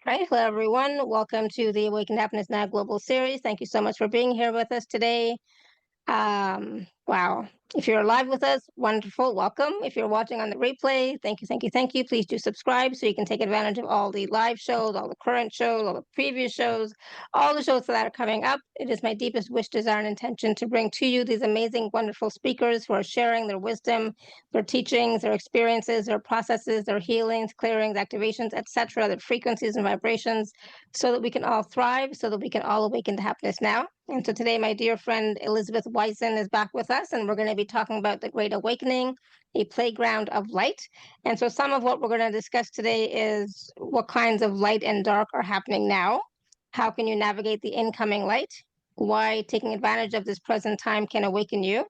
Right. Hello, everyone. Welcome to the Awaken to Happiness Now Global Series. Thank you so much for being here with us today. Wow. If you're live with us, wonderful. Welcome. If you're watching on the replay, thank you, thank you, thank you. Please do subscribe so you can take advantage of all the live shows, all the current shows, all the previous shows, all the shows that are coming up. It is my deepest wish, desire, and intention to bring to you these amazing, wonderful speakers who are sharing their wisdom, their teachings, their experiences, their processes, their healings, clearings, activations, etc., their frequencies and vibrations, so that we can all thrive, so that we can all awaken to happiness now. And so today, my dear friend Elizabeth Wysen is back with us, and we're going to be talking about the Great Awakening, a playground of light. And so, some of what we're going to discuss today is what kinds of light and dark are happening now. How can you navigate the incoming light? Why taking advantage of this present time can awaken you?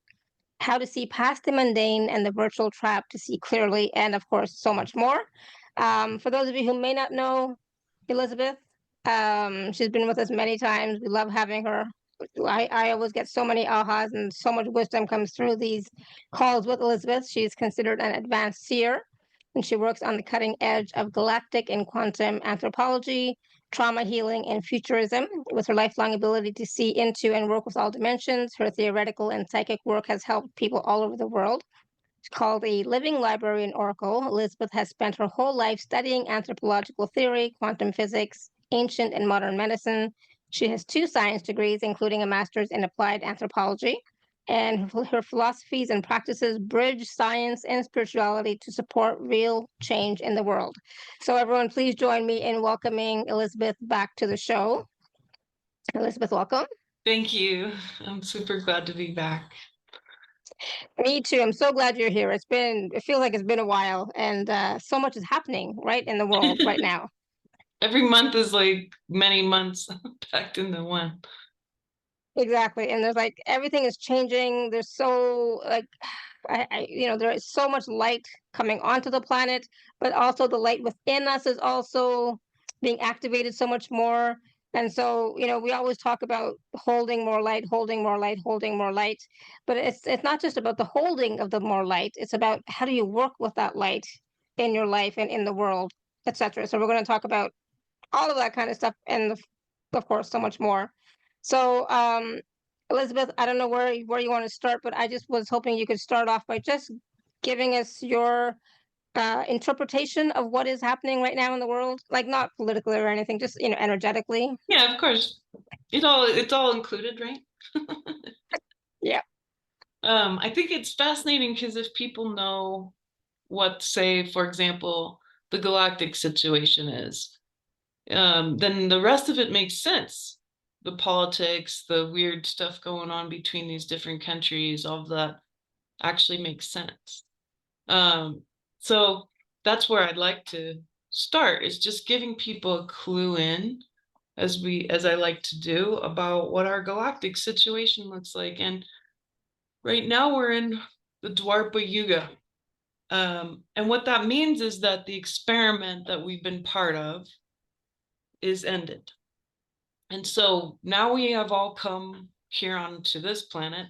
How to see past the mundane and the virtual trap to see clearly, and of course, so much more. For those of you who may not know Elizabeth, she's been with us many times. We love having her. I always get so many ahas and so much wisdom comes through these calls with Elizabeth. She's considered an advanced seer, and she works on the cutting edge of galactic and quantum anthropology, trauma healing, and futurism. With her lifelong ability to see into and work with all dimensions, her theoretical and psychic work has helped people all over the world. It's called a living library and oracle. Elizabeth has spent her whole life studying anthropological theory, quantum physics, ancient and modern medicine. She has 2 science degrees, including a master's in applied anthropology. And her philosophies and practices bridge science and spirituality to support real change in the world. So, everyone, please join me in welcoming Elizabeth back to the show. Elizabeth, welcome. Thank you. I'm super glad to be back. Me too. I'm so glad you're here. It feels like it's been a while, and so much is happening right in the world right now. Every month is like many months packed into one. Exactly. And there's like everything is changing. There's so like there is so much light coming onto the planet, but also the light within us is also being activated so much more. And so, we always talk about holding more light, holding more light, holding more light. But it's not just about the holding of the more light. It's about how do you work with that light in your life and in the world, etc. So we're going to talk about all of that kind of stuff, and of course, so much more. So, Elizabeth, I don't know where you want to start, but I just was hoping you could start off by just giving us your interpretation of what is happening right now in the world, like not politically or anything, just energetically. Yeah, of course. It's all included, right? Yeah. I think it's fascinating because if people know what, say, for example, the galactic situation is, then the rest of it makes sense. The politics, the weird stuff going on between these different countries, all of that actually makes sense. So that's where I'd like to start, is just giving people a clue in, as I like to do, about what our galactic situation looks like. And right now we're in the Dwarpa Yuga. And what that means is that the experiment that we've been part of is ended. And so now we have all come here onto this planet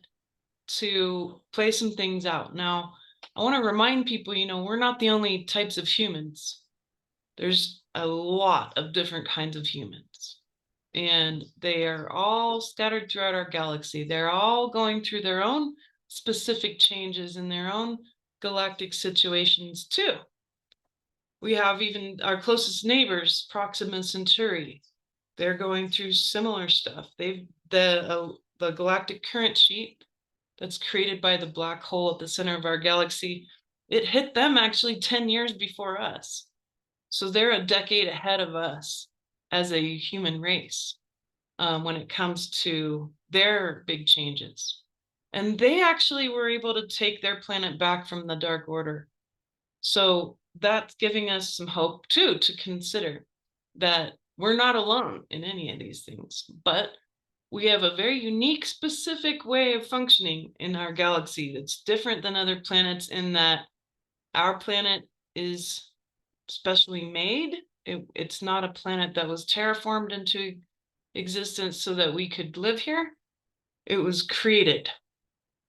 to play some things out. Now, I want to remind people, we're not the only types of humans. There's a lot of different kinds of humans, and they are all scattered throughout our galaxy. They're all going through their own specific changes in their own galactic situations too. We have even our closest neighbors, Proxima Centauri. They're going through similar stuff. The galactic current sheet that's created by the black hole at the center of our galaxy, it hit them actually 10 years before us. So they're a decade ahead of us as a human race when it comes to their big changes. And they actually were able to take their planet back from the Dark Order. So that's giving us some hope too, to consider that we're not alone in any of these things, but we have a very unique, specific way of functioning in our galaxy that's different than other planets, in that our planet is specially made. It's not a planet that was terraformed into existence so that we could live here. It was created.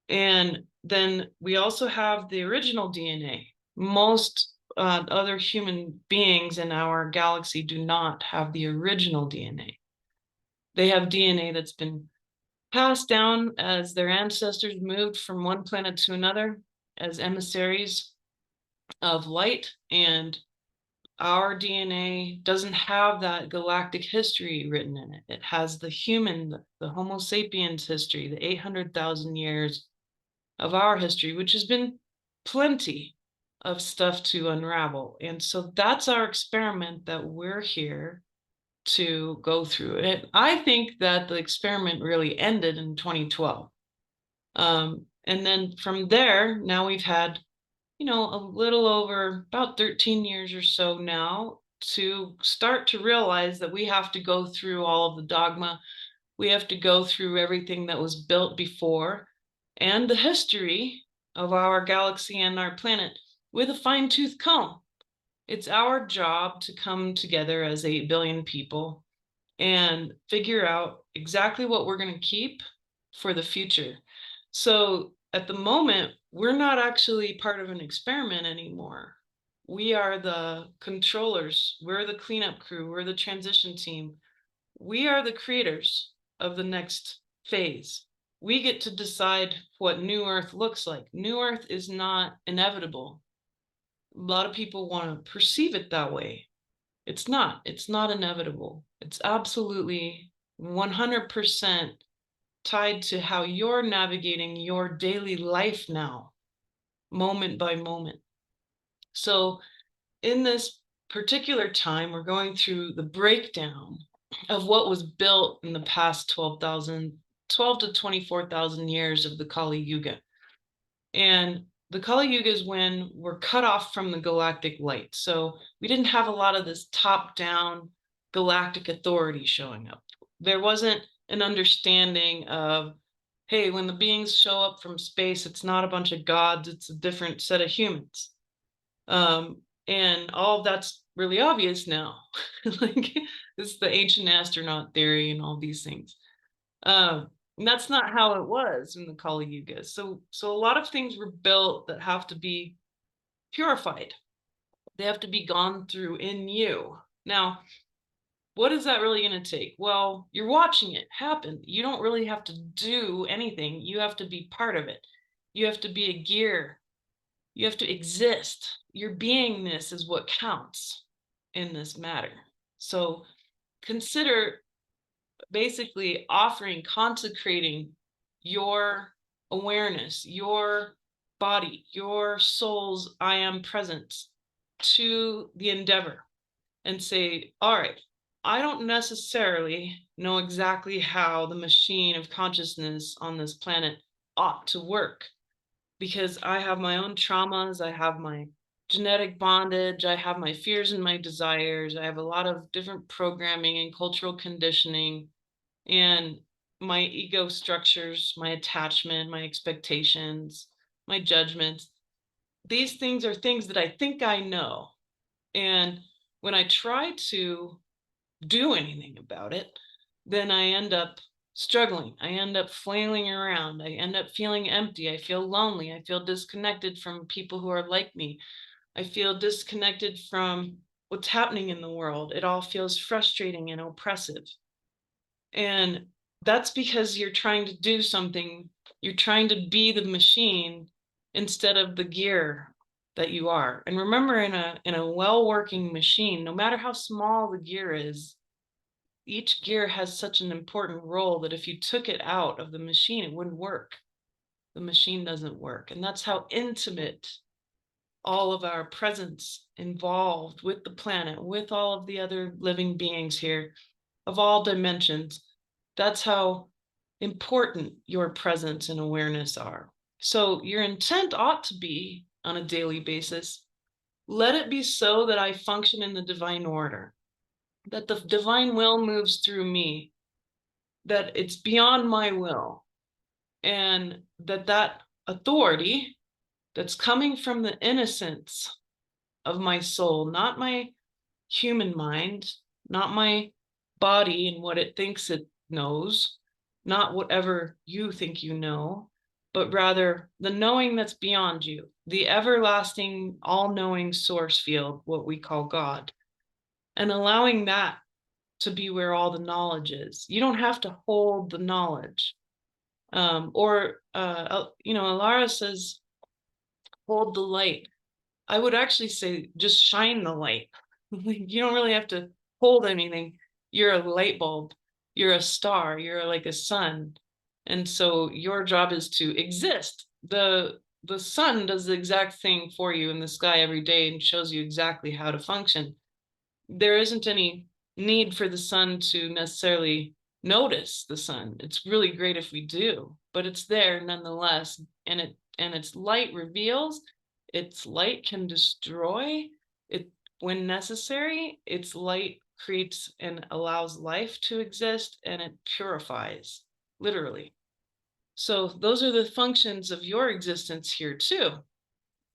And then we also have the original DNA. Most other human beings in our galaxy do not have the original DNA. They have DNA that's been passed down as their ancestors moved from one planet to another as emissaries of light, and our DNA doesn't have that galactic history written in it. It has the human, the Homo sapiens history, the 800,000 years of our history, which has been plenty of stuff to unravel. And so that's our experiment that we're here to go through. And I think that the experiment really ended in 2012. And then from there, now we've had, a little over about 13 years or so now to start to realize that we have to go through all of the dogma. We have to go through everything that was built before and the history of our galaxy and our planet with a fine-tooth comb. It's our job to come together as 8 billion people and figure out exactly what we're going to keep for the future. So at the moment, we're not actually part of an experiment anymore. We are the controllers. We're the cleanup crew. We're the transition team. We are the creators of the next phase. We get to decide what New Earth looks like. New Earth is not inevitable. A lot of people want to perceive it that way. It's not inevitable. It's absolutely 100% tied to how you're navigating your daily life now, moment by moment. So in this particular time, we're going through the breakdown of what was built in the past 12 to 24,000 years of the Kali Yuga. And the Kali Yuga is when we're cut off from the galactic light. So we didn't have a lot of this top-down galactic authority showing up. There wasn't an understanding of, hey, when the beings show up from space, it's not a bunch of gods, it's a different set of humans. And all of that's really obvious now. Like, it's the ancient astronaut theory and all these things. And that's not how it was in the Kali Yuga. So a lot of things were built that have to be purified. They have to be gone through in you. Now, what is that really going to take? Well, you're watching it happen. You don't really have to do anything. You have to be part of it. You have to be a gear. You have to exist. Your beingness is what counts in this matter. So consider basically consecrating your awareness, your body, your soul's I am presence to the endeavor and say, all right, I don't necessarily know exactly how the machine of consciousness on this planet ought to work, because I have my own traumas, I have my genetic bondage, I have my fears and my desires, I have a lot of different programming and cultural conditioning, and my ego structures, my attachment, my expectations, my judgments. These things are things that I think I know. And when I try to do anything about it, then I end up struggling. I end up flailing around. I end up feeling empty. I feel lonely. I feel disconnected from people who are like me. I feel disconnected from what's happening in the world. It all feels frustrating and oppressive. And that's because you're trying to do something. You're trying to be the machine instead of the gear that you are. And remember, in a well-working machine, no matter how small the gear is, each gear has such an important role that if you took it out of the machine, it wouldn't work. The machine doesn't work. And that's how intimate all of our presence involved with the planet, with all of the other living beings here of all dimensions. That's how important your presence and awareness are. So your intent ought to be, on a daily basis, let it be so that I function in the divine order, that the divine will moves through me, that it's beyond my will, and that authority that's coming from the innocence of my soul, not my human mind, not my body and what it thinks it knows, not whatever you think you know, but rather the knowing that's beyond you, the everlasting, all-knowing source field, what we call God, and allowing that to be where all the knowledge is. You don't have to hold the knowledge. Alara says, hold the light. I would actually say just shine the light. You don't really have to hold anything. You're a light bulb. You're a star. You're like a sun. And so your job is to exist. The sun does the exact thing for you in the sky every day and shows you exactly how to function. There isn't any need for the sun to necessarily notice the sun. It's really great if we do, but it's there nonetheless. And its light reveals, its light can destroy it when necessary. Its light creates and allows life to exist, and it purifies, literally. So those are the functions of your existence here too.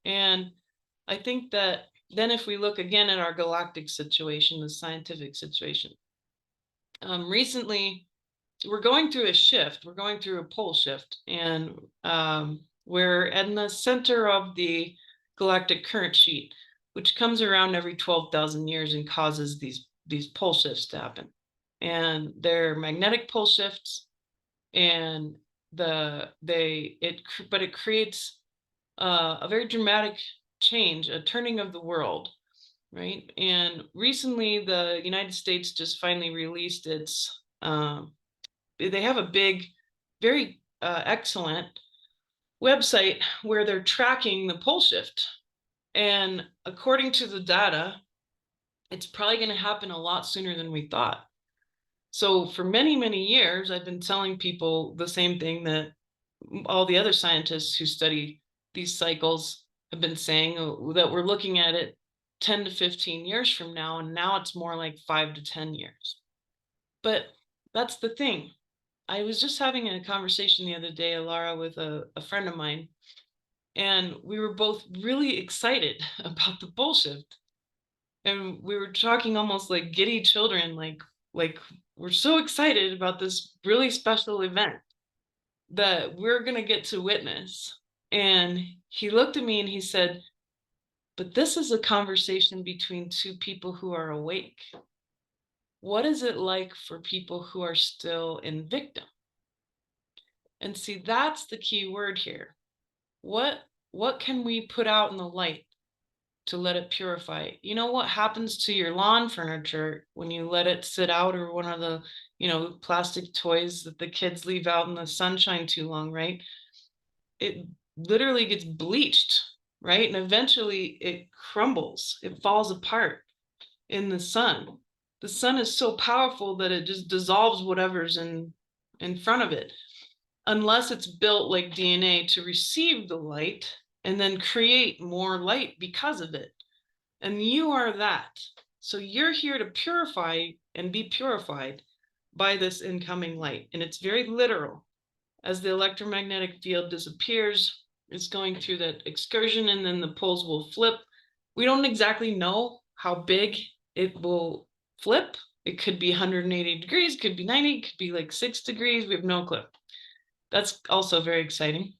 And I think that then if we look again at our galactic situation, the scientific situation, recently we're going through a shift. We're going through a pole shift, and we're in the center of the galactic current sheet, which comes around every 12,000 years and causes these pole shifts to happen. And they're magnetic pole shifts, and it creates a very dramatic change, a turning of the world, right? And recently, the United States just finally released its. They have a big, very excellent website where they're tracking the pole shift, and according to the data, it's probably going to happen a lot sooner than we thought. So for many, many years, I've been telling people the same thing that all the other scientists who study these cycles have been saying, that we're looking at it 10 to 15 years from now, and now it's more like 5 to 10 years. But that's the thing. I was just having a conversation the other day, Alara, with a friend of mine, and we were both really excited about the pole shift. And we were talking almost like giddy children, like we're so excited about this really special event that we're going to get to witness. And he looked at me and he said, but this is a conversation between two people who are awake. What is it like for people who are still in victim? And see, that's the key word here. What can we put out in the light to let it purify? You know what happens to your lawn furniture when you let it sit out, or one of the, plastic toys that the kids leave out in the sunshine too long, right? It literally gets bleached, right? And eventually it crumbles, it falls apart in the sun. The sun is so powerful that it just dissolves whatever's in front of it, unless it's built like DNA to receive the light and then create more light because of it. And you are that. So you're here to purify and be purified by this incoming light. And it's very literal. As the electromagnetic field disappears, it's going through that excursion, and then the poles will flip. We don't exactly know how big it will flip. It could be 180 degrees, could be 90, could be like 6 degrees. We have no clue. That's also very exciting.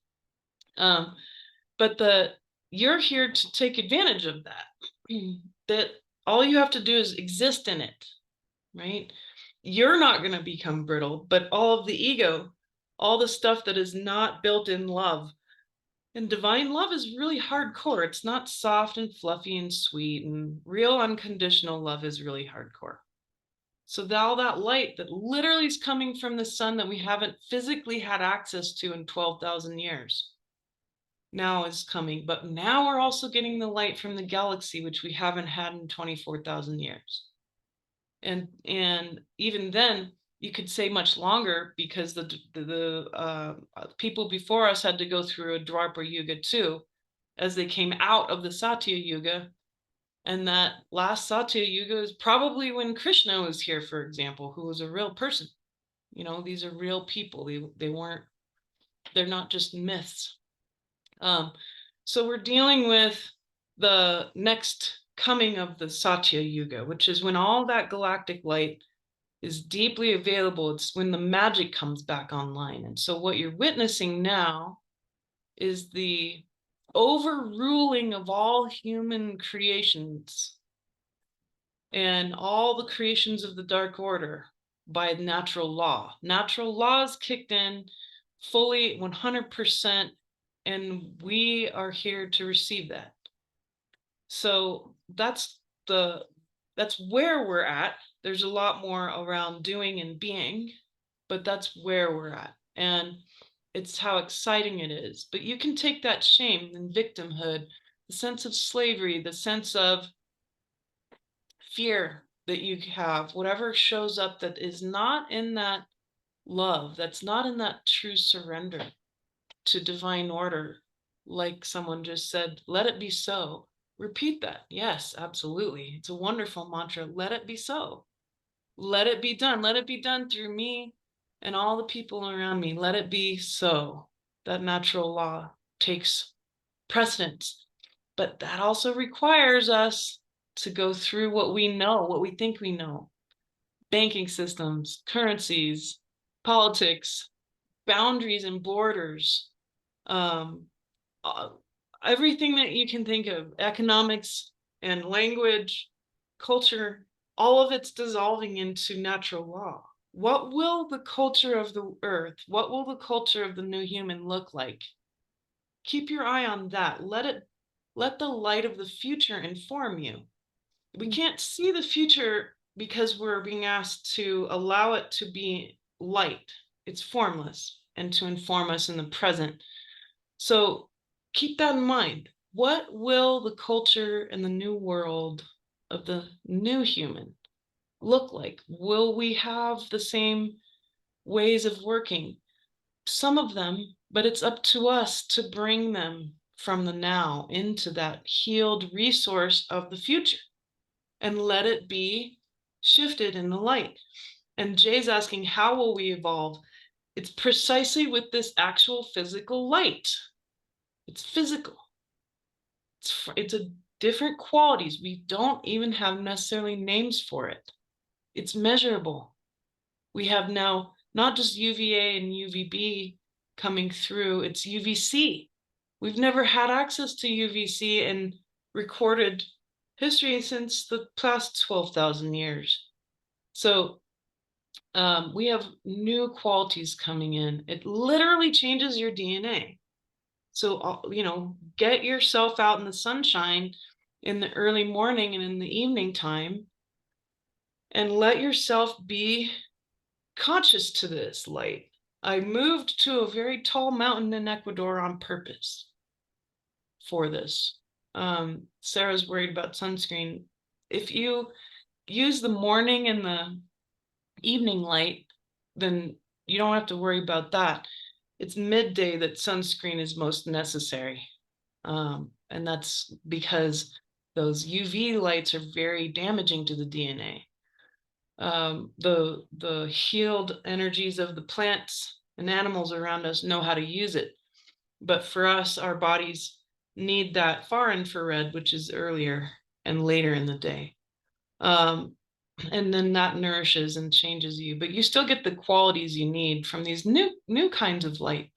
But you're here to take advantage of that. That all you have to do is exist in it, right? You're not going to become brittle, but all of the ego, all the stuff that is not built in love. And divine love is really hardcore. It's not soft and fluffy and sweet, and real unconditional love is really hardcore. So all that light that literally is coming from the sun that we haven't physically had access to in 12,000 years now is coming. But now we're also getting the light from the galaxy, which we haven't had in 24,000 years. And even then, you could say much longer, because the people before us had to go through a Dwapara Yuga too, as they came out of the Satya Yuga. And that last Satya Yuga is probably when Krishna was here, for example, who was a real person. These are real people. They're not just myths. So we're dealing with the next coming of the Satya Yuga, which is when all that galactic light is deeply available. It's when the magic comes back online. And so what you're witnessing now is the overruling of all human creations and all the creations of the Dark Order by natural law. Natural law is kicked in fully 100%, and we are here to receive that. So that's where we're at. There's a lot more around doing and being, but that's where we're at. And it's how exciting it is. But you can take that shame and victimhood, the sense of slavery, the sense of fear that you have, whatever shows up that is not in that love, that's not in that true surrender to divine order, like someone just said, let it be so. Repeat that. Yes, absolutely. It's a wonderful mantra. Let it be so. Let it be done. Let it be done through me and all the people around me. Let it be so. That natural law takes precedence. But that also requires us to go through what we know, what we think we know. Banking systems, currencies, politics, boundaries and borders, um, everything that you can think of, economics and language, culture, all of it's dissolving into natural law. What will the culture of the earth, what will the culture of the new human look like? Keep your eye on that. Let the light of the future inform you. We can't see the future because we're being asked to allow it to be light. It's formless, and to inform us in the present. So keep that in mind. What will the culture and the new world of the new human look like? Will we have the same ways of working? Some of them, but it's up to us to bring them from the now into that healed resource of the future and let it be shifted in the light. And Jay's asking, how will we evolve? It's precisely with this actual physical light. It's physical. It's a different qualities. We don't even have necessarily names for it. It's measurable. We have now not just UVA and UVB coming through, it's UVC. We've never had access to UVC in recorded history since the past 12,000 years. So we have new qualities coming in. It literally changes your DNA. So, get yourself out in the sunshine in the early morning and in the evening time, and let yourself be conscious to this light. I moved to a very tall mountain in Ecuador on purpose for this. Sarah's worried about sunscreen. If you use the morning and the evening light, then you don't have to worry about that. It's midday that sunscreen is most necessary. And that's because those UV lights are very damaging to the DNA. The healed energies of the plants and animals around us know how to use it. But for us, our bodies need that far infrared, which is earlier and later in the day. And then that nourishes and changes you, but you still get the qualities you need from these new kinds of light.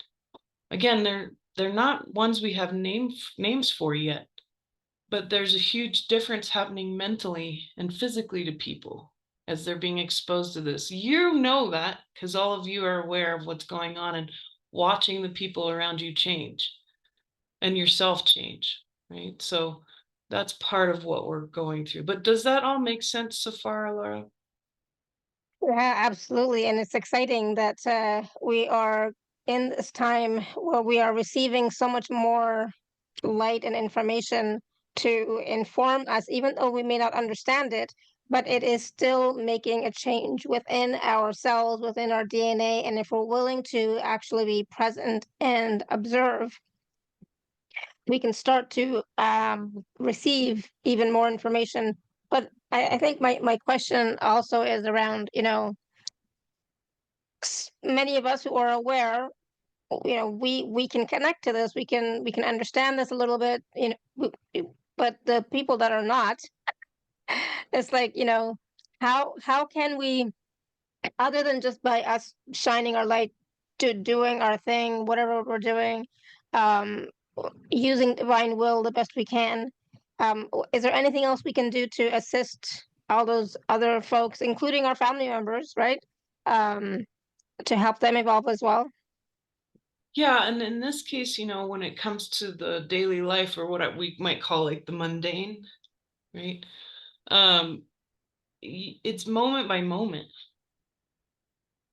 Again, they're not ones we have names for yet, but there's a huge difference happening mentally and physically to people as they're being exposed to this. You know that because all of you are aware of what's going on and watching the people around you change and yourself change, right? So that's part of what we're going through. But does that all make sense so far, Laura? Yeah, absolutely. And it's exciting that we are in this time where we are receiving so much more light and information to inform us, even though we may not understand it, but it is still making a change within ourselves, within our DNA. And if we're willing to actually be present and observe, we can start to receive even more information. But I think my question also is around, many of us who are aware, we can connect to this, we can understand this a little bit, but the people that are not, it's like, how can we, other than just by us shining our light to doing our thing, whatever we're doing, um, using divine will the best we can. Is there anything else we can do to assist all those other folks, including our family members, right? Um, to help them evolve as well? Yeah, and in this case, when it comes to the daily life, or what we might call like the mundane, right? Um, it's moment by moment.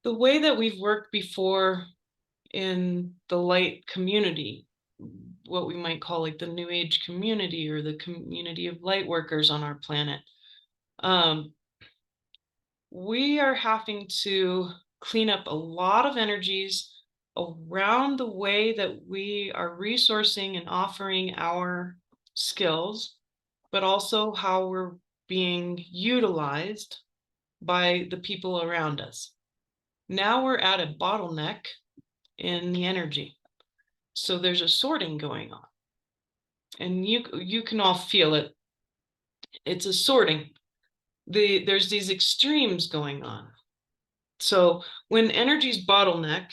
The way that we've worked before in the light community, what we might call like the new age community, or the community of light workers on our planet, um, we are having to clean up a lot of energies around the way that we are resourcing and offering our skills, but also how we're being utilized by the people around us. Now we're at a bottleneck in the energy. So there's a sorting going on. And you can all feel it. It's a sorting. There's these extremes going on. So when energy's bottleneck,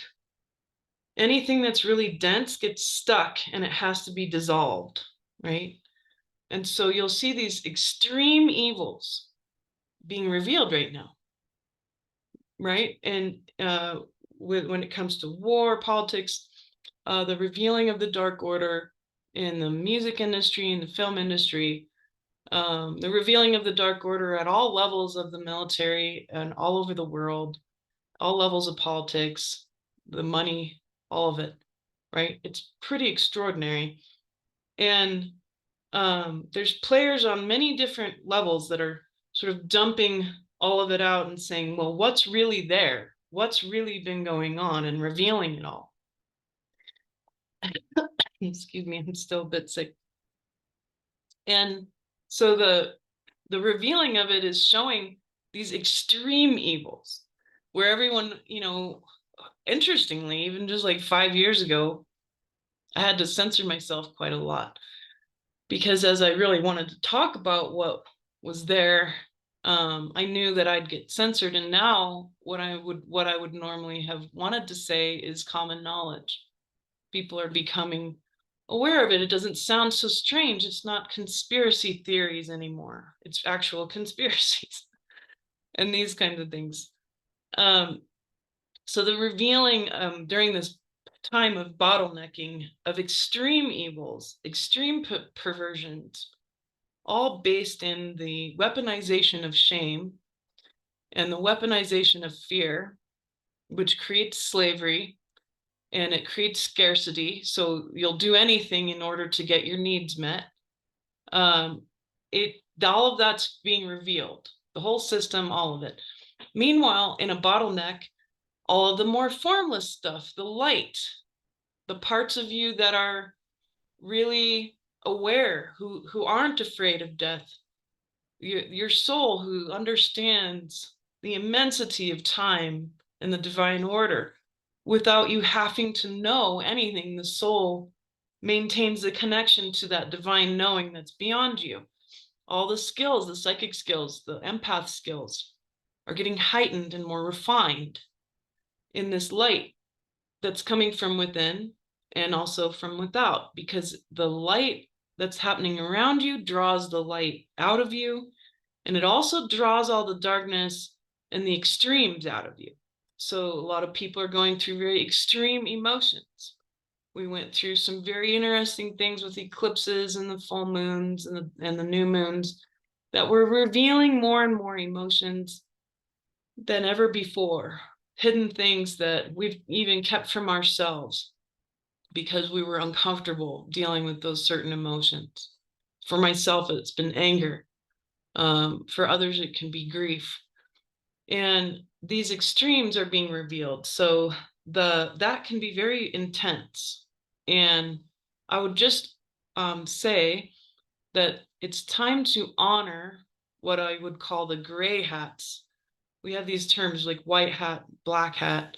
anything that's really dense gets stuck and it has to be dissolved, right? And so you'll see these extreme evils being revealed right now, right? And when it comes to war, politics, the revealing of the dark order in the music industry, in the film industry, the revealing of the dark order at all levels of the military and all over the world, all levels of politics, the money, all of it, right? It's pretty extraordinary. And there's players on many different levels that are sort of dumping all of it out and saying, well, what's really there? What's really been going on, and revealing it all. Excuse me, I'm still a bit sick. And so the revealing of it is showing these extreme evils where everyone, interestingly, even just like 5 years ago, I had to censor myself quite a lot, because as I really wanted to talk about what was there, I knew that I'd get censored. And now what I would normally have wanted to say is common knowledge. People are becoming aware of it. It doesn't sound so strange. It's not conspiracy theories anymore. It's actual conspiracies and these kinds of things. So the revealing during this time of bottlenecking of extreme evils, extreme perversions, all based in the weaponization of shame and the weaponization of fear, which creates slavery and it creates scarcity. So you'll do anything in order to get your needs met. All of that's being revealed, the whole system, all of it. Meanwhile, in a bottleneck, all of the more formless stuff, the light, the parts of you that are really aware, who aren't afraid of death, your soul who understands the immensity of time and the divine order. Without you having to know anything, the soul maintains the connection to that divine knowing that's beyond you. All the skills, the psychic skills, the empath skills are getting heightened and more refined in this light that's coming from within and also from without, because the light that's happening around you draws the light out of you, and it also draws all the darkness and the extremes out of you. So a lot of people are going through very extreme emotions. We went through some very interesting things with eclipses and the full moons and the new moons that were revealing more and more emotions than ever before, hidden things that we've even kept from ourselves because we were uncomfortable dealing with those certain emotions. For myself, it's been anger. For others, it can be grief. And these extremes are being revealed. So that can be very intense. And I would just say that it's time to honor what I would call the gray hats. We have these terms like white hat, black hat,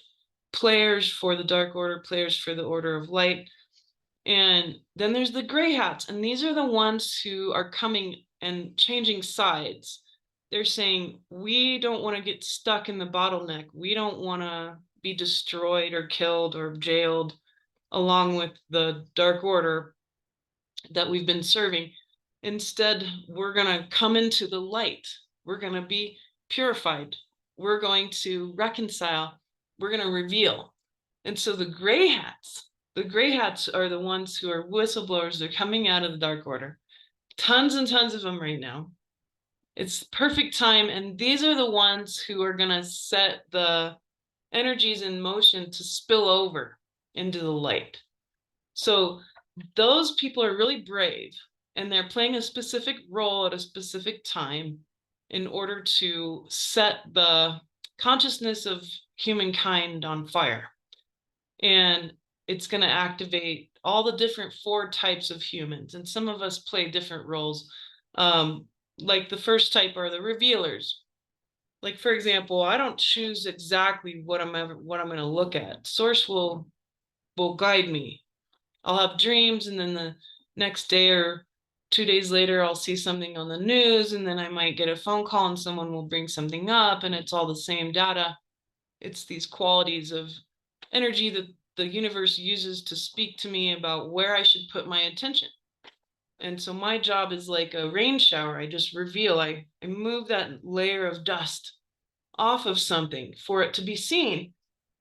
players for the dark order, players for the order of light. And then there's the gray hats, and these are the ones who are coming and changing sides. They're saying, we don't want to get stuck in the bottleneck. We don't want to be destroyed or killed or jailed. along with the dark order that we've been serving. Instead, we're going to come into the light. We're going to be purified. We're going to reconcile. We're going to reveal. And so the gray hats are the ones who are whistleblowers. They're coming out of the dark order. Tons and tons of them right now. It's perfect time. And these are the ones who are going to set the energies in motion to spill over into the light. So those people are really brave, and they're playing a specific role at a specific time in order to set the consciousness of humankind on fire. And it's going to activate all the different 4 types of humans. And some of us play different roles. Like the first type are the revealers. Like, for example, I don't choose exactly what I'm going to look at. Source will guide me. I'll have dreams, and then the next day or 2 days later, I'll see something on the news, and then I might get a phone call and someone will bring something up, and it's all the same data. It's these qualities of energy that the universe uses to speak to me about where I should put my attention. And so my job is like a rain shower. I just reveal, I move that layer of dust off of something for it to be seen.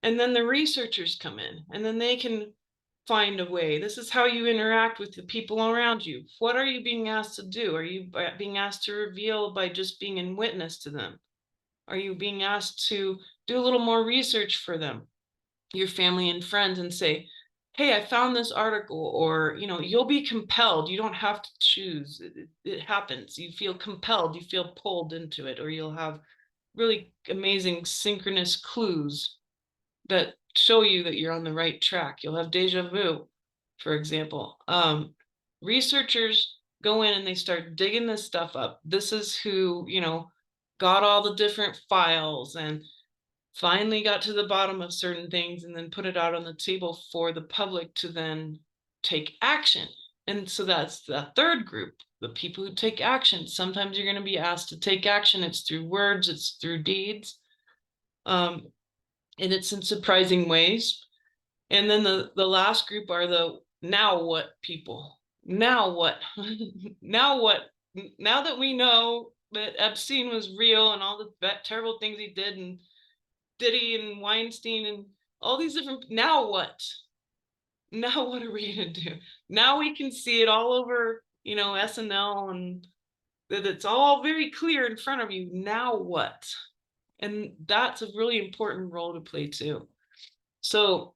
And then the researchers come in, and then they can find a way. This is how you interact with the people around you. What are you being asked to do? Are you being asked to reveal by just being in witness to them? Are you being asked to do a little more research for them, your family and friends, and say, hey, I found this article, or, you'll be compelled. You don't have to choose. It happens. You feel compelled, you feel pulled into it, or you'll have really amazing synchronous clues that show you that you're on the right track. You'll have deja vu, for example. Researchers go in and they start digging this stuff up. This is who, got all the different files and finally got to the bottom of certain things and then put it out on the table for the public to then take action. And so that's the third group, the people who take action. Sometimes you're going to be asked to take action. It's through words, it's through deeds. And it's in surprising ways. And then the last group are the now what people. Now what? Now what? Now that we know that Epstein was real and all the terrible things he did, and Diddy and Weinstein and all these different, now what? Now what are we going to do? Now we can see it all over, SNL, and that it's all very clear in front of you. Now what? And that's a really important role to play too. So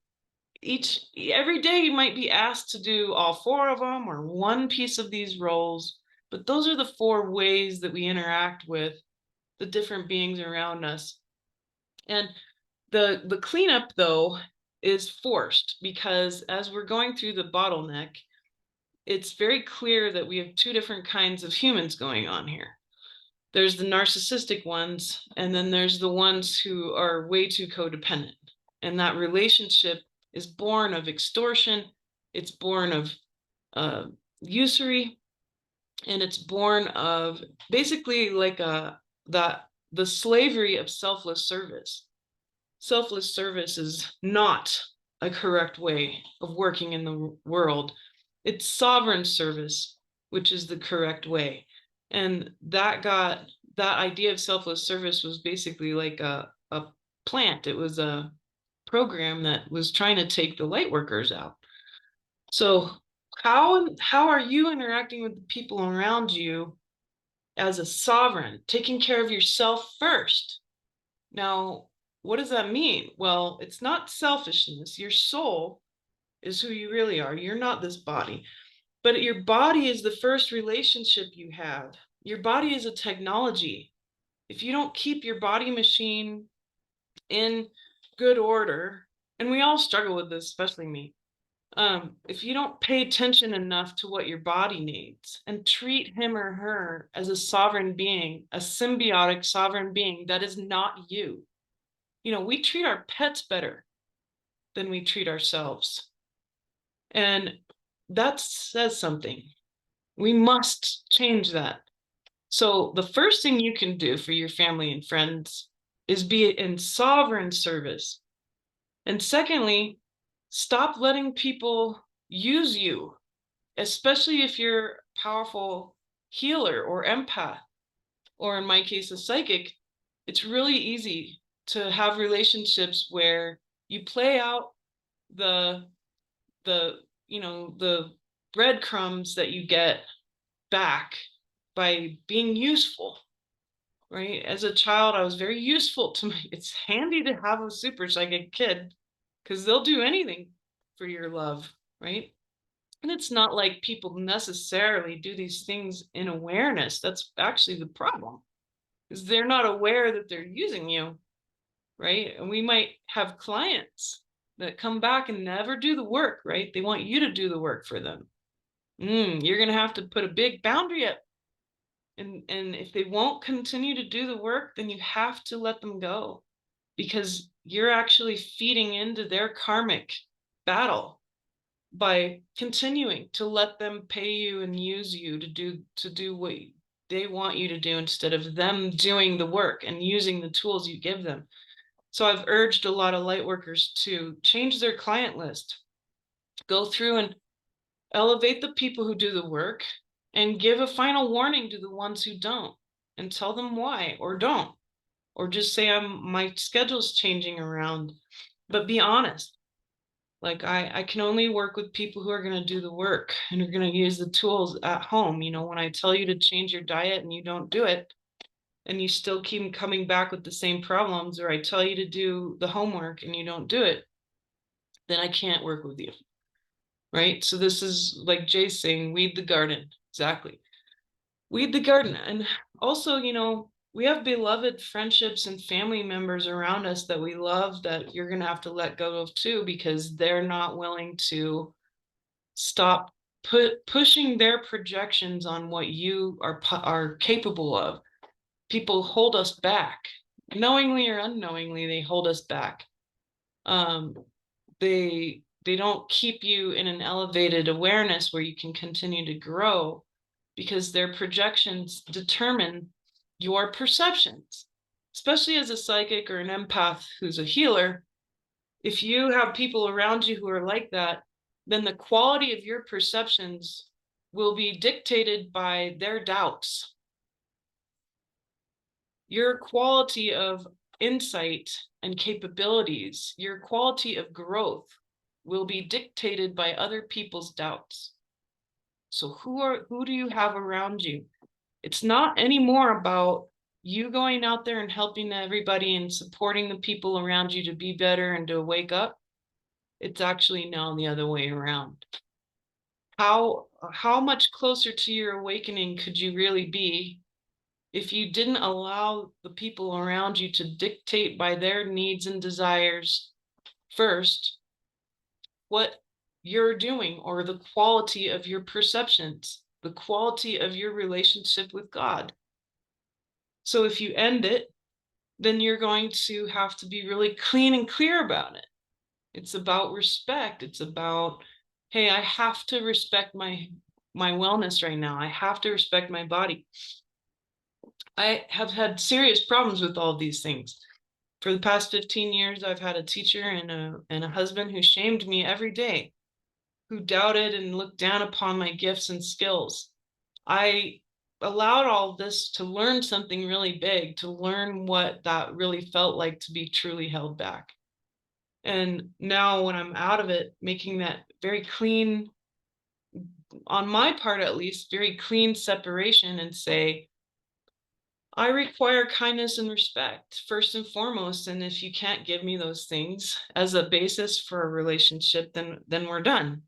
every day you might be asked to do all 4 of them or one piece of these roles, but those are the 4 ways that we interact with the different beings around us. And the cleanup, though, is forced, because as we're going through the bottleneck, it's very clear that we have 2 different kinds of humans going on here. There's the narcissistic ones, and then there's the ones who are way too codependent. And that relationship is born of extortion, it's born of usury, and it's born of basically like the slavery of selfless service. Selfless service is not a correct way of working in the world. It's sovereign service, which is the correct way. And that idea of selfless service was basically like a plant. It was a program that was trying to take the light workers out. So how are you interacting with the people around you as a sovereign, taking care of yourself first? Now, what does that mean? Well, it's not selfishness. Your soul is who you really are. You're not this body. But your body is the first relationship you have. Your body is a technology. If you don't keep your body machine in good order, and we all struggle with this, especially me, if you don't pay attention enough to what your body needs and treat him or her as a sovereign being, a symbiotic sovereign being that is not you. We treat our pets better than we treat ourselves. And that says something. We must change that. So the first thing you can do for your family and friends is be in sovereign service. And secondly, stop letting people use you, especially if you're a powerful healer or empath, or in my case, a psychic. It's really easy to have relationships where you play out the the breadcrumbs that you get back by being useful, right? As a child, I was very useful to my, it's handy to have a super psychic kid because they'll do anything for your love, right? And it's not like people necessarily do these things in awareness. That's actually the problem, is they're not aware that they're using you, right? And we might have clients that come back and never do the work, right? They want you to do the work for them. You're going to have to put a big boundary up. And if they won't continue to do the work, then you have to let them go, because you're actually feeding into their karmic battle by continuing to let them pay you and use you to do what they want you to do, instead of them doing the work and using the tools you give them. So I've urged a lot of light workers to change their client list, go through and elevate the people who do the work, and give a final warning to the ones who don't, and tell them why, or don't, or just say, my schedule's changing around. But be honest. Like, I can only work with people who are going to do the work and are going to use the tools at home. When I tell you to change your diet and you don't do it, and you still keep coming back with the same problems, or I tell you to do the homework and you don't do it, then I can't work with you, right? So this is like Jay's saying, weed the garden. Exactly. Weed the garden. And also, we have beloved friendships and family members around us that we love that you're going to have to let go of too, because they're not willing to stop pushing their projections on what you are capable of. People hold us back, knowingly or unknowingly. They hold us back. They don't keep you in an elevated awareness where you can continue to grow, because their projections determine your perceptions. Especially as a psychic or an empath who's a healer, if you have people around you who are like that, then the quality of your perceptions will be dictated by their doubts. Your quality of insight and capabilities, your quality of growth, will be dictated by other people's doubts. So who do you have around you? It's not anymore about you going out there and helping everybody and supporting the people around you to be better and to wake up. It's actually now the other way around. How much closer to your awakening could you really be if you didn't allow the people around you to dictate by their needs and desires first what you're doing, or the quality of your perceptions, the quality of your relationship with God? So if you end it, then you're going to have to be really clean and clear about it. It's about respect. It's about, hey, I have to respect my wellness right now. I have to respect my body. I have had serious problems with all of these things. For the past 15 years, I've had a teacher and a husband who shamed me every day, who doubted and looked down upon my gifts and skills. I allowed all this to learn something really big, to learn what that really felt like to be truly held back. And now when I'm out of it, making that very clean, on my part at least, very clean separation, and say, I require kindness and respect first and foremost. And if you can't give me those things as a basis for a relationship, then we're done.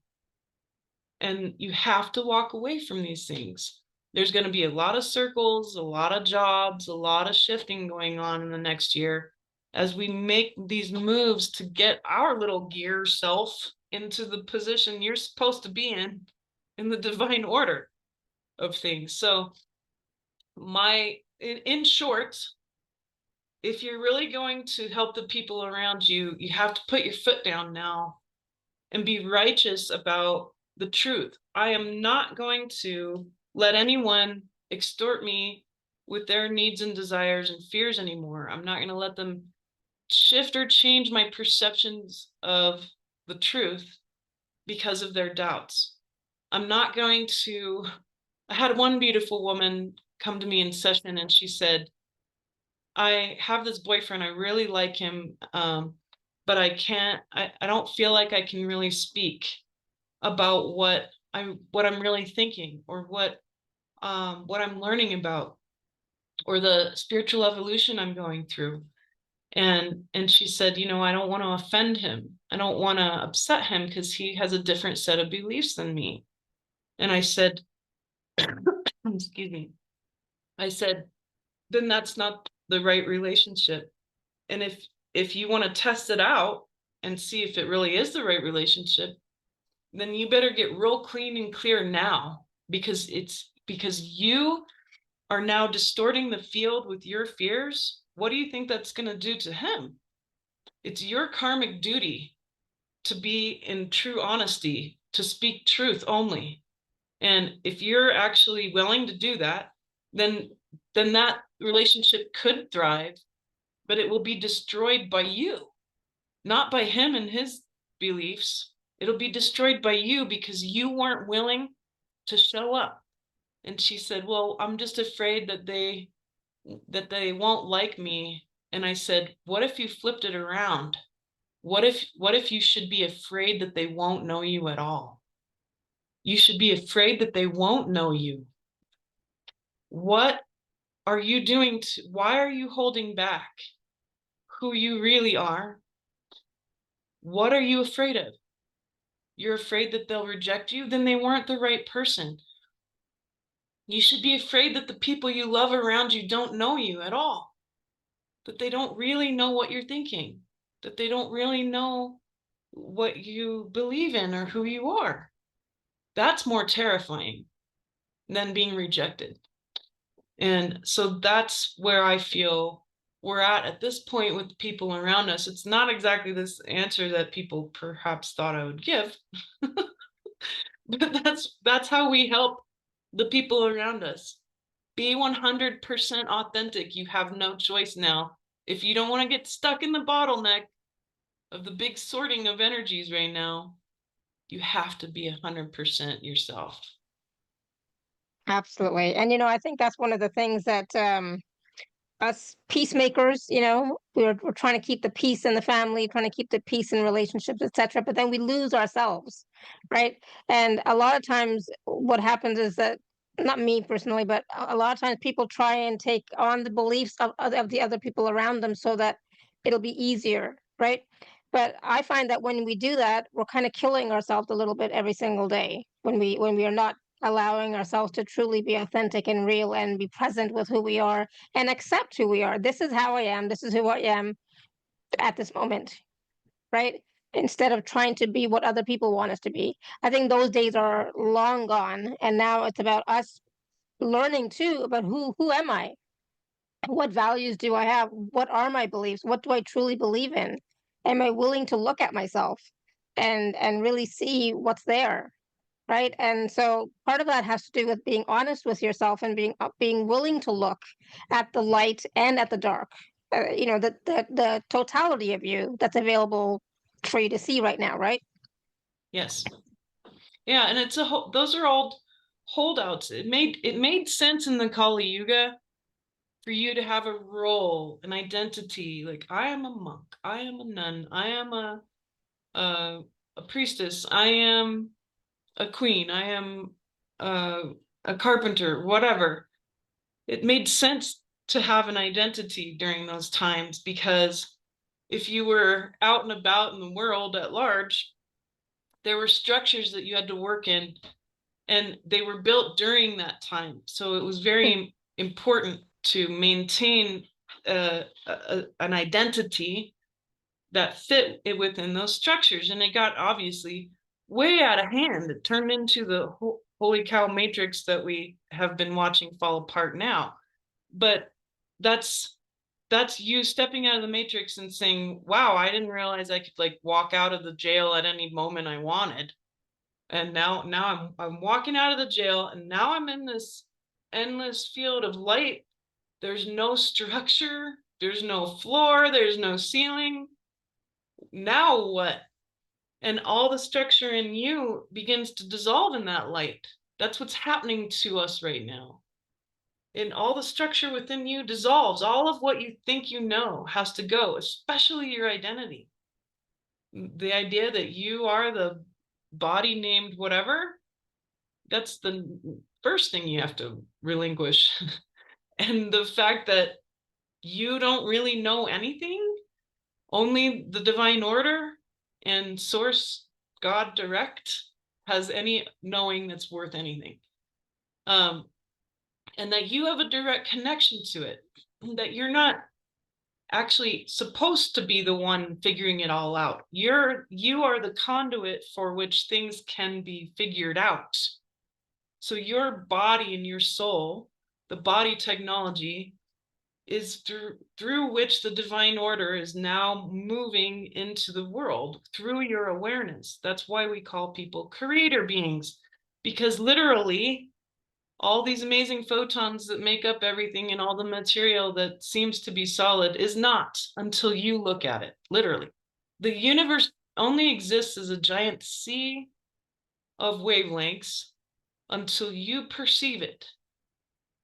And you have to walk away from these things. There's going to be a lot of circles, a lot of jobs, a lot of shifting going on in the next year as we make these moves to get our little gear self into the position you're supposed to be in the divine order of things. So in short, if you're really going to help the people around you, you have to put your foot down now and be righteous about the truth. I am not going to let anyone extort me with their needs and desires and fears anymore. I'm not going to let them shift or change my perceptions of the truth because of their doubts. I'm not going to. I had one beautiful woman come to me in session, and she said, I have this boyfriend, I really like him, but I don't feel like I can really speak about what I'm really thinking, or what I'm learning about, or the spiritual evolution I'm going through. And she said, I don't want to offend him. I don't want to upset him because he has a different set of beliefs than me. And I said, excuse me. I said, then that's not the right relationship. And if you want to test it out and see if it really is the right relationship, then you better get real clean and clear now, because you are now distorting the field with your fears. What do you think that's going to do to him? It's your karmic duty to be in true honesty, to speak truth only. And if you're actually willing to do that, then that relationship could thrive, but it will be destroyed by you, not by him and his beliefs. It'll be destroyed by you because you weren't willing to show up. And she said, well, I'm just afraid that they won't like me. And I said, what if you flipped it around? What if you should be afraid that they won't know you at all? You should be afraid that they won't know you. What are you doing why are you holding back who you really are? What are you afraid of? You're afraid that they'll reject you? Then they weren't the right person. You should be afraid that the people you love around you don't know you at all, that they don't really know what you're thinking, that they don't really know what you believe in or who you are. That's more terrifying than being rejected. And so that's where I feel we're at this point with people around us. It's not exactly this answer that people perhaps thought I would give, but that's how we help the people around us. Be 100% authentic. You have no choice now. If you don't want to get stuck in the bottleneck of the big sorting of energies right now, you have to be 100% yourself. Absolutely. And I think that's one of the things that us peacemakers, we're trying to keep the peace in the family, trying to keep the peace in relationships, etc. But then we lose ourselves, right? And a lot of times, what happens is that, not me personally, but a lot of times people try and take on the beliefs of the other people around them so that it'll be easier, right? But I find that when we do that, we're kind of killing ourselves a little bit every single day when we are not allowing ourselves to truly be authentic and real and be present with who we are and accept who we are. This is how I am. This is who I am at this moment, right? Instead of trying to be what other people want us to be. I think those days are long gone. And now it's about us learning too about who am I? What values do I have? What are my beliefs? What do I truly believe in? Am I willing to look at myself and really see what's there? Right. And so part of that has to do with being honest with yourself and being willing to look at the light and at the dark. The totality of you that's available for you to see right now, right? Yes. Yeah, and it's those are all holdouts. It made sense in the Kali Yuga for you to have a role, an identity. Like, I am a monk, I am a nun, I am a priestess, I am a queen, I am a carpenter, whatever. It made sense to have an identity during those times, because if you were out and about in the world at large, there were structures that you had to work in, and they were built during that time. So it was very important to maintain an identity that fit it within those structures. And it got obviously way out of hand. It turned into the holy cow matrix that we have been watching fall apart now. But that's you stepping out of the matrix and saying, wow, I didn't realize I could like walk out of the jail at any moment I wanted. And now I'm walking out of the jail, and now I'm in this endless field of light. There's no structure, there's no floor, there's no ceiling. Now what? And all the structure in you begins to dissolve in that light. That's what's happening to us right now. And all the structure within you dissolves. All of what you think you know has to go, especially your identity. The idea that you are the body named whatever, that's the first thing you have to relinquish. And the fact that you don't really know anything, only the divine order and source, God direct, has any knowing that's worth anything. And that you have a direct connection to it, that you're not actually supposed to be the one figuring it all out. You are the conduit for which things can be figured out. So your body and your soul, the body technology, is through which the divine order is now moving into the world through your awareness. That's why we call people creator beings, because literally all these amazing photons that make up everything and all the material that seems to be solid is not, until you look at it, literally. The universe only exists as a giant sea of wavelengths until you perceive it.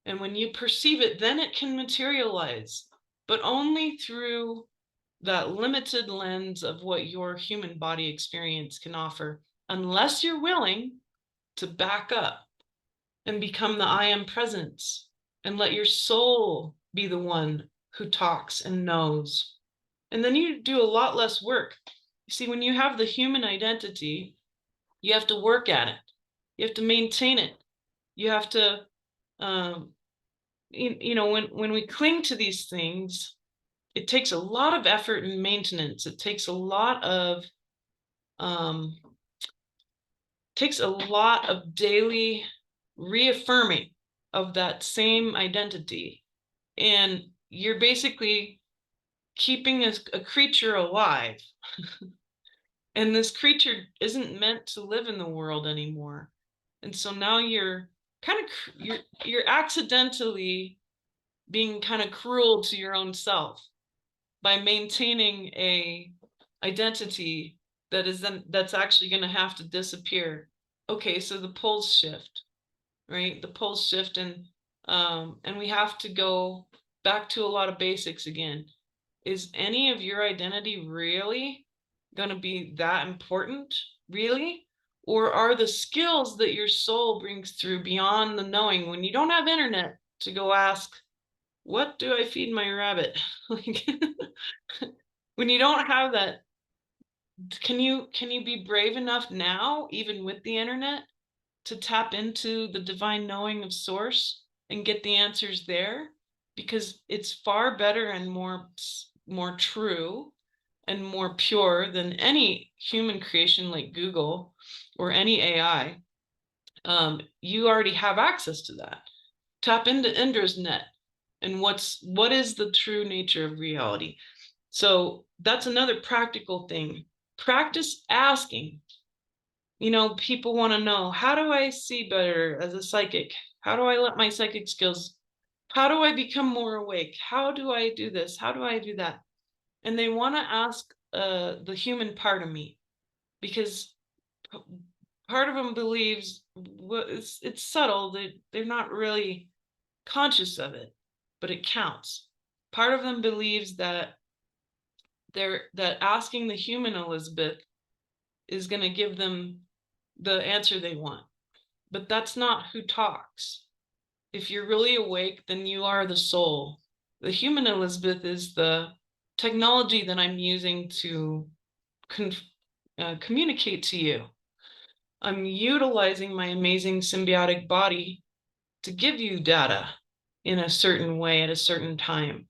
And when you perceive it, then it can materialize, but only through that limited lens of what your human body experience can offer, unless you're willing to back up and become the I am presence and let your soul be the one who talks and knows. And then you do a lot less work. You see, when you have the human identity, you have to work at it. You have to maintain it. You have to, when we cling to these things, it takes a lot of effort and maintenance. It takes a lot of daily reaffirming of that same identity. And you're basically keeping a creature alive. And this creature isn't meant to live in the world anymore. And so now you're accidentally being kind of cruel to your own self by maintaining a identity that's actually going to have to disappear. Okay, so the poles shift, right? The poles shift, and we have to go back to a lot of basics again. Is any of your identity really going to be that important, really? Or are the skills that your soul brings through beyond the knowing, when you don't have internet to go ask, what do I feed my rabbit? Like, when you don't have that, can you be brave enough now, even with the internet, to tap into the divine knowing of source and get the answers there? Because it's far better and more true and more pure than any human creation like Google or any AI. You already have access to that. Tap into Indra's net and what is the true nature of reality. So that's another practical thing. Practice asking. People want to know, how do I see better as a psychic? How do I let my psychic skills, how do I become more awake? How do I do this? How do I do that? And they want to ask the human part of me, because part of them believes, well, it's subtle, that they're not really conscious of it, but it counts. Part of them believes that asking the human Elizabeth is going to give them the answer they want. But that's not who talks. If you're really awake, then you are the soul. The human Elizabeth is the technology that I'm using to communicate to you. I'm utilizing my amazing symbiotic body to give you data in a certain way at a certain time.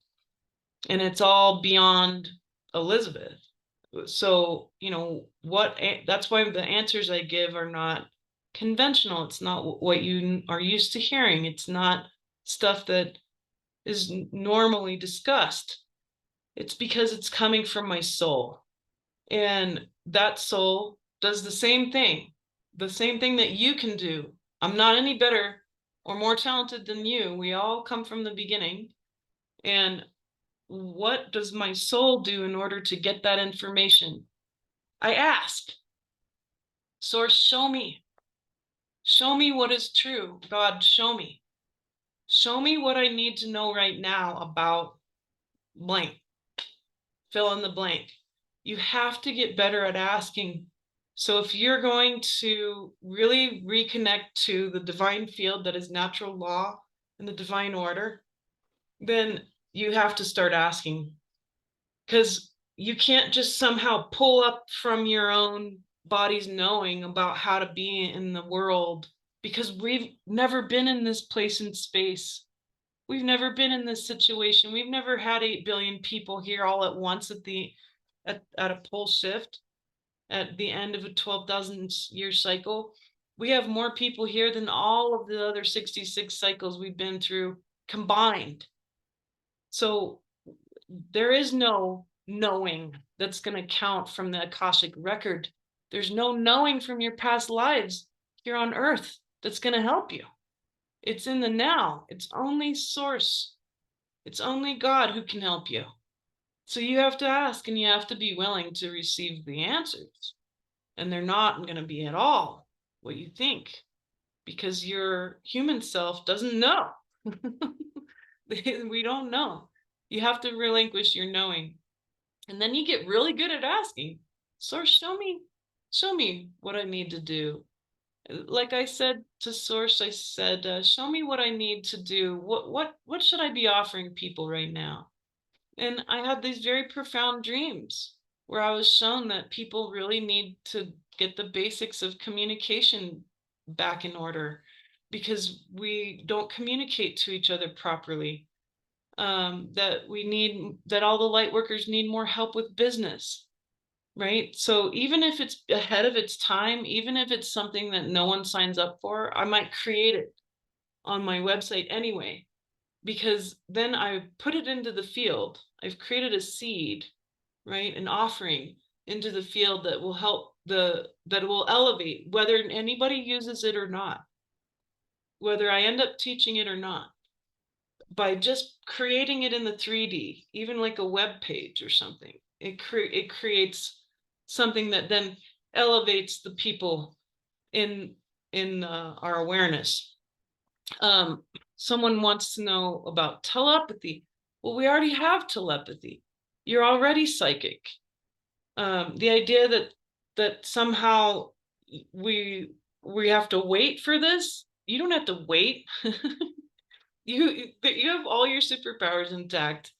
And it's all beyond Elizabeth. So, that's why the answers I give are not conventional. It's not what you are used to hearing. It's not stuff that is normally discussed. It's because it's coming from my soul. And that soul does the same thing that you can do. I'm not any better or more talented than you. We all come from the beginning. And what does my soul do in order to get that information? I ask. Source, show me. Show me what is true. God, show me. Show me what I need to know right now about blank. Fill in the blank. You have to get better at asking. So if you're going to really reconnect to the divine field that is natural law and the divine order, then you have to start asking, because you can't just somehow pull up from your own body's knowing about how to be in the world, because we've never been in this place in space. We've never been in this situation. We've never had 8 billion people here all at once at a pole shift at the end of a 12,000 year cycle. We have more people here than all of the other 66 cycles we've been through combined. So there is no knowing that's going to count from the Akashic record. There's no knowing from your past lives here on Earth that's going to help you. It's in the now. It's only Source. It's only God who can help you. So you have to ask, and you have to be willing to receive the answers. And they're not going to be at all what you think, because your human self doesn't know. We don't know. You have to relinquish your knowing. And then you get really good at asking, Source, show me what I need to do. Like I said to Source, I said, show me what I need to do. What should I be offering people right now? And I had these very profound dreams where I was shown that people really need to get the basics of communication back in order, because we don't communicate to each other properly. That all the light workers need more help with business, right? So even if it's ahead of its time, even if it's something that no one signs up for, I might create it on my website anyway, because then I put it into the field. I've created a seed, right? An offering into the field that will help that will elevate, whether anybody uses it or not, whether I end up teaching it or not. By just creating it in the 3D, even like a web page or something, it creates something that then elevates the people in our awareness. Someone wants to know about telepathy. Well, we already have telepathy. You're already psychic. The idea that somehow we have to wait for this, you don't have to wait. You have all your superpowers intact.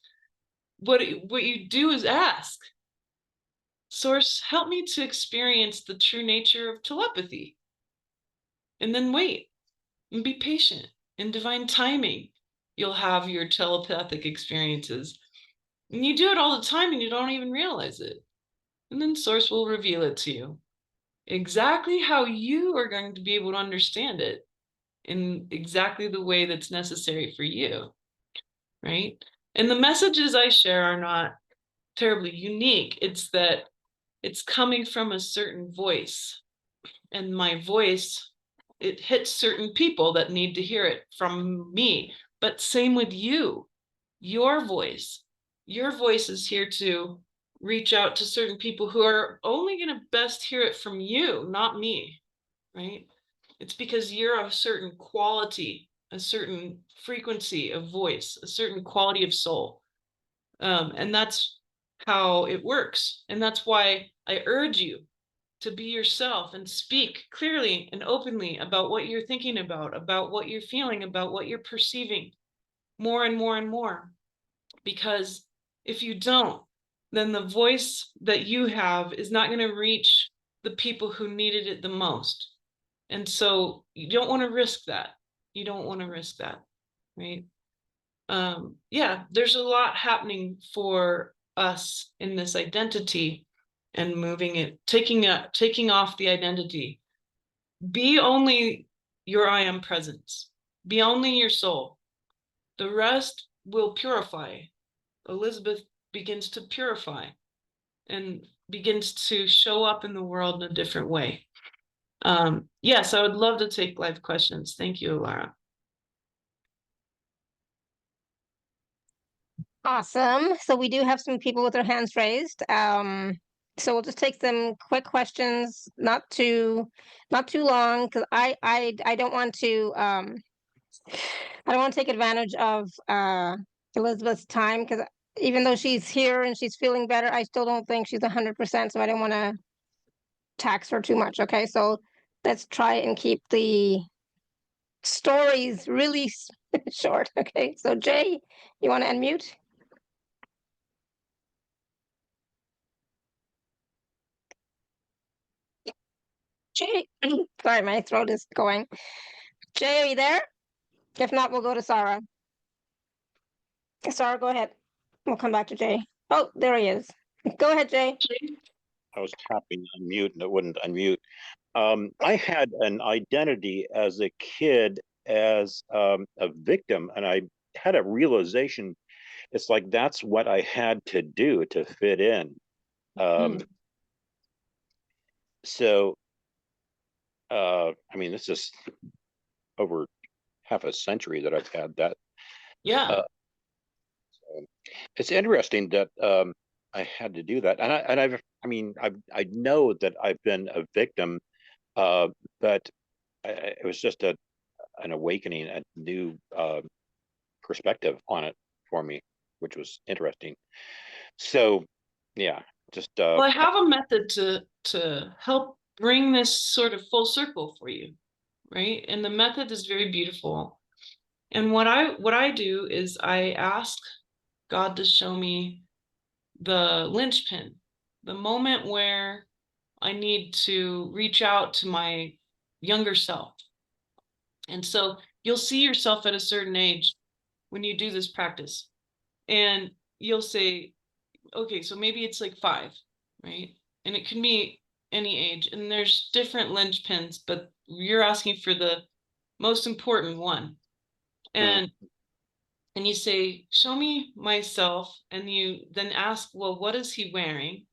What you do is ask, Source, help me to experience the true nature of telepathy. And then wait and be patient. In divine timing, you'll have your telepathic experiences. And you do it all the time and you don't even realize it. And then Source will reveal it to you. Exactly how you are going to be able to understand it in exactly the way that's necessary for you, right? And the messages I share are not terribly unique. It's that it's coming from a certain voice. And my voice, it hits certain people that need to hear it from me. But same with you. Your voice is here to reach out to certain people who are only going to best hear it from you, not me, right? It's because you're a certain quality, a certain frequency of voice, a certain quality of soul. And that's how it works. And that's why I urge you to be yourself and speak clearly and openly about what you're thinking about what you're feeling, about what you're perceiving, more and more and more. Because if you don't, then the voice that you have is not going to reach the people who needed it the most. And so you don't want to risk that. You don't want to risk that, right? Yeah, there's a lot happening for us in this identity and moving it, taking off the identity. Be only your I am presence. Be only your soul. The rest will purify. Elizabeth begins to purify and begins to show up in the world in a different way. Yes, I would love to take live questions. Thank you, Lara. Awesome. So we do have some people with their hands raised. So we'll just take some quick questions, not too long, because I don't want to I don't want to take advantage of Elizabeth's time, because even though she's here and she's feeling better, I still don't think she's 100%. So I don't want to tax her too much. Okay, so let's try and keep the stories really short. Okay, so Jay, you want to unmute? Jay, sorry, my throat is going. Jay, are you there? If not, we'll go to Sarah. Sarah, go ahead. We'll come back to Jay. Oh, there he is. Go ahead, Jay. I was tapping unmute and it wouldn't unmute. I had an identity as a kid as a victim, and I had a realization. It's like that's what I had to do to fit in. So, I mean, this is over half a century that I've had that. Yeah. So it's interesting that I had to do that, and I know that I've been a victim, but it was just an awakening, a new perspective on it for me, which was interesting. So, yeah, just Well, I have a method to help bring this sort of full circle for you, right? And the method is very beautiful. And what I do is I ask God to show me the linchpin, the moment where I need to reach out to my younger self. And so you'll see yourself at a certain age when you do this practice, and you'll say, okay, so maybe it's like 5, right? And it can be any age, and there's different linchpins, but you're asking for the most important one. And you say, show me myself, and you then ask, well, what is he wearing?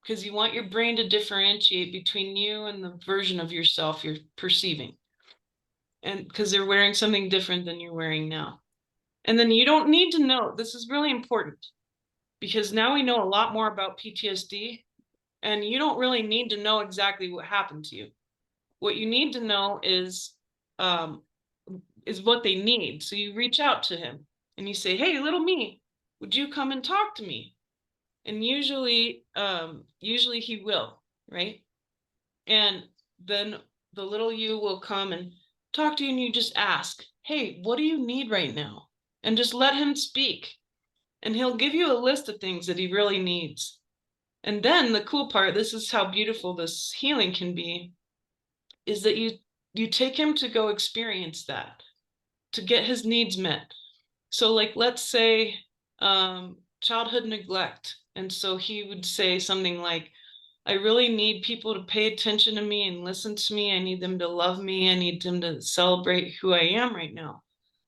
Because you want your brain to differentiate between you and the version of yourself you're perceiving. And because they're wearing something different than you're wearing now. And then you don't need to know, this is really important, because now we know a lot more about PTSD, and you don't really need to know exactly what happened to you. What you need to know is what they need. So you reach out to him and you say, hey, little me, would you come and talk to me? And usually he will, right? And then the little you will come and talk to you, and you just ask, hey, what do you need right now? And just let him speak. And he'll give you a list of things that he really needs. And then the cool part, this is how beautiful this healing can be, is that you take him to go experience that, to get his needs met. So like, let's say childhood neglect. And so he would say something like, I really need people to pay attention to me and listen to me. I need them to love me. I need them to celebrate who I am right now.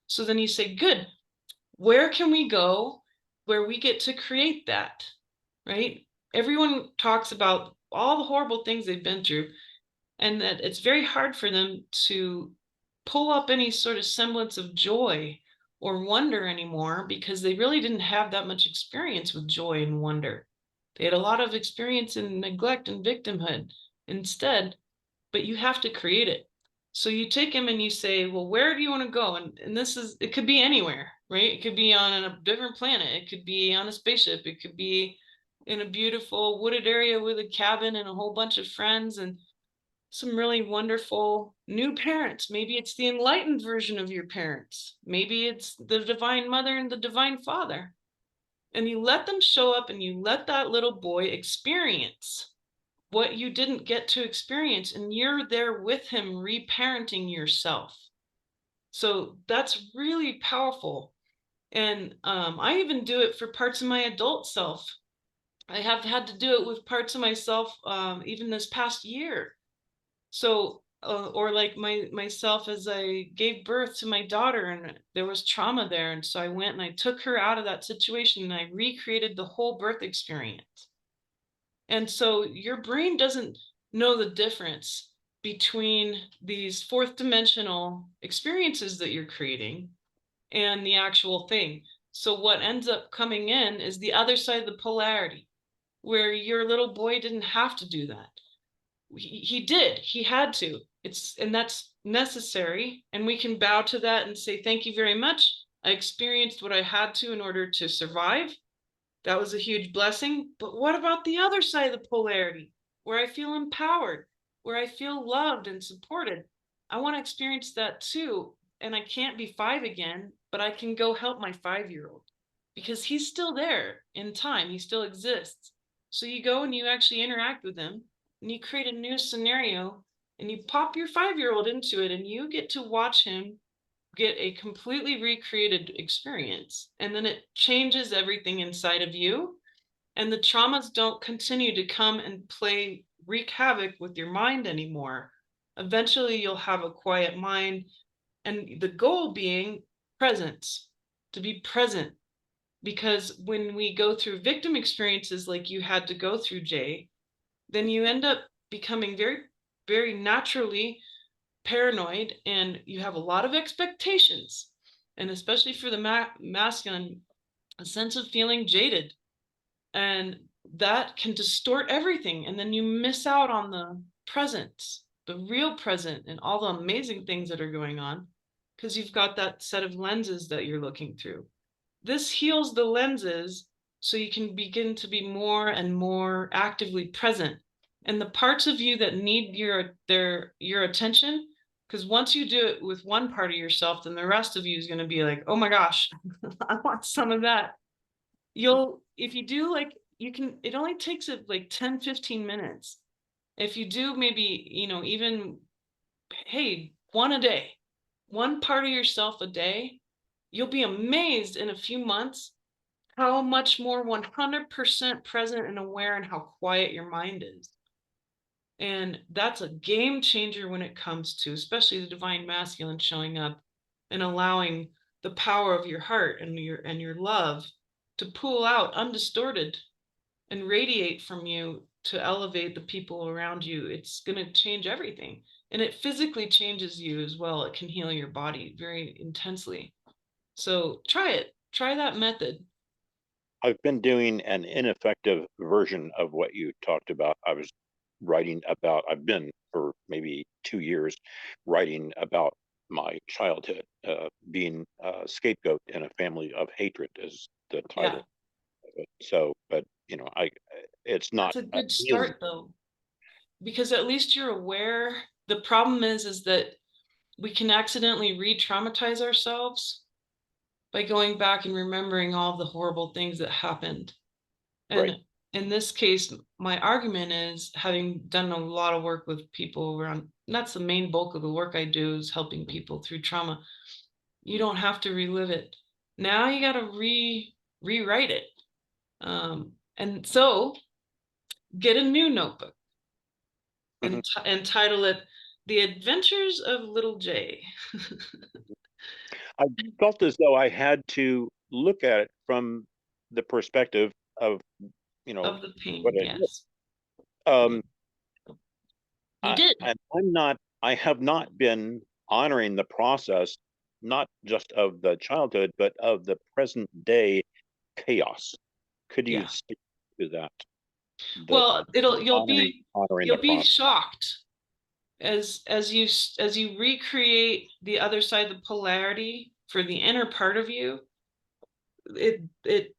So then you say, good, where can we go where we get to create that, right? Everyone talks about all the horrible things they've been through, and that it's very hard for them to pull up any sort of semblance of joy or wonder anymore, because they really didn't have that much experience with joy and wonder. They had a lot of experience in neglect and victimhood instead, but you have to create it. So you take him and you say, well, where do you want to go? And this is, it could be anywhere, right? It could be on a different planet. It could be on a spaceship. It could be in a beautiful wooded area with a cabin and a whole bunch of friends and some really wonderful new parents. Maybe it's the enlightened version of your parents. Maybe it's the divine mother and the divine father. And you let them show up, and you let that little boy experience what you didn't get to experience, and you're there with him reparenting yourself. So that's really powerful. And I even do it for parts of my adult self. I have had to do it with parts of myself even this past year. So or like myself as I gave birth to my daughter, and there was trauma there, and so I went and I took her out of that situation, and I recreated the whole birth experience. And so your brain doesn't know the difference between these fourth dimensional experiences that you're creating and the actual thing. So what ends up coming in is the other side of the polarity, where your little boy didn't have to do that. He did. He had to. And that's necessary. And we can bow to that and say, thank you very much. I experienced what I had to in order to survive. That was a huge blessing. But what about the other side of the polarity, where I feel empowered, where I feel loved and supported? I want to experience that too. And I can't be 5 again, but I can go help my 5-year-old because he's still there in time. He still exists. So you go and you actually interact with him and you create a new scenario and you pop your 5-year-old into it and you get to watch him get a completely recreated experience. And then it changes everything inside of you. And the traumas don't continue to come and wreak havoc with your mind anymore. Eventually you'll have a quiet mind, and the goal being presence, to be present. Because when we go through victim experiences like you had to go through, Jay, then you end up becoming very, very naturally paranoid, and you have a lot of expectations, and especially for the masculine, a sense of feeling jaded, and that can distort everything, and then you miss out on the presence, the real present, and all the amazing things that are going on because you've got that set of lenses that you're looking through. This heals the lenses so you can begin to be more and more actively present, and the parts of you that need your attention, because once you do it with one part of yourself, then the rest of you is going to be like, oh my gosh, I want some of that. If you do, like, it only takes like 10-15 minutes. If you do, maybe, even, hey, one a day, one part of yourself a day, you'll be amazed in a few months how much more 100% present and aware and how quiet your mind is. And that's a game changer when it comes to, especially the divine masculine showing up and allowing the power of your heart and your love to pool out undistorted and radiate from you to elevate the people around you. It's going to change everything. And it physically changes you as well. It can heal your body very intensely. So try it. Try that method. I've been doing an ineffective version of what you talked about. I've been for maybe 2 years writing about my childhood, being a scapegoat in a family of hatred is the title. Yeah. So, but it's not. That's a good start though, because at least you're aware. The problem is that we can accidentally re-traumatize ourselves by going back and remembering all the horrible things that happened. And right. In this case, my argument is, having done a lot of work with people around, and that's the main bulk of the work I do, is helping people through trauma. You don't have to relive it. Now you got to rewrite it. And so get a new notebook and title it The Adventures of Little J. I felt as though I had to look at it from the perspective of, Of the pain, what yes. You did. I have not been honoring the process, not just of the childhood, but of the present day chaos. Could you speak to that? Well, you'll be process. shocked as you recreate the other side of the polarity for the inner part of you. It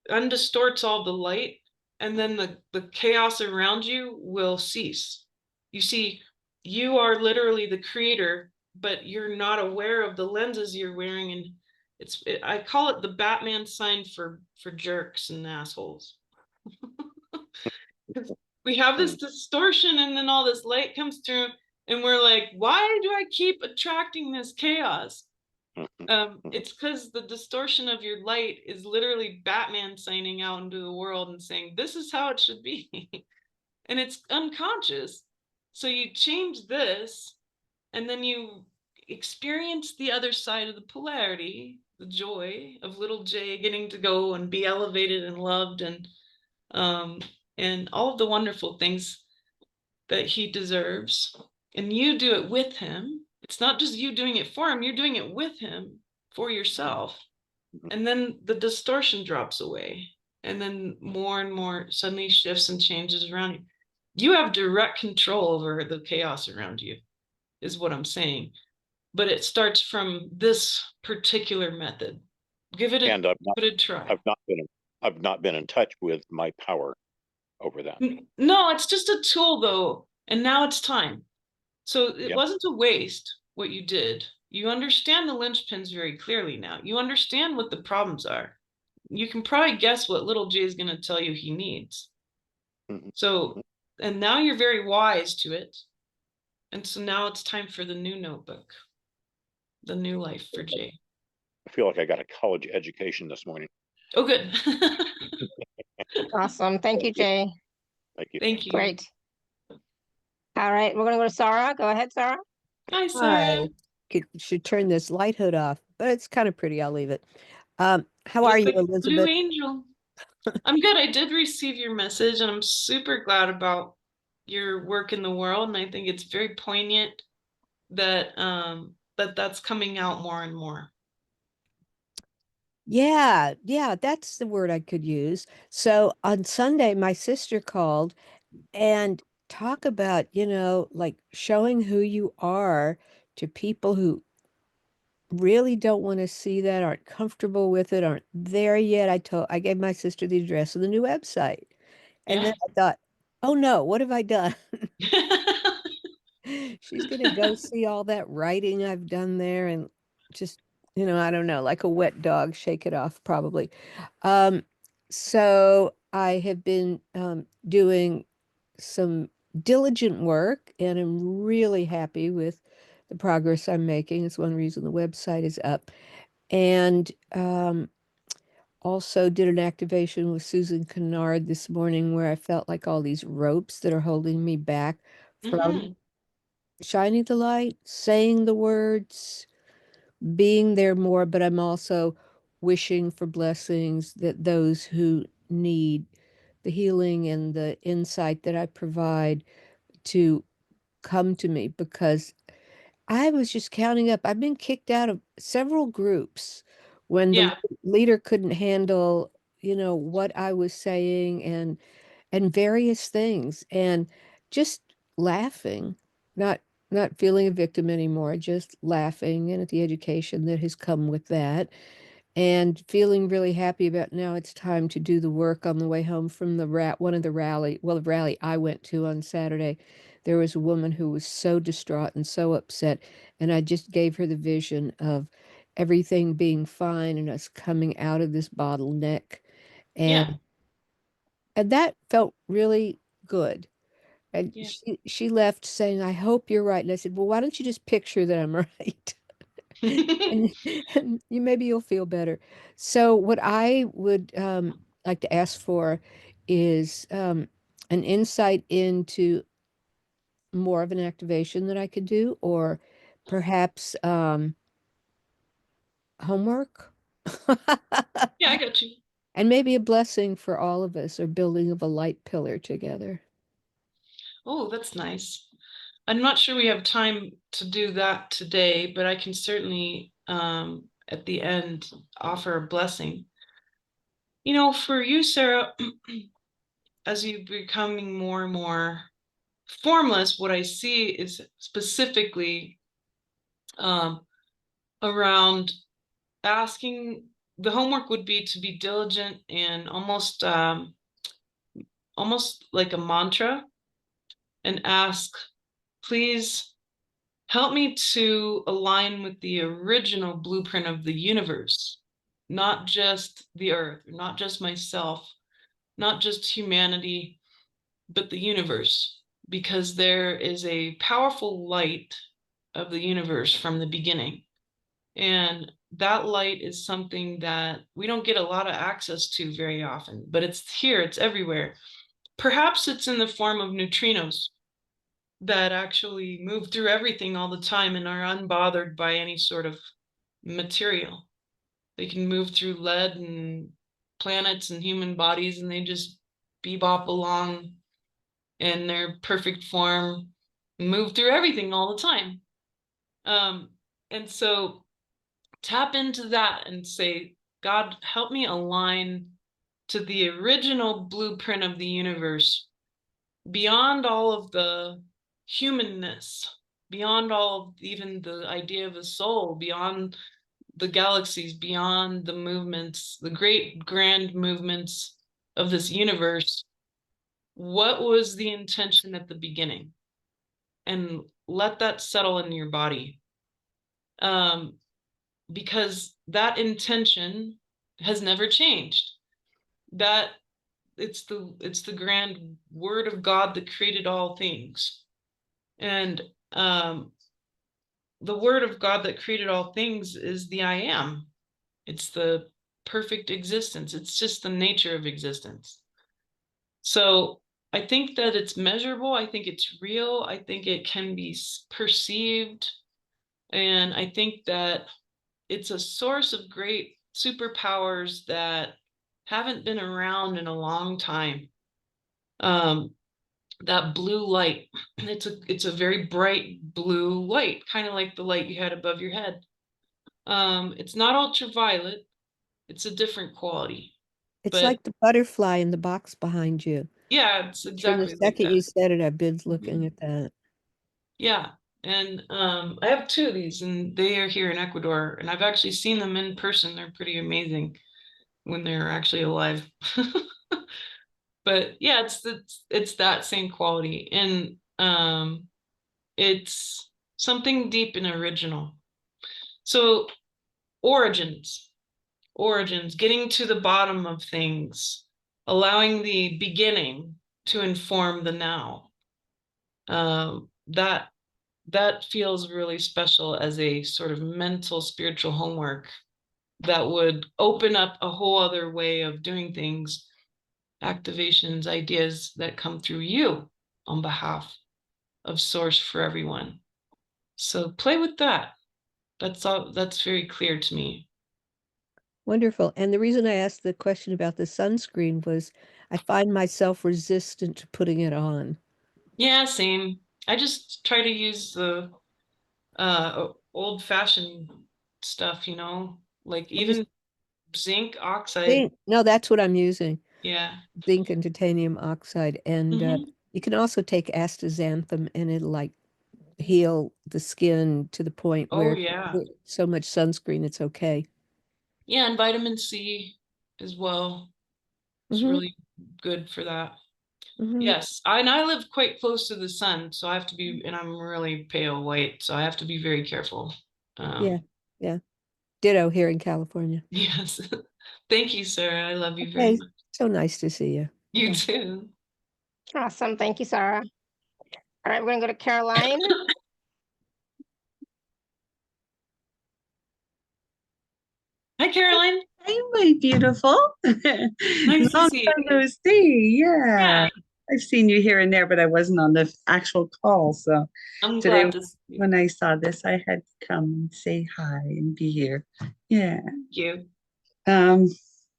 undistorts all the light, and then the chaos around you will cease. You see, you are literally the creator, but you're not aware of the lenses you're wearing, and I call it the Batman sign for jerks and assholes. We have this distortion, and then all this light comes through, and we're like, why do I keep attracting this chaos? It's because the distortion of your light is literally Batman signing out into the world and saying, this is how it should be. And it's unconscious. So you change this, and then you experience the other side of the polarity, the joy of little J getting to go and be elevated and loved, and all of the wonderful things that he deserves. And you do it with him. It's not just you doing it for him, you're doing it with him, for yourself. And then the distortion drops away. and then more and more suddenly shifts and changes around you. You have direct control over the chaos around you, is what I'm saying. But it starts from this particular method. Give it a try. I've not been in touch with my power over that. No, it's just a tool though, and now it's time. So it wasn't a waste what you did. You understand the linchpins very clearly now. You understand what the problems are. You can probably guess what little J is going to tell you he needs. So, and now you're very wise to it. And so now it's time for the new notebook, the new life for Jay. I feel like I got a college education this morning. Oh, good. Awesome. Thank you, Jay. Thank you. Thank you. Great. All right, we're going to go to Sarah. Go ahead, Sarah. Hi, Sarah. Should turn this light hood off, but it's kind of pretty. I'll leave it. How are you, Elizabeth? Blue angel. I'm good. I did receive your message, and I'm super glad about your work in the world. And I think it's very poignant that that's coming out more and more. Yeah, that's the word I could use. So on Sunday, my sister called and talk about, like showing who you are to people who really don't want to see that, aren't comfortable with it, aren't there yet. I gave my sister the address of the new website. And then I thought, oh no, what have I done? She's gonna go see all that writing I've done there and just, I don't know, like a wet dog, shake it off probably. So I have been doing some diligent work and I'm really happy with the progress I'm making. It's one reason the website is up. And also did an activation with Susan Kennard this morning where I felt like all these ropes that are holding me back from shining the light, saying the words, being there more, but I'm also wishing for blessings that those who need the healing and the insight that I provide to come to me because I was just counting up. I've been kicked out of several groups when the leader couldn't handle, what I was saying and various things and just laughing, not not feeling a victim anymore, just laughing and at the education that has come with that and feeling really happy about now it's time to do the work on the way home from one of the the rally I went to on Saturday. There was a woman who was so distraught and so upset, and I just gave her the vision of everything being fine and us coming out of this bottleneck. And and that felt really good. And she left saying, I hope you're right. And I said, well, why don't you just picture that I'm right? and maybe you'll feel better. So what I would like to ask for is an insight into more of an activation that I could do, or perhaps homework. Yeah, I got you. And maybe a blessing for all of us, or building of a light pillar together. Oh, that's nice. I'm not sure we have time to do that today, but I can certainly at the end offer a blessing. For you, Sarah, as you're becoming more and more formless, what I see is specifically around asking. The homework would be to be diligent and almost like a mantra, and ask, please help me to align with the original blueprint of the universe, not just the earth, not just myself, not just humanity, but the universe, because there is a powerful light of the universe from the beginning. And that light is something that we don't get a lot of access to very often, but it's here, it's everywhere. Perhaps it's in the form of neutrinos that actually move through everything all the time and are unbothered by any sort of material. They can move through lead and planets and human bodies, and they just bebop along in their perfect form, move through everything all the time. And so tap into that and say, God, help me align to the original blueprint of the universe, beyond all of the humanness, beyond all of even the idea of a soul, beyond the galaxies, beyond the movements, the great grand movements of this universe, what was the intention at the beginning? And let that settle in your body. Because that intention has never changed. That it's the grand word of God that created all things. And the word of God that created all things is the I am. It's the perfect existence. It's just the nature of existence. So I think that it's measurable. I think it's real. I think it can be perceived. And I think that it's a source of great superpowers that haven't been around in a long time. That blue light, it's a very bright blue light, kind of like the light you had above your head. It's not ultraviolet, it's a different quality. It's But like the butterfly in the box behind you. yeah, it's From the exactly like second that. you said it, I've been looking at that. Yeah. And I have two of these, and they are here in Ecuador, and I've actually seen them in person. They're pretty amazing when they're actually alive. But yeah, it's that same quality, and it's something deep and original. So origins, getting to the bottom of things, allowing the beginning to inform the now. That feels really special as a sort of mental spiritual homework that would open up a whole other way of doing things, activations, ideas that come through you on behalf of source for everyone. So play with that. That's very clear to me. Wonderful. And the reason I asked the question about the sunscreen was I find myself resistant to putting it on. Yeah, same. I just try to use the old-fashioned stuff, like even zinc oxide. No, that's what I'm using. Yeah. Zinc and titanium oxide. And you can also take astaxanthin and it'll like heal the skin to the point Oh where yeah. with so much sunscreen, it's okay. Yeah, and vitamin C as well. It's Hmm. really good for that. Hmm. Yes, I live quite close to the sun, so I have to be, and I'm really pale white, so I have to be very careful. Yeah, yeah. Ditto here in California. Yes. Thank you, Sarah. I love you very Okay, much. so nice to see you. You Bye. too. Awesome. Thank you, Sarah. All right, we're going to go to Caroline. Hi, Caroline. Hey, my beautiful. Nice to Long see time you. no see. Yeah, Yeah. I've seen you here and there, but I wasn't on the actual call. So I'm today, glad to see you. when I saw this, I had to come and say hi and be here. Yeah. Thank you. Um,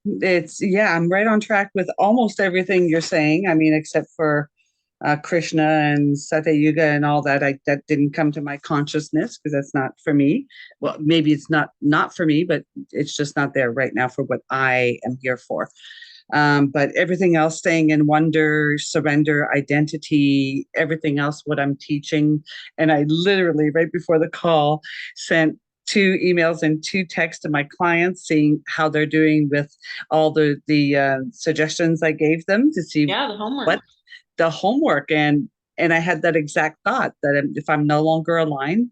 I'm right on track with almost everything you're saying. I mean, except for Krishna and Satya Yuga and all that. That didn't come to my consciousness because that's not for me. Well, maybe it's not for me, but it's just not there right now for what I am here for. But everything else, staying in wonder, surrender, identity, everything else, what I'm teaching. And I literally, right before the call, sent 2 emails and 2 texts to my clients, seeing how they're doing with all the suggestions I gave them to see Yeah, the homework. what the homework. And I had that exact thought that if I'm no longer aligned,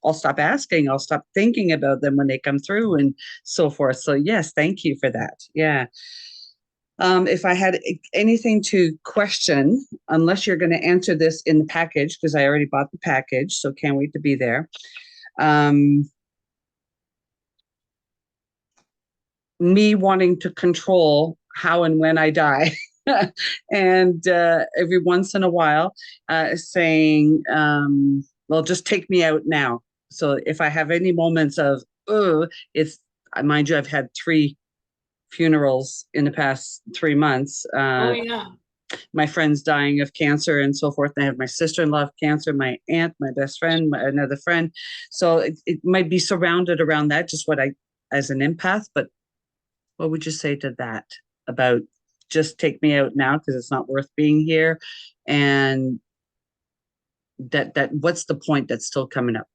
I'll stop asking, I'll stop thinking about them when they come through and so forth. So yes, thank you for that. Yeah. If I had anything to question, unless you're going to answer this in the package, because I already bought the package, so can't wait to be there. Me wanting to control how and when I die. And every once in a while saying, well, just take me out now. So if I have any moments of, it's, mind you, I've had 3 funerals in the past 3 months. Oh yeah. My friends dying of cancer and so forth. I have my sister-in-law of cancer, my aunt, my best friend, another friend. So it might be surrounded around that, just what I, as an empath, but what would you say to that? about just take me out now because it's not worth being here, and that what's the point that's still coming up?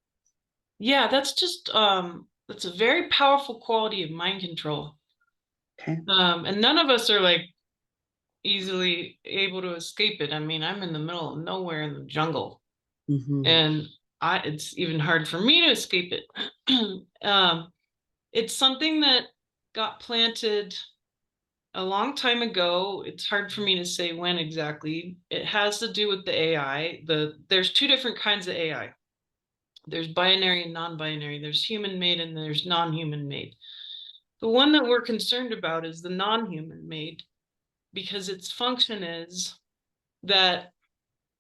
Yeah, that's just that's a very powerful quality of mind control. Okay. And none of us are like easily able to escape it. I mean, I'm in the middle of nowhere in the jungle, and it's even hard for me to escape it. It's something that got planted a long time ago. It's hard for me to say when exactly. It has to do with the AI. There's two different kinds of AI. There's binary and non-binary. There's human-made and there's non-human-made. The one that we're concerned about is the non-human-made, because its function is that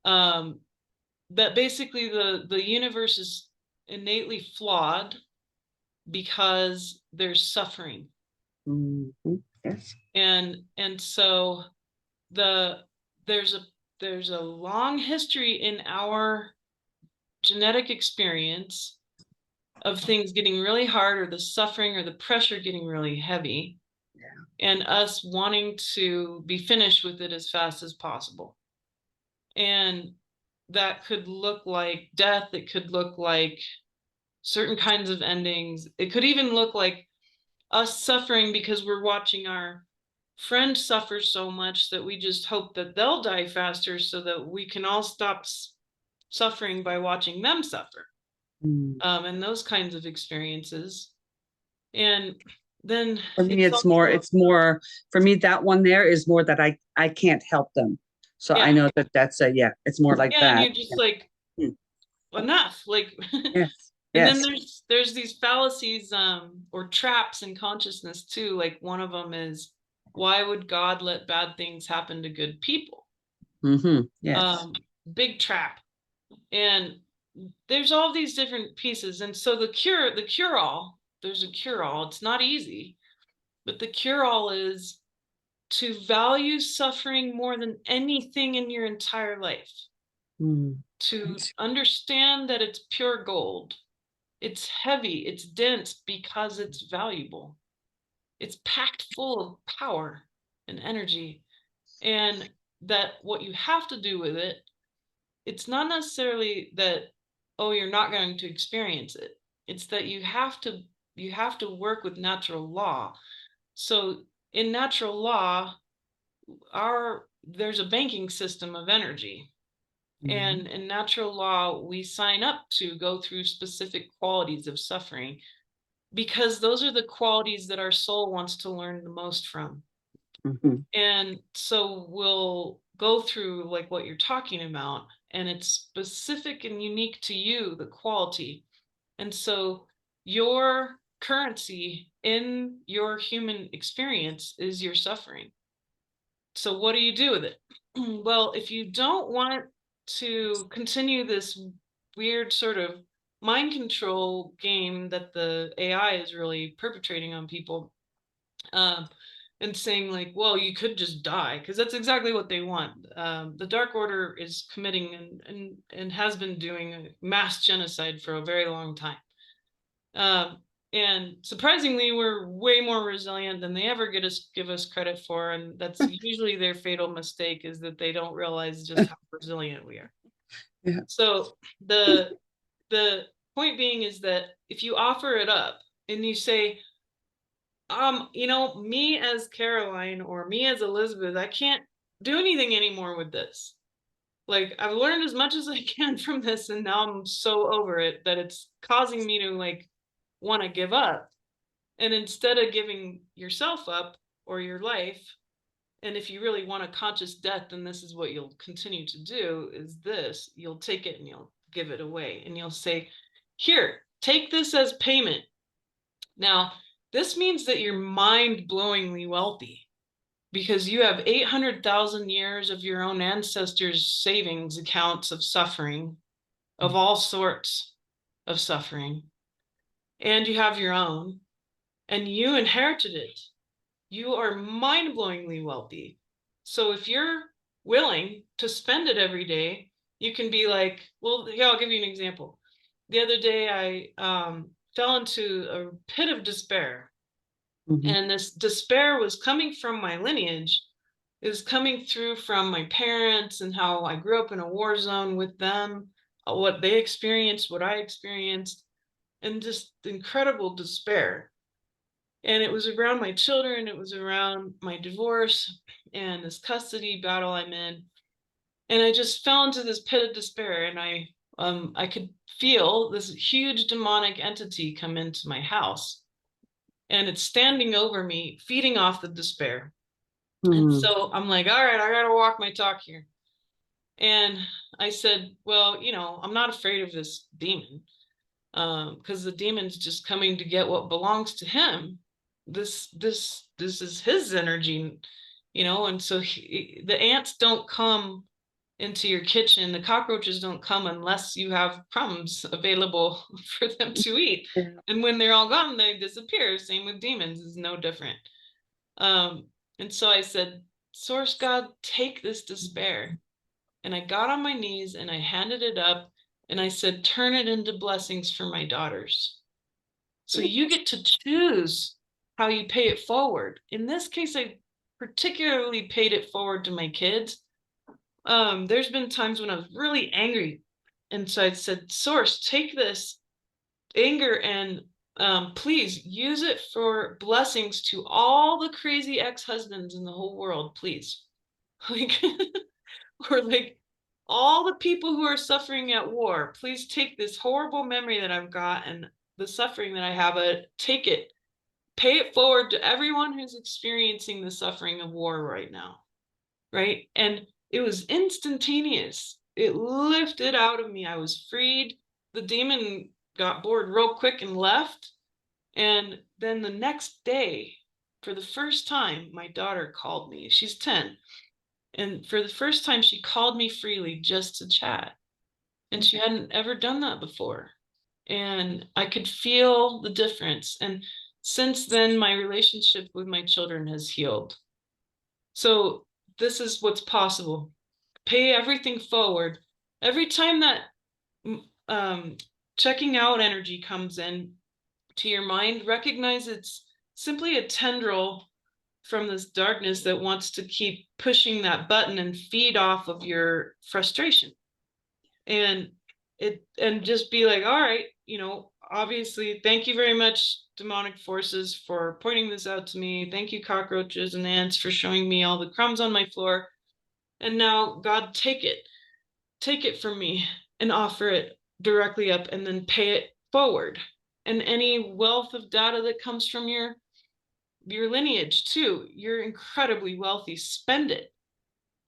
that basically the universe is innately flawed because there's suffering. Yes. And so there's a long history in our genetic experience of things getting really hard, or the suffering or the pressure getting really heavy, and us wanting to be finished with it as fast as possible. And that could look like death. It could look like certain kinds of endings. It could even look like us suffering because we're watching our friend suffer so much that we just hope that they'll die faster so that we can all stop suffering by watching them suffer. And those kinds of experiences. And then for me, it's more for me, that one there is more that I can't help them. So I know that's it's more like that. And you're just like, enough. Like, yes. And then there's these fallacies or traps in consciousness too. Like one of them is, why would God let bad things happen to good people? Yes. Big trap. And there's all these different pieces. And so the cure-all, there's a cure-all. It's not easy, but the cure-all is to value suffering more than anything in your entire life. To understand that it's pure gold. It's heavy, it's dense because it's valuable. It's packed full of power and energy. And that what you have to do with it, it's not necessarily that, oh, you're not going to experience it. It's that you have to work with natural law. So in natural law, there's a banking system of energy. And in natural law, we sign up to go through specific qualities of suffering because those are the qualities that our soul wants to learn the most from. And so we'll go through like what you're talking about, and it's specific and unique to you, the quality. And so your currency in your human experience is your suffering. So what do you do with it? Well, if you don't want to continue this weird sort of mind control game that the AI is really perpetrating on people, and saying like, well, you could just die, because that's exactly what they want. The Dark Order is committing and has been doing mass genocide for a very long time. And surprisingly, we're way more resilient than they ever give us credit for. And that's usually their fatal mistake, is that they don't realize just how resilient we are. Yeah. So the point being is that if you offer it up and you say, me as Caroline or me as Elizabeth, I can't do anything anymore with this. Like, I've learned as much as I can from this, and now I'm so over it that it's causing me to like want to give up. And instead of giving yourself up or your life, and if you really want a conscious death, then this is what you'll continue to do, is this. You'll take it and you'll give it away. And you'll say, here, take this as payment. Now, this means that you're mind-blowingly wealthy, because you have 800,000 years of your own ancestors' savings accounts of suffering, of all sorts of suffering. And you have your own, and you inherited it. You are mind-blowingly wealthy. So if you're willing to spend it every day, you can be like, well, yeah, I'll give you an example. The other day, I fell into a pit of despair. And this despair was coming from my lineage. It was coming through from my parents and how I grew up in a war zone with them, what they experienced, what I experienced, and just incredible despair. And it was around my children, it was around my divorce and this custody battle I'm in. And I just fell into this pit of despair, and I could feel this huge demonic entity come into my house, and it's standing over me, feeding off the despair. And so I'm like, all right, I gotta walk my talk here. And I said, well, you know, I'm not afraid of this demon, because the demon's just coming to get what belongs to him. This is his energy, you know. And so the ants don't come into your kitchen, the cockroaches don't come unless you have crumbs available for them to eat. And when they're all gone, they disappear. Same with demons, is no different. And so I said, Source God, take this despair. And I got on my knees and I handed it up, and I said, turn it into blessings for my daughters. So you get to choose how you pay it forward. In this case, I particularly paid it forward to my kids. There's been times when I was really angry. And so I said, Source, take this anger and please use it for blessings to all the crazy ex-husbands in the whole world, please. Like, or like all the people who are suffering at war, please take this horrible memory that I've got and the suffering that I have, take it, pay it forward to everyone who's experiencing the suffering of war right now, right? And it was instantaneous. It lifted out of me. I was freed. The demon got bored real quick and left. And then the next day, for the first time, my daughter called me. She's 10. And for the first time, she called me freely just to chat. And she hadn't ever done that before. And I could feel the difference. And since then, my relationship with my children has healed. So this is what's possible. Pay everything forward. Every time that checking out energy comes in to your mind, recognize it's simply a tendril from this darkness that wants to keep pushing that button and feed off of your frustration. And just be like, all right, you know, obviously, thank you very much, demonic forces, for pointing this out to me. Thank you, cockroaches and ants, for showing me all the crumbs on my floor. And now, God, take it from me and offer it directly up, and then pay it forward. And any wealth of data that comes from your lineage too, you're incredibly wealthy, spend it.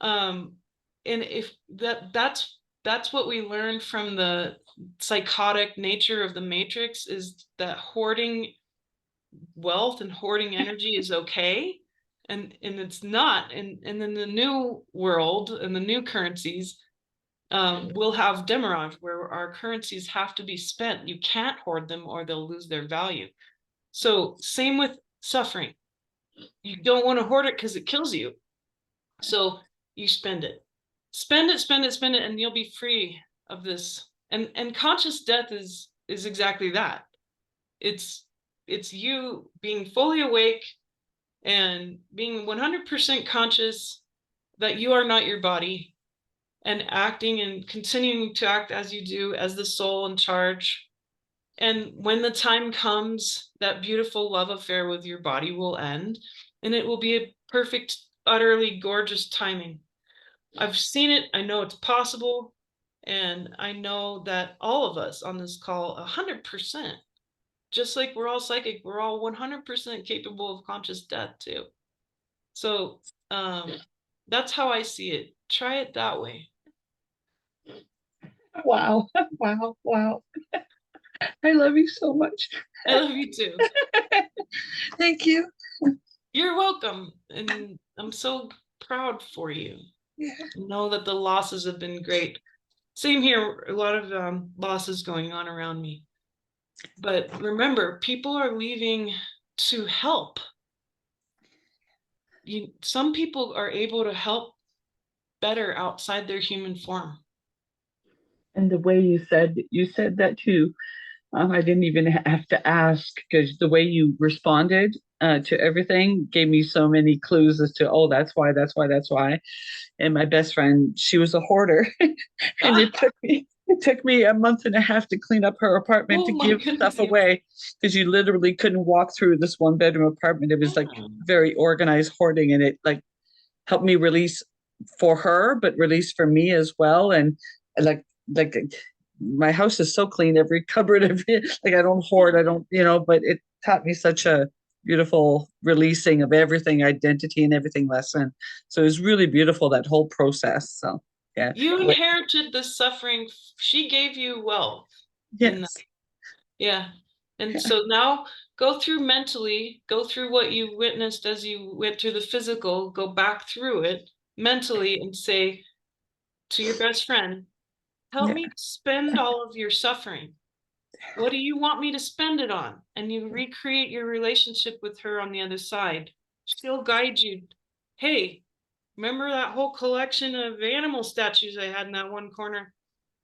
And if that's what we learned from the psychotic nature of the Matrix, is that hoarding wealth and hoarding energy is okay. And it's not. And in the new world and the new currencies, we'll have demirage, where our currencies have to be spent. You can't hoard them or they'll lose their value. So same with suffering. You don't want to hoard it because it kills you. So you spend it. Spend it, and you'll be free of this. And conscious death is exactly that. It's you being fully awake and being 100% conscious that you are not your body, and acting and continuing to act as you do, as the soul in charge. And when the time comes, that beautiful love affair with your body will end, and it will be a perfect, utterly gorgeous timing. I've seen it. I know it's possible. And I know that all of us on this call, 100%, just like we're all psychic, we're all 100% capable of conscious death too. So that's how I see it. Try it that way. Wow. Wow. Wow. I love you so much. I love you too. Thank you. You're welcome. And I'm so proud for you. Yeah. Know that the losses have been great. Same here, a lot of losses going on around me. But remember, people are leaving to help. Some people are able to help better outside their human form. And the way you said that too, I didn't even have to ask because the way you responded to everything gave me so many clues as to, oh, that's why, that's why, that's why. And my best friend, she was a hoarder, and Ah, it took me a month and a half to clean up her apartment to oh my give goodness. stuff away because you literally couldn't walk through this one bedroom apartment. It was like very organized hoarding, and it like helped me release for her, but release for me as well. And like my house is so clean, every cupboard, every like I don't hoard, I don't, but it taught me such a beautiful releasing of everything, identity and everything lesson. So it was really beautiful, that whole process. So yeah. You inherited the suffering. She gave you wealth. Yes. Yeah. And so now go through mentally, go through what you witnessed as you went through the physical, go back through it mentally and say to your best friend, help me spend all of your suffering. What do you want me to spend it on? And you recreate your relationship with her on the other side. She'll guide you. Hey, remember that whole collection of animal statues I had in that one corner?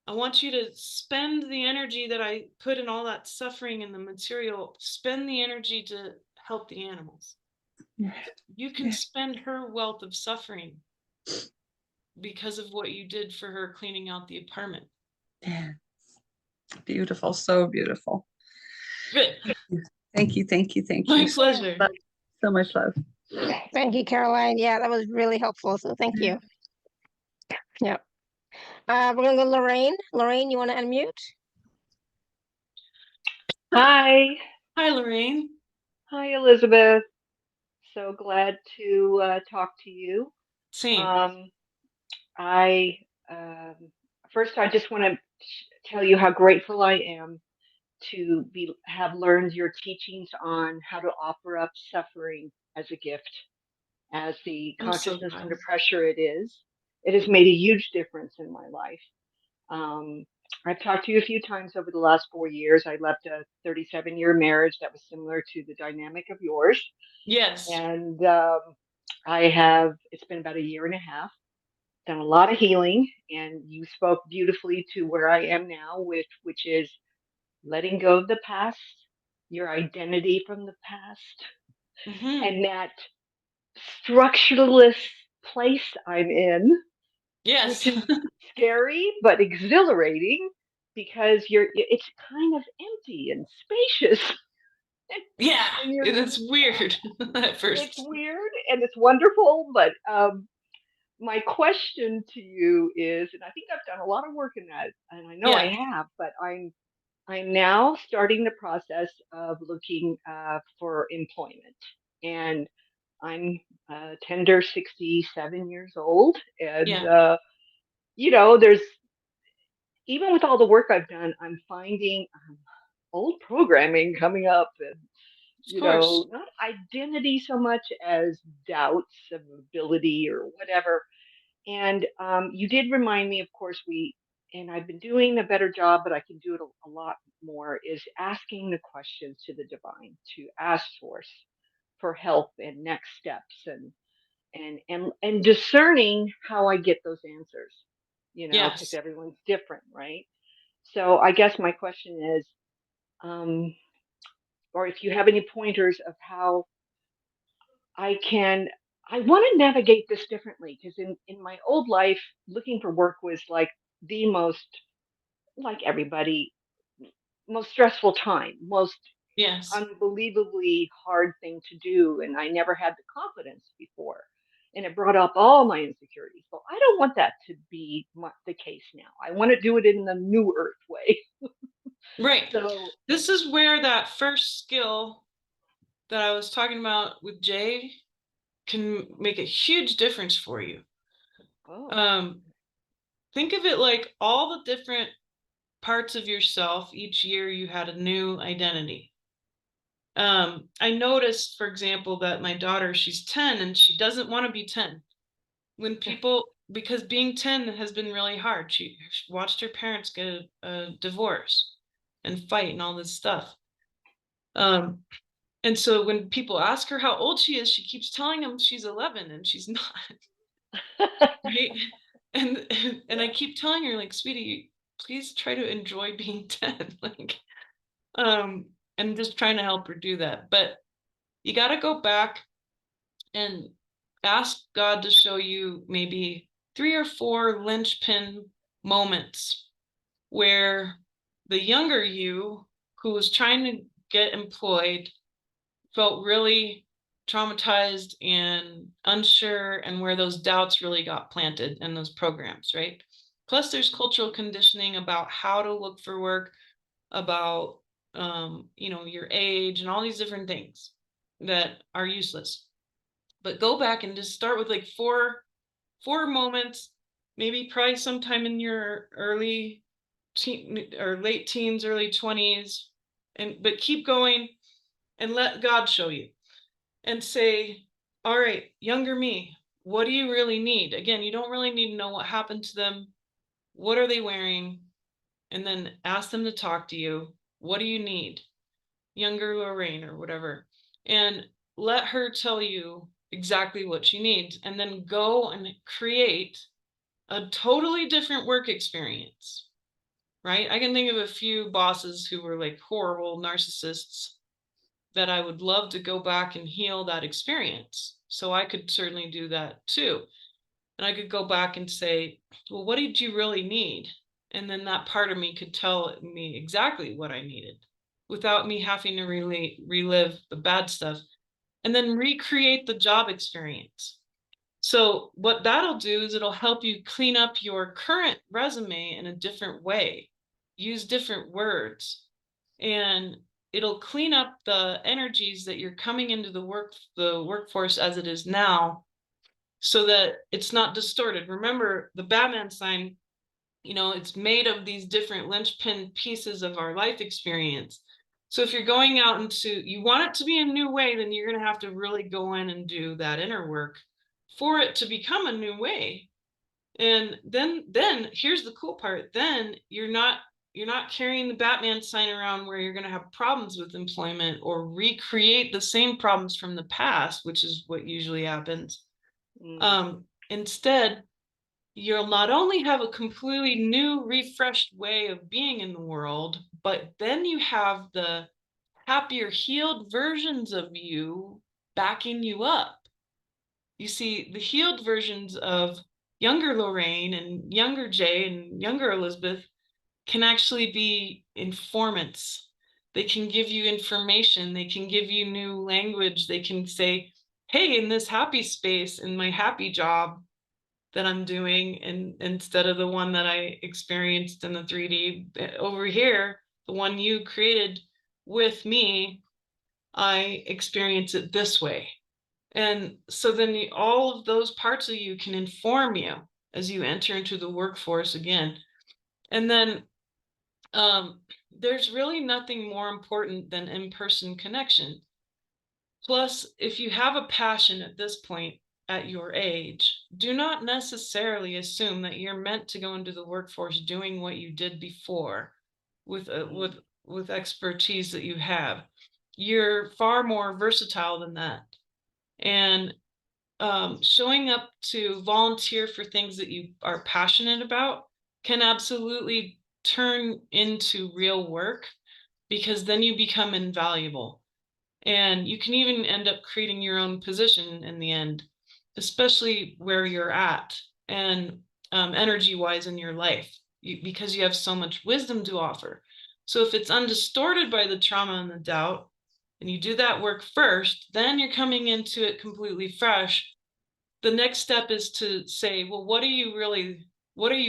I want you to spend the energy that I put in all that suffering in the material, spend the energy to help the animals. You can spend her wealth of suffering because of what you did for her cleaning out the apartment. Yeah. Beautiful. So beautiful. Good. Thank you. Thank you. Thank My you. pleasure. So much love. Thank you, Caroline. Yeah, that was really helpful. So thank you. Yeah. We're gonna go Lorraine. Lorraine, you want to unmute? Hi. Hi, Lorraine. Hi, Elizabeth. So glad to talk to you. Same. I first I just want to tell you how grateful I am to have learned your teachings on how to offer up suffering as a gift, as the I'm so consciousness glad. under pressure it is. It has made a huge difference in my life. I've talked to you a few times over the last 4 years. I left a 37-year marriage that was similar to the dynamic of yours. Yes. And it's been about a year and a half, done a lot of healing. And you spoke beautifully to where I am now, which is letting go of the past, your identity from the past, and that structureless place I'm in, Yes. which is scary but exhilarating because it's kind of empty and spacious. Yeah, And it's weird at first. it's weird and it's wonderful, but my question to you is, and I think I've done a lot of work in that, and I know I have, but I'm now starting the process of looking for employment, and I'm tender 67 years old, and there's even with all the work I've done, I'm finding old programming coming up, and Of course. not identity so much as doubts of ability or whatever. And you did remind me, of course, and I've been doing a better job, but I can do it a lot more, is asking the questions to the divine, to ask source for help and next steps, and discerning how I get those answers, because Yes. everyone's different, right? So I guess my question is, um, or if you have any pointers of how I want to navigate this differently, because in my old life, looking for work was like the most, like everybody, most stressful time, most Yes. unbelievably hard thing to do. And I never had the confidence before. And it brought up all my insecurities. So I don't want that to be the case now. I want to do it in the new earth way. Right. So this is where that first skill that I was talking about with Jay can make a huge difference for you. Think of it like all the different parts of yourself. Each year you had a new identity. I noticed, for example, that my daughter, she's 10 and she doesn't want to be 10. When people, because being 10 has been really hard. She watched her parents get a divorce and fight and all this stuff. And so when people ask her how old she is, she keeps telling them she's 11 and she's not. Right? And I keep telling her, like, sweetie, please try to enjoy being 10. Like, and just trying to help her do that. But you got to go back and ask God to show you maybe 3 or 4 linchpin moments where the younger you who was trying to get employed felt really traumatized and unsure, and where those doubts really got planted in those programs, right? Plus there's cultural conditioning about how to look for work, about your age and all these different things that are useless. But go back and just start with like four moments, maybe probably sometime in your early or late teens, early 20s, but keep going and let God show you and say, all right, younger me, what do you really need? Again, you don't really need to know what happened to them. What are they wearing? And then ask them to talk to you. What do you need? Younger Lorraine or whatever. And let her tell you exactly what she needs. And then go and create a totally different work experience. Right? I can think of a few bosses who were like horrible narcissists that I would love to go back and heal that experience. So I could certainly do that too. And I could go back and say, well, what did you really need? And then that part of me could tell me exactly what I needed without me having to relive the bad stuff, and then recreate the job experience. So what that'll do is it'll help you clean up your current resume in a different way, use different words, and it'll clean up the energies that you're coming into the workforce as it is now, so that it's not distorted. Remember, the Batman sign, it's made of these different linchpin pieces of our life experience. So if you're going out you want it to be a new way, then you're going to have to really go in and do that inner work for it to become a new way. And then here's the cool part. Then you're not carrying the Batman sign around where you're going to have problems with employment or recreate the same problems from the past, which is what usually happens. Instead, you'll not only have a completely new, refreshed way of being in the world, but then you have the happier, healed versions of you backing you up. You see, the healed versions of younger Lorraine and younger Jay and younger Elizabeth can actually be informants. They can give you information. They can give you new language. They can say, hey, in this happy space, in my happy job that I'm doing, and instead of the one that I experienced in the 3D over here, the one you created with me, I experience it this way. And so then all of those parts of you can inform you as you enter into the workforce again. And then there's really nothing more important than in-person connection. Plus, if you have a passion at this point at your age, do not necessarily assume that you're meant to go into the workforce doing what you did before with expertise that you have. You're far more versatile than that. And showing up to volunteer for things that you are passionate about can absolutely turn into real work, because then you become invaluable. And you can even end up creating your own position in the end, especially where you're at and energy-wise in your life, because you have so much wisdom to offer. So if it's undistorted by the trauma and the doubt, and you do that work first, then you're coming into it completely fresh. The next step is to say, well, what are you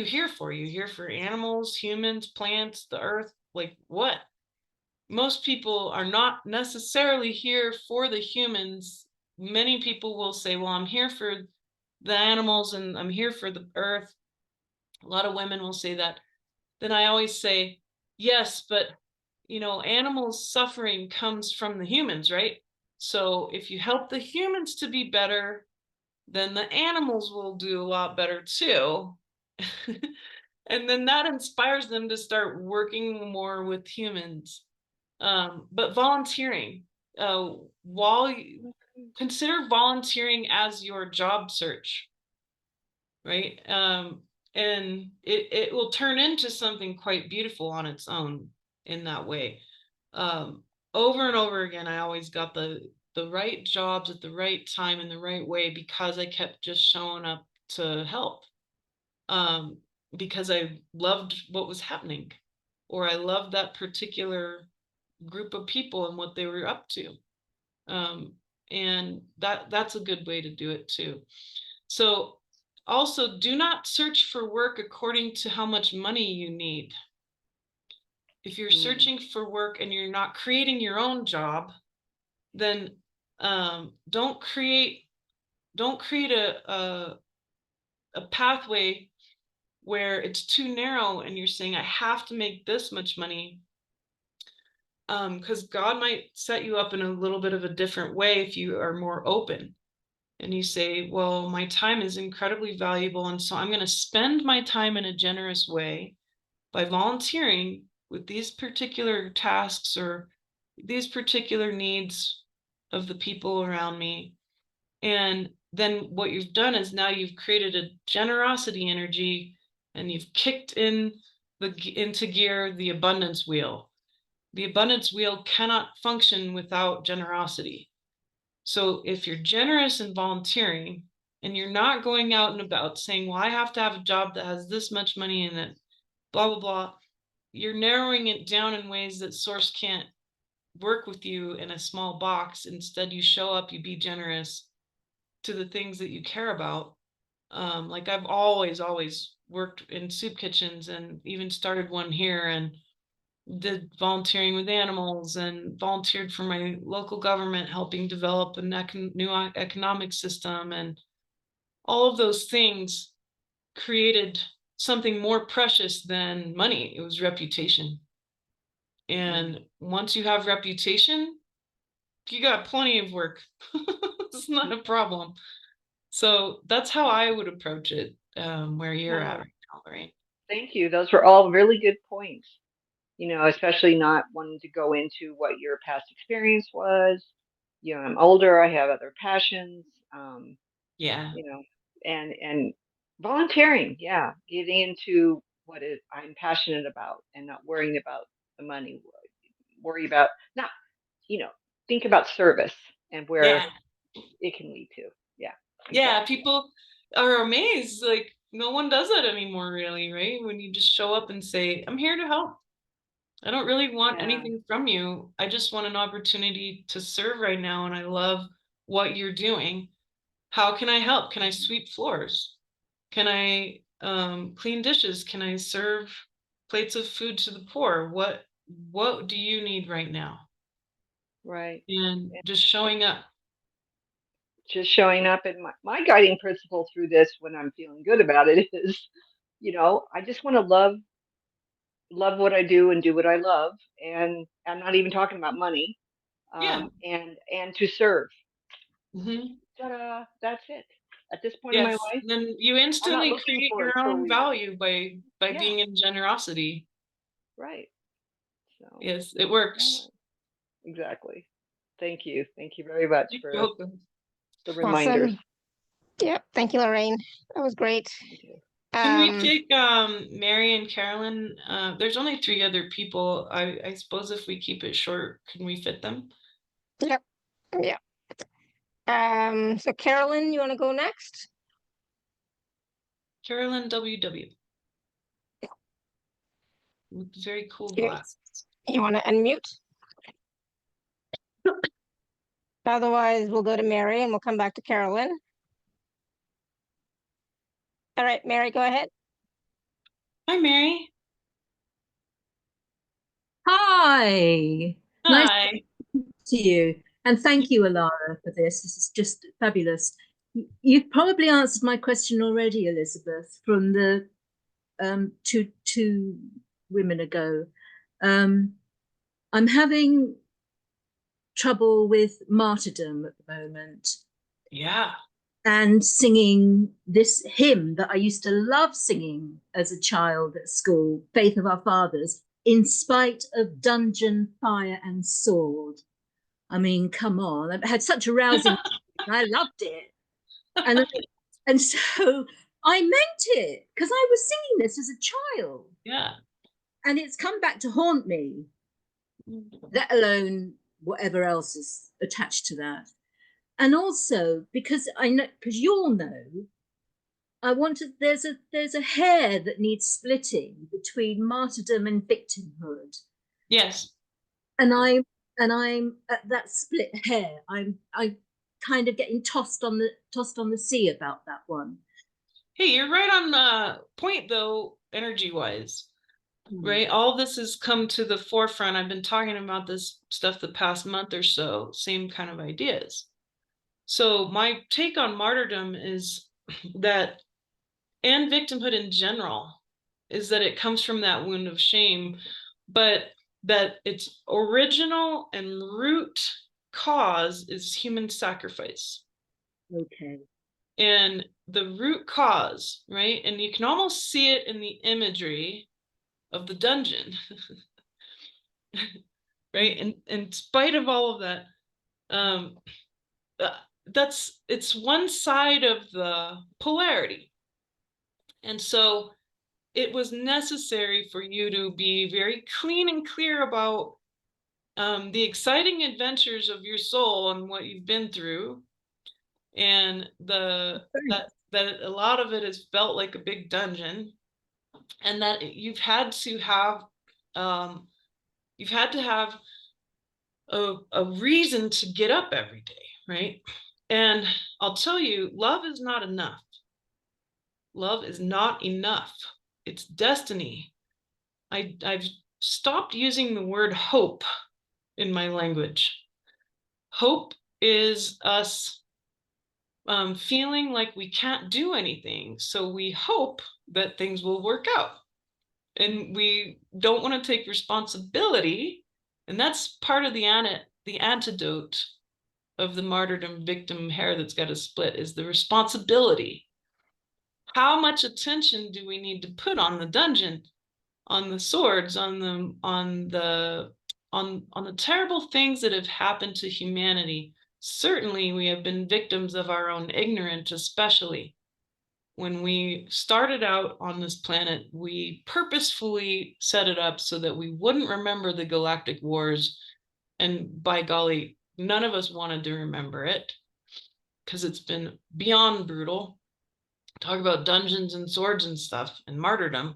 here for? Are you here for animals, humans, plants, the earth? Like what? Most people are not necessarily here for the humans. Many people will say, well, I'm here for the animals and I'm here for the earth. A lot of women will say that. Then I always say, yes, but animals suffering comes from the humans, right? So if you help the humans to be better, then the animals will do a lot better too. And then that inspires them to start working more with humans. But volunteering, consider volunteering as your job search, right? And it will turn into something quite beautiful on its own in that way. over and over again, I always got the right jobs at the right time in the right way because I kept just showing up to help. Because I loved what was happening, or I loved that particular group of people and what they were up to. And that's a good way to do it too. So also, do not search for work according to how much money you need. If you're searching for work and you're not creating your own job, then don't create a pathway where it's too narrow and you're saying, I have to make this much money. Because God might set you up in a little bit of a different way if you are more open. And you say, well, my time is incredibly valuable, and so I'm going to spend my time in a generous way by volunteering with these particular tasks or these particular needs of the people around me. And then what you've done is now you've created a generosity energy, and you've kicked into gear the abundance wheel. The abundance wheel cannot function without generosity. So if you're generous and volunteering, and you're not going out and about saying, well, I have to have a job that has this much money in it, blah, blah, blah, you're narrowing it down in ways that source can't work with you in a small box. Instead, you show up, you be generous to the things that you care about. Like I've always worked in soup kitchens, and even started one here, and did volunteering with animals, and volunteered for my local government, helping develop a new economic system. And all of those things created something more precious than money. It was reputation. And once you have reputation, you got plenty of work. It's not a problem. So that's how I would approach it, where you're at right now, Lorraine. Thank you. Those were all really good points. Especially not wanting to go into what your past experience was. I'm older. I have other passions. Yeah. And volunteering. Yeah, getting into what I'm passionate about, and not worrying about the money. Worry about not, think about service and where it can lead to. Yeah. Yeah, Exactly. people are amazed. Like, no one does that anymore, really, right? When you just show up and say, I'm here to help. I don't really want anything from you. I just want an opportunity to serve right now, and I love what you're doing. How can I help? Can I sweep floors? Can I clean dishes? Can I serve plates of food to the poor? What do you need right now? Right. And just showing up. Just showing up. And my guiding principle through this, when I'm feeling good about it, is, I just want to love what I do and do what I love. And I'm not even talking about money. Yeah. And to serve. Mm-hmm. Ta-da! That's it. At this point in my Yes, life, then you I'm not instantly looking create for a your own totally value by being in generosity. right. So Yes, it works. exactly. Thank you. Thank you very much You're for welcome. the reminders. Awesome. Yep. Thank you, Lorraine. That was great. Can we take Mary and Carolyn? There's only 3 other people. I suppose if we keep it short, can we fit them? Yep. Yeah. So Carolyn, you want to go next? Carolyn WW. With very cool Yeah. glasses. You want to unmute? Otherwise, we'll go to Mary and we'll come back to Carolyn. All right, Mary, go ahead. Hi, Mary. Hi. Nice Hi. to you. And thank you, Alara, for this. This is just fabulous. You've probably answered my question already, Elizabeth, from the two women ago. I'm having trouble with martyrdom at the moment. Yeah. And singing this hymn that I used to love singing as a child at school, Faith of Our Fathers, in spite of dungeon, fire and sword. I mean, come on. I had such a rousing, I loved it. And so I meant it because I was singing this as a child. Yeah. And it's come back to haunt me. let alone whatever else is attached to that. And also because I know, because you'll know, I want to, there's a hair that needs splitting between martyrdom and victimhood. Yes. And I'm at that split hair. I'm kind of getting tossed on the sea about that one. Hey, you're right on the point though, energy wise. Right, all this has come to the forefront. I've been talking about this stuff the past month or so, same kind of ideas. So my take on martyrdom is that, and victimhood in general, is that it comes from that wound of shame, but that its original and root cause is human sacrifice. Okay. And the root cause, right? And you can almost see it in the imagery of the dungeon. Right, and in spite of all of that, it's one side of the polarity. And so it was necessary for you to be very clean and clear about the exciting adventures of your soul and what you've been through, and that a lot of it has felt like a big dungeon, and that you've had to have a reason to get up every day, right? And I'll tell you, love is not enough. Love is not enough. It's destiny. I've stopped using the word hope in my language. Hope is us feeling like we can't do anything, so we hope that things will work out, and we don't want to take responsibility. And that's part of the antidote of the martyrdom victim hair that's got a split, is the responsibility. How much attention do we need to put on the dungeon, on the swords, on the terrible things that have happened to humanity? Certainly we have been victims of our own ignorance, especially. When we started out on this planet, we purposefully set it up so that we wouldn't remember the galactic wars. And by golly, none of us wanted to remember it, because it's been beyond brutal. Talk about dungeons and swords and stuff and martyrdom.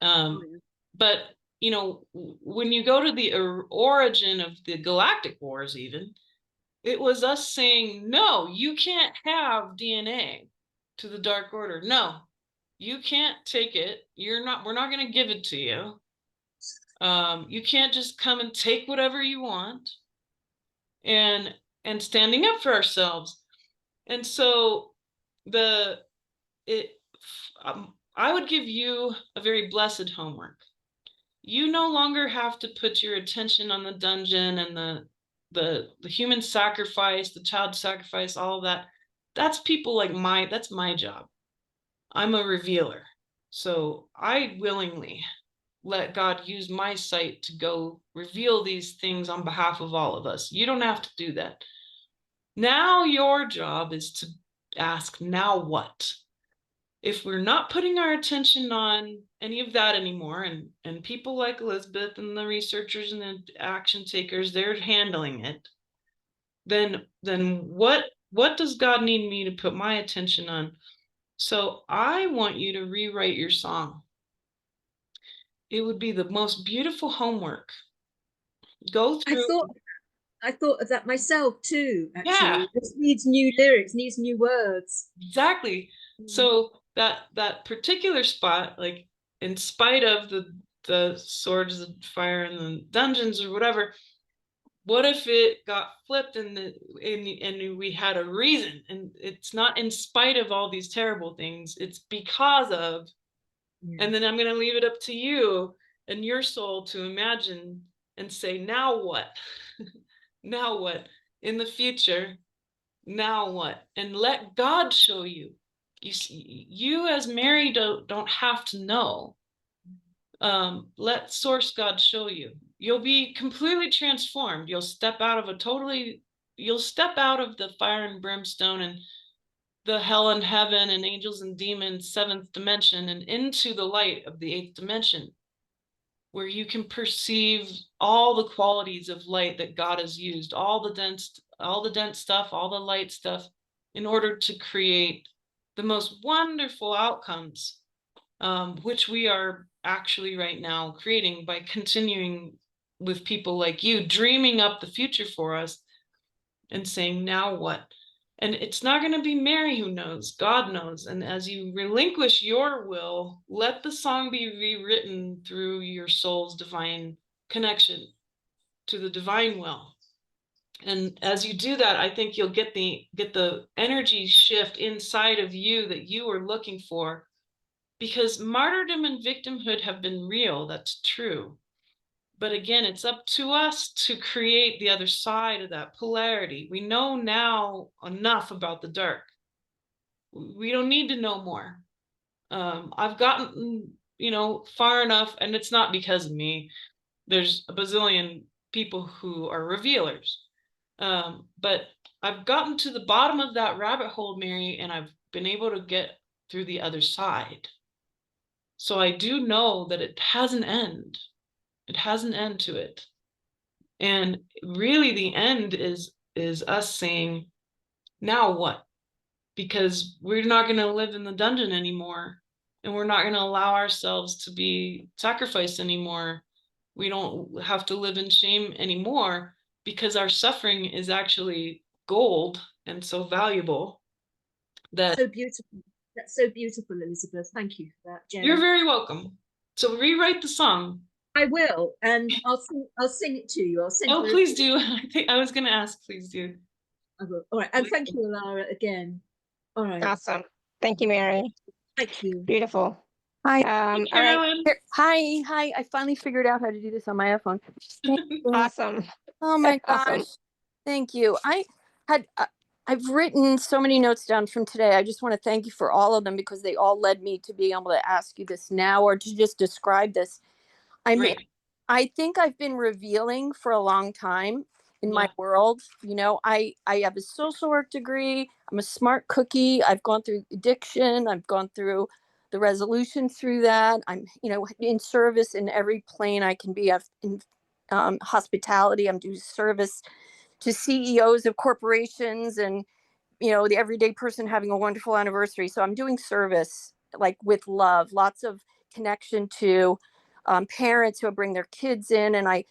But, you know, when you go to the origin of the galactic wars, even, it was us saying, no, you can't have DNA to the Dark Order. No, you can't take it. We're not going to give it to you. You can't just come and take whatever you want. And standing up for ourselves. And so I would give you a very blessed homework. You no longer have to put your attention on the dungeon and the human sacrifice, the child sacrifice, all of that. That's people like that's my job. I'm a revealer. So I willingly let God use my sight to go reveal these things on behalf of all of us. You don't have to do that. Now your job is to ask, now what? If we're not putting our attention on any of that anymore, and people like Elizabeth and the researchers and the action takers, they're handling it, then what does God need me to put my attention on? So I want you to rewrite your song. It would be the most beautiful homework. Go through. I thought of that myself too, actually. Yeah. This needs new lyrics, needs new words. Exactly. So that particular spot, like, in spite of the swords of fire and the dungeons or whatever, what if it got flipped and we had a reason? And it's not in spite of all these terrible things, it's because of. And then I'm going to leave it up to you and your soul to imagine and say, now what? Now what? In the future, now what? And let God show you. You as Mary don't have to know. Let Source God show you. You'll be completely transformed. You'll step out of the fire and brimstone and the hell and heaven and angels and demons, 7th dimension, and into the light of the 8th dimension, where you can perceive all the qualities of light that God has used, all the dense stuff, all the light stuff, in order to create the most wonderful outcomes, which we are actually right now creating by continuing with people like you, dreaming up the future for us and saying, now what? And it's not going to be Mary who knows, God knows. And as you relinquish your will, let the song be rewritten through your soul's divine connection to the divine will. And as you do that, I think you'll get the energy shift inside of you that you were looking for, because martyrdom and victimhood have been real. That's true. But again, it's up to us to create the other side of that polarity. We know now enough about the dark. We don't need to know more. I've gotten, far enough, and it's not because of me. There's a bazillion people who are revealers. But I've gotten to the bottom of that rabbit hole, Mary, and I've been able to get through the other side. So I do know that it has an end. It has an end to it. And really the end is us saying, now what? Because we're not going to live in the dungeon anymore, and we're not going to allow ourselves to be sacrificed anymore. We don't have to live in shame anymore, because our suffering is actually gold and so valuable. That so beautiful. That's so beautiful, Elizabeth. Thank you for that, Jen. You're very welcome. So rewrite the song. I will, and I'll sing it to you. I'll send you. Oh, please do. I was going to ask. Please do. I will. All right, and thank you, Lara, again. All right. Awesome. Thank you, Mary. Thank you. Beautiful. Hi. All right. Hi. I finally figured out how to do this on my iPhone. Awesome. Oh my gosh. Awesome. Thank you. I've written so many notes down from today. I just want to thank you for all of them, because they all led me to being able to ask you this now, or to just describe this. I think I've been revealing for a long time in my world. I have a social work degree. I'm a smart cookie. I've gone through addiction. I've gone through the resolution through that. I'm, in service in every plane I can be. I've in hospitality. I'm doing service to CEOs of corporations, and the everyday person having a wonderful anniversary. So I'm doing service, like, with love, lots of connection to parents who bring their kids in, and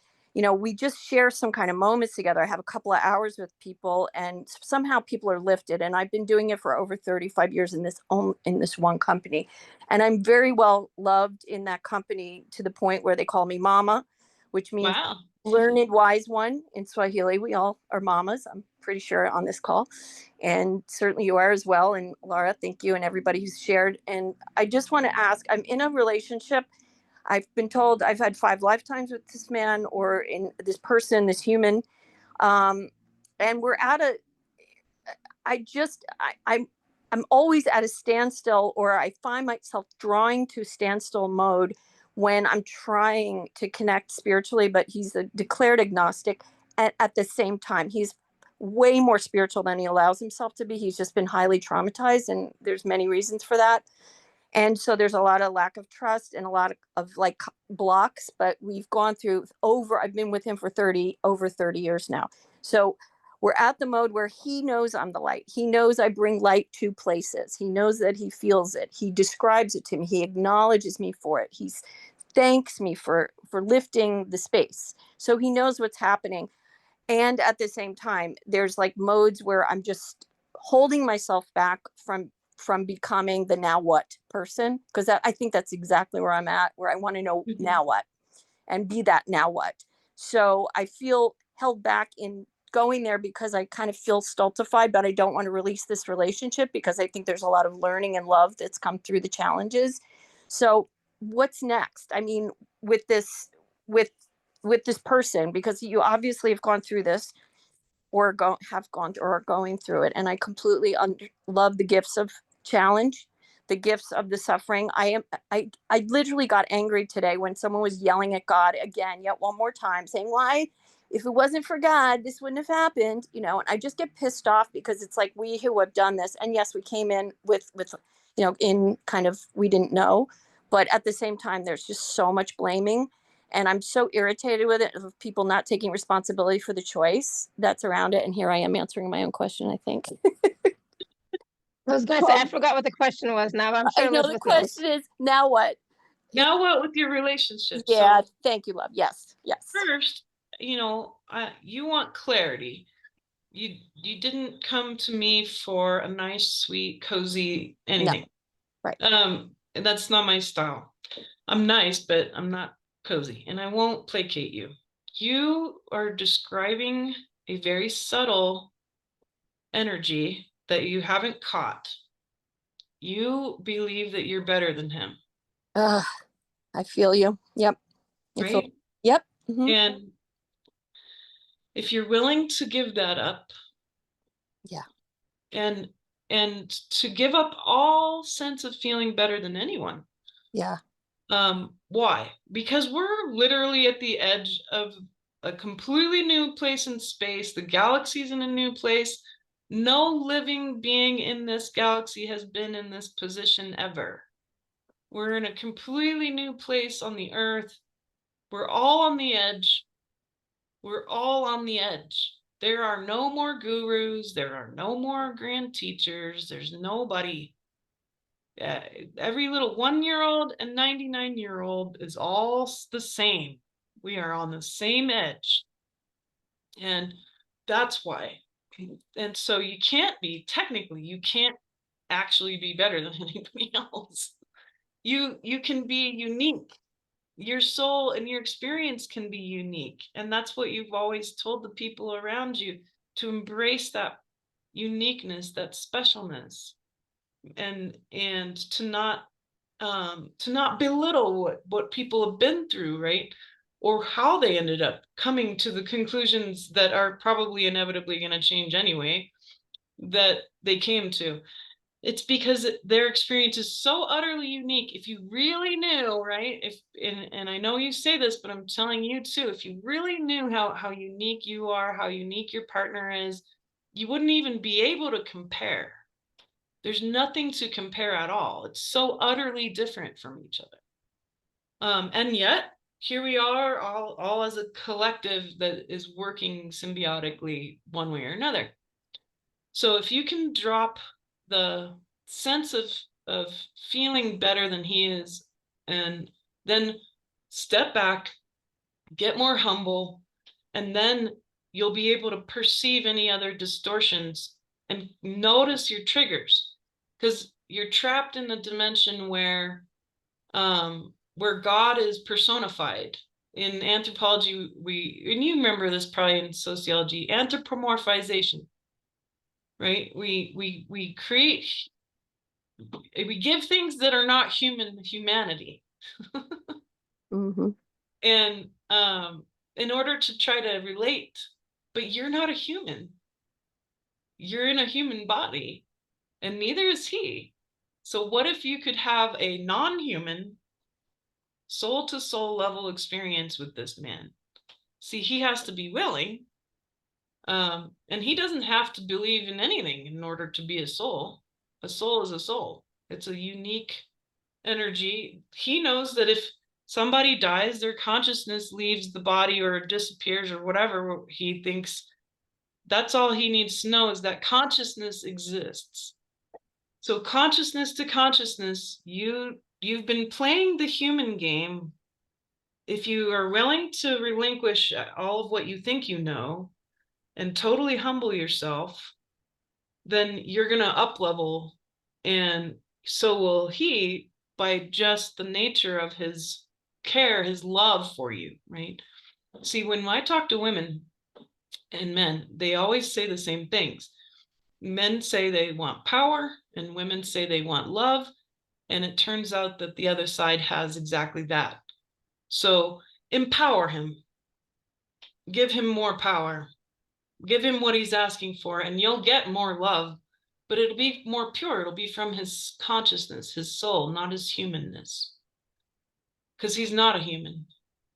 we just share some kind of moments together. I have a couple of hours with people, and somehow people are lifted. And I've been doing it for over 35 years in this one company, and I'm very well loved in that company, to the point where they call me Mama, which means learned wise one in Swahili. We all are mamas, I'm pretty sure, on this call, and certainly you are as well. And Lara, thank you, and everybody who's shared. And I just want to ask, I'm in a relationship. I've been told I've had 5 lifetimes with this man, or in this person, this human. And we're at I'm always at a standstill, or I find myself drawing to standstill mode when I'm trying to connect spiritually, but he's a declared agnostic. At the same time, he's way more spiritual than he allows himself to be. He's just been highly traumatized, and there's many reasons for that. And so there's a lot of lack of trust and a lot of like blocks, but we've gone through I've been with him for over 30 years now. So we're at the mode where he knows I'm the light. He knows I bring light to places. He knows that he feels it. He describes it to me. He acknowledges me for it. He thanks me for lifting the space. So he knows what's happening. And at the same time, there's like modes where I'm just holding myself back from becoming the now what person, because I think that's exactly where I'm at, where I want to know now what, and be that now what. So I feel held back in going there, because I kind of feel stultified, but I don't want to release this relationship, because I think there's a lot of learning and love that's come through the challenges. So what's next? I mean, with this person, because you obviously have gone through this, or are going through it. And I completely love the gifts of challenge, the gifts of the suffering. I literally got angry today when someone was yelling at God again, yet one more time, saying, why, if it wasn't for God, this wouldn't have happened, and I just get pissed off, because it's like, we who have done this, and yes, we came in with in kind of, we didn't know, but at the same time, there's just so much blaming. And I'm so irritated with it, of people not taking responsibility for the choice that's around it. And here I am answering my own question, I think. I was going to say, I forgot what the question was now, but I'm sure I know Elizabeth the question is, now what? Now what with your relationship? Yeah, So thank you, love. Yes, yes. first, you want clarity. You didn't come to me for a nice, sweet, cozy anything. No. Right. And that's not my style. I'm nice, but I'm not cozy, and I won't placate you. You are describing a very subtle energy that you haven't caught. You believe that you're better than him. I feel you. Yep. Right? Yep. Mm-hmm. And if you're willing to give that up, yeah, and to give up all sense of feeling better than anyone. Yeah. Why? Because we're literally at the edge of a completely new place in space. The galaxy's in a new place. No living being in this galaxy has been in this position ever. We're in a completely new place on the Earth. We're all on the edge. We're all on the edge. There are no more gurus. There are no more grand teachers. There's nobody. Every little 1-year-old and 99-year-old is all the same. We are on the same edge. And that's why. And so you can't actually be better than anybody else. You can be unique. Your soul and your experience can be unique. And that's what you've always told the people around you, to embrace that uniqueness, that specialness, and to not belittle what people have been through, right? Or how they ended up coming to the conclusions that are probably inevitably going to change anyway, that they came to. It's because their experience is so utterly unique. If you really knew, right? And I know you say this, but I'm telling you too, if you really knew how unique you are, how unique your partner is, you wouldn't even be able to compare. There's nothing to compare at all. It's so utterly different from each other. And yet, here we are, all as a collective that is working symbiotically one way or another. So if you can drop the sense of feeling better than he is, and then step back, get more humble, and then you'll be able to perceive any other distortions and notice your triggers, because you're trapped in a dimension where God is personified. In anthropology, and you remember this probably in sociology, anthropomorphization, right? We create, we give things that are not humanity. Mm-hmm. And in order to try to relate, but you're not a human. You're in a human body, and neither is he. So what if you could have a non-human, soul-to-soul level experience with this man? See, he has to be willing, and he doesn't have to believe in anything in order to be a soul. A soul is a soul. It's a unique energy. He knows that if somebody dies, their consciousness leaves the body or disappears or whatever. He thinks that's all he needs to know, is that consciousness exists. So consciousness to consciousness, you've been playing the human game. If you are willing to relinquish all of what you think you know and totally humble yourself, then you're going to up level, and so will he, by just the nature of his care, his love for you, right? See, when I talk to women and men, they always say the same things. Men say they want power, and women say they want love. And it turns out that the other side has exactly that. So empower him, give him more power, give him what he's asking for, and you'll get more love, but it'll be more pure. It'll be from his consciousness, his soul, not his humanness. Because he's not a human.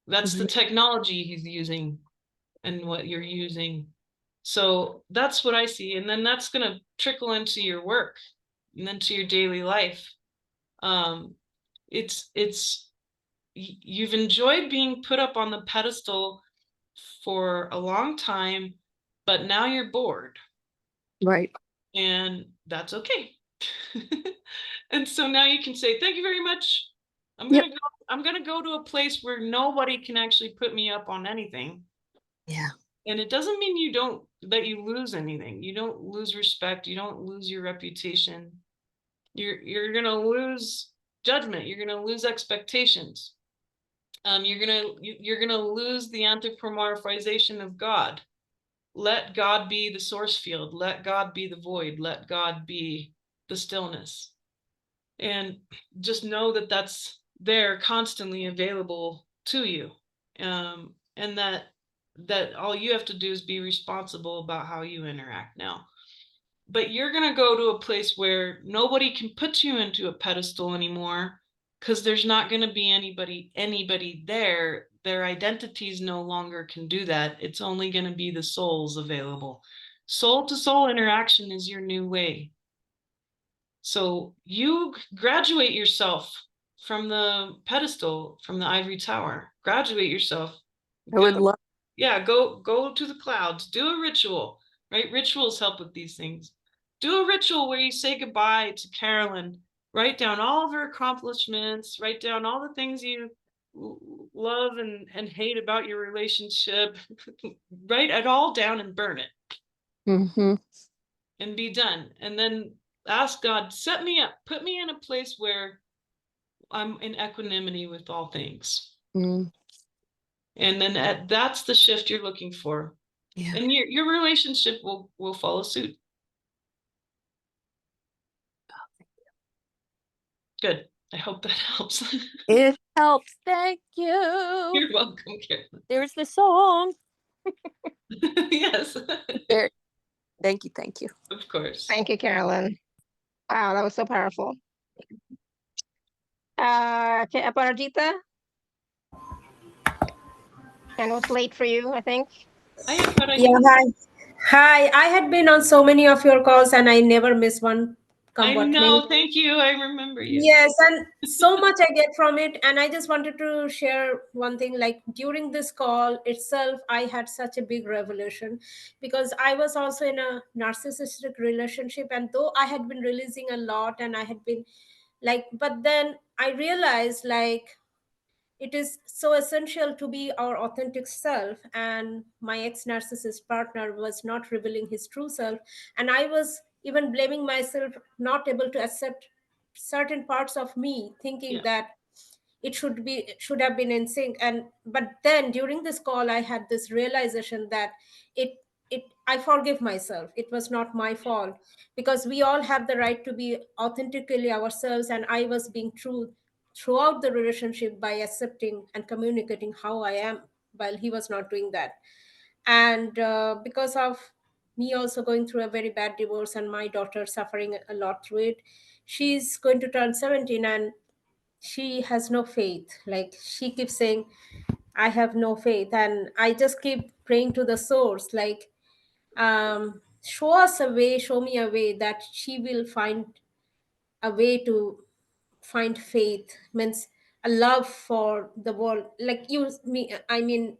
That's the technology he's using and what you're using. So that's what I see. And then that's going to trickle into your work and then to your daily life. It's you've enjoyed being put up on the pedestal for a long time, but now you're bored. Right. And that's okay. And so now you can say, thank you very much. I'm gonna go to a place where nobody can actually put me up on anything. Yeah. And it doesn't mean that you lose anything. You don't lose respect. You don't lose your reputation. You're gonna lose judgment. You're gonna lose expectations. You're gonna lose the anthropomorphization of God. Let God be the source field. Let God be the void. Let God be the stillness. And just know that that's there constantly available to you. And that all you have to do is be responsible about how you interact now. But you're going to go to a place where nobody can put you into a pedestal anymore, because there's not going to be anybody there. Their identities no longer can do that. It's only going to be the souls available. Soul to soul interaction is your new way. So you graduate yourself from the pedestal, from the ivory tower. Graduate yourself. I would love. Yeah, go to the clouds. Do a ritual, right? Rituals help with these things. Do a ritual where you say goodbye to Carolyn. Write down all of her accomplishments. Write down all the things you love and hate about your relationship. Write it all down and burn it. Mm-hmm. And be done. And then ask God, set me up, put me in a place where I'm in equanimity with all things. Mm. And then that's the shift you're looking for. Yeah. And your relationship will follow suit. Good. I hope that helps. It helps. Thank you. You're welcome, Carolyn. There's the song. Yes. There. Thank you. Of course. Thank you, Carolyn. Wow, that was so powerful. Okay, Aparajita. And it was late for you, I think. Yeah, hi. Hi, I had been on so many of your calls and I never miss one. I know, thank you. I remember you. Yes, and so much I get from it. And I just wanted to share one thing. Like during this call itself, I had such a big revelation because I was also in a narcissistic relationship. And though I had been releasing a lot and I had been like, but then I realized like, it is so essential to be our authentic self. And my ex-narcissist partner was not revealing his true self. And I was even blaming myself, not able to accept certain parts of me, thinking that it should have been in sync. And but then during this call, I had this realization that it I forgive myself. It was not my fault, because we all have the right to be authentically ourselves. And I was being true throughout the relationship by accepting and communicating how I am, while he was not doing that. And because of me also going through a very bad divorce and my daughter suffering a lot through it, she's going to turn 17 and she has no faith. Like she keeps saying, I have no faith. And I just keep praying to the source, like, show us a way, show me a way that she will find a way to find faith, means a love for the world. Like I mean,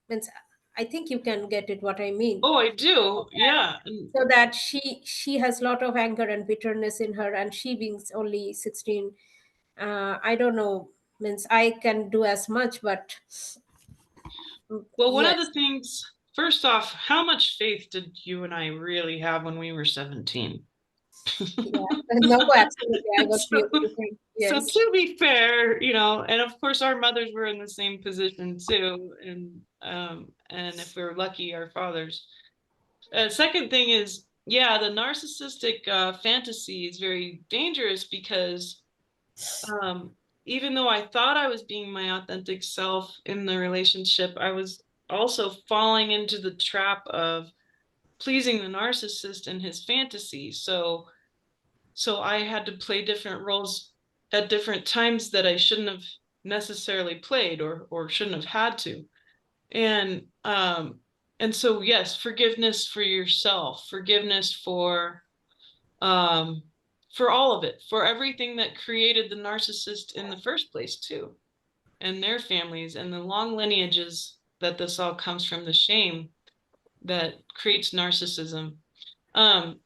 means I think you can get it what I mean. Oh, I do. Yeah. So that she has a lot of anger and bitterness in her, and she being only 16, I don't know, means I can do as much, but well, one of the things, first off, how much faith did you and I really have when we were 17? Yeah, no, absolutely. I was So to be fair, and of course our mothers were in the same position too, and if we were lucky, our fathers. Second thing is, yeah, the narcissistic fantasy is very dangerous because even though I thought I was being my authentic self in the relationship, I was also falling into the trap of pleasing the narcissist in his fantasy. So I had to play different roles at different times that I shouldn't have necessarily played or shouldn't have had to. And so, yes, forgiveness for yourself, forgiveness for all of it, for everything that created the narcissist in the first place too. and their families and the long lineages that this all comes from, the shame that creates narcissism.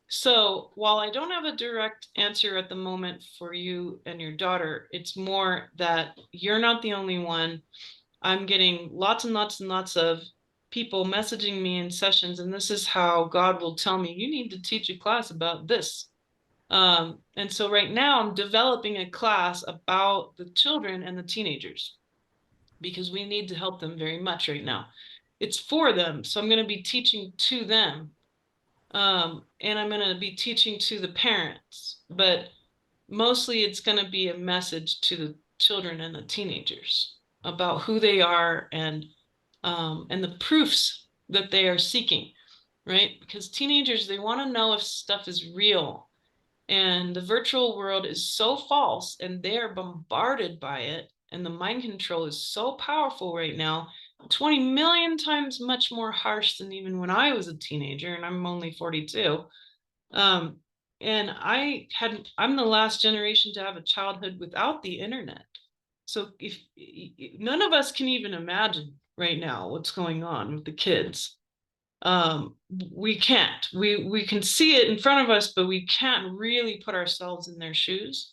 So while I don't have a direct answer at the moment for you and your daughter, it's more that you're not the only one. I'm getting lots and lots and lots of people messaging me in sessions, and this is how God will tell me, you need to teach a class about this. And so right now I'm developing a class about the children and the teenagers, because we need to help them very much right now. It's for them. So I'm going to be teaching to them. And I'm going to be teaching to the parents, but mostly it's going to be a message to the children and the teenagers about who they are and the proofs that they are seeking, right? Because teenagers, they want to know if stuff is real. And the virtual world is so false, and they are bombarded by it. And the mind control is so powerful right now, 20 million times much more harsh than even when I was a teenager, and I'm only 42. And I'm the last generation to have a childhood without the internet. So if none of us can even imagine right now what's going on with the kids. We can't. We can see it in front of us, but we can't really put ourselves in their shoes.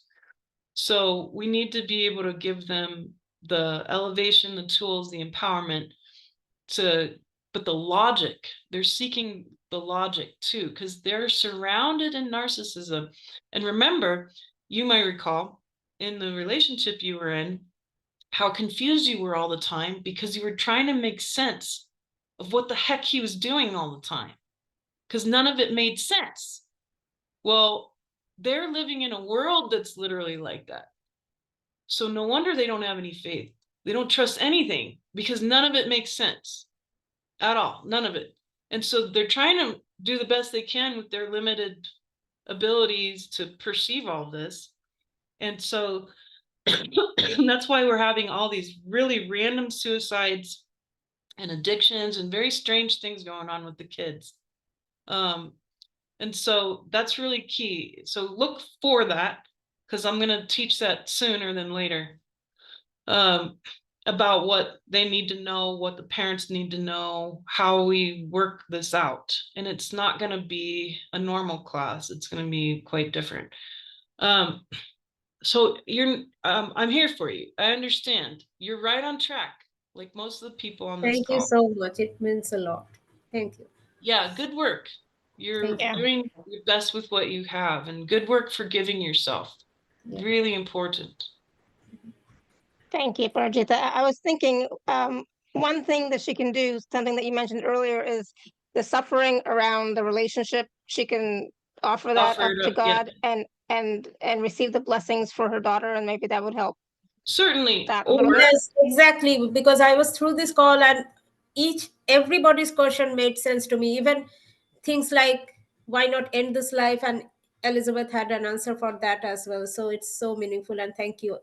So we need to be able to give them the elevation, the tools, the empowerment but the logic, they're seeking the logic too, because they're surrounded in narcissism. And remember, you might recall in the relationship you were in, how confused you were all the time because you were trying to make sense of what the heck he was doing all the time, because none of it made sense. Well, they're living in a world that's literally like that. So no wonder they don't have any faith. They don't trust anything because none of it makes sense at all, none of it. And so they're trying to do the best they can with their limited abilities to perceive all this. And so that's why we're having all these really random suicides and addictions and very strange things going on with the kids. And so that's really key. So look for that, because I'm going to teach that sooner than later, about what they need to know, what the parents need to know, how we work this out. And it's not going to be a normal class. It's going to be quite different. So I'm here for you. I understand. You're right on track, like most of the people on this Thank call. you so much. It means a lot. Thank you. Yeah, good work. You're doing your best with what you have, and good work for giving yourself. Yeah. Really important. Thank you, Parajita. I was thinking one thing that she can do, something that you mentioned earlier, is the suffering around the relationship. She can offer that up to God, yeah, and receive the blessings for her daughter, and maybe that would help. Certainly. That yes, exactly. Because I was through this call, and everybody's question made sense to me. Even things like, why not end this life? And Elizabeth had an answer for that as well. So it's so meaningful. And thank you,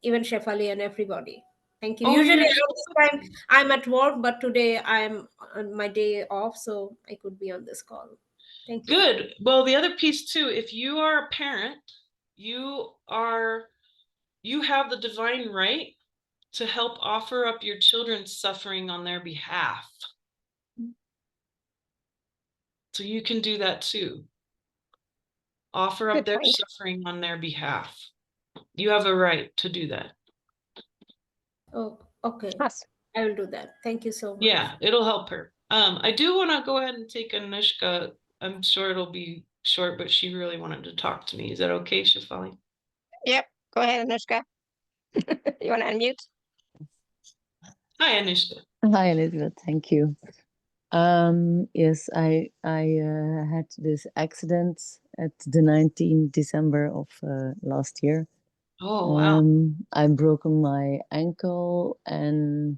even Shefali and everybody. Thank you. Usually around this time I'm at work, but today I'm on my day off, so I could be on this call. Thank you. Good. Well, the other piece too, if you are a parent, you have the divine right to help offer up your children's suffering on their behalf. So you can do that too. Offer up their suffering on their behalf. You have a right to do that. Oh, okay. I will do that. Thank you so much. Yeah, it'll help her. I do want to go ahead and take Anushka. I'm sure it'll be short, but she really wanted to talk to me. Is that okay, Shefali? Yep. Go ahead, Anushka. You want to unmute? Hi, Anushka. Hi, Elizabeth. Thank you. Yes, I had this accident at the 19th December of last year. Oh, wow. I broken my ankle, and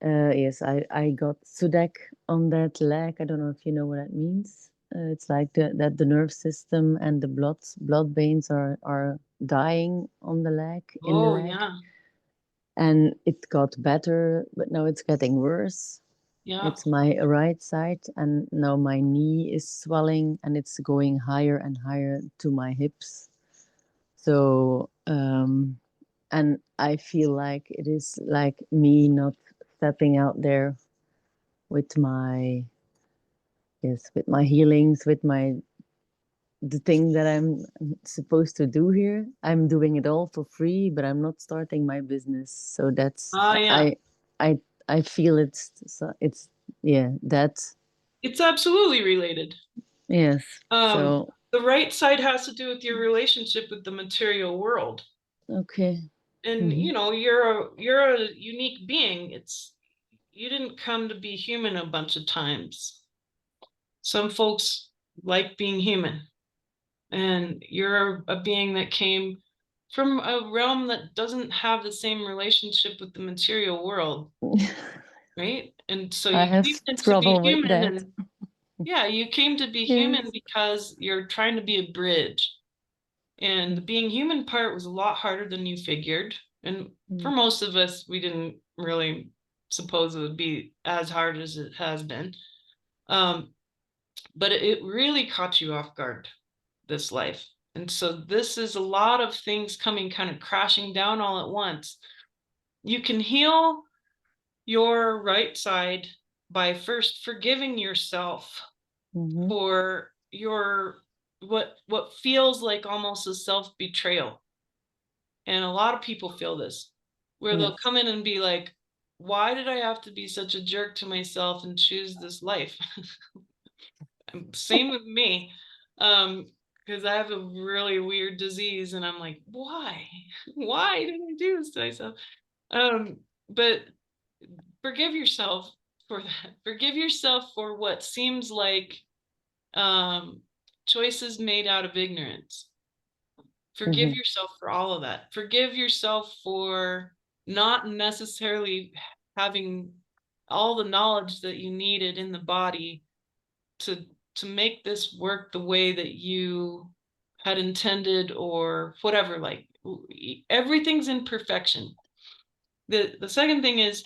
yes, I got SUDEC on that leg. I don't know if you know what that means. It's like that the nerve system and the blood veins are dying on the leg, in the leg. Yeah. And it got better, but now it's getting worse. Yeah. It's my right side, and now my knee is swelling, and it's going higher and higher to my hips. So and I feel like it is like me not stepping out there with my healings, with the thing that I'm supposed to do here. I'm doing it all for free, but I'm not starting my business. So that's Yeah. I feel it's yeah, that's It's absolutely related. yes. So The right side has to do with your relationship with the material world. okay. And Mhm. you know, you're a unique being. You didn't come to be human a bunch of times. Some folks like being human, and you're a being that came from a realm that doesn't have the same relationship with the material world, right? And so I you have came to be trouble with human, that. and yeah, you came to be Yes. human because you're trying to be a bridge. And the being human part was a lot harder than you figured. And for most of us, we didn't really suppose it would be as hard as it has been. But it really caught you off guard, this life. And so this is a lot of things coming kind of crashing down all at once. You can heal your right side by first forgiving yourself for your what feels like almost a self-betrayal. And a lot of people feel this, where they'll come in and be like, why did I have to be such a jerk to myself and choose this life? Same with me. Because I have a really weird disease, and I'm like, why? Why did I do this to myself? But forgive yourself for that. Forgive yourself for what seems like choices made out of ignorance. Forgive yourself for all of that. Forgive yourself for not necessarily having all the knowledge that you needed in the body to make this work the way that you had intended, or whatever. Like, everything's imperfection. The second thing is,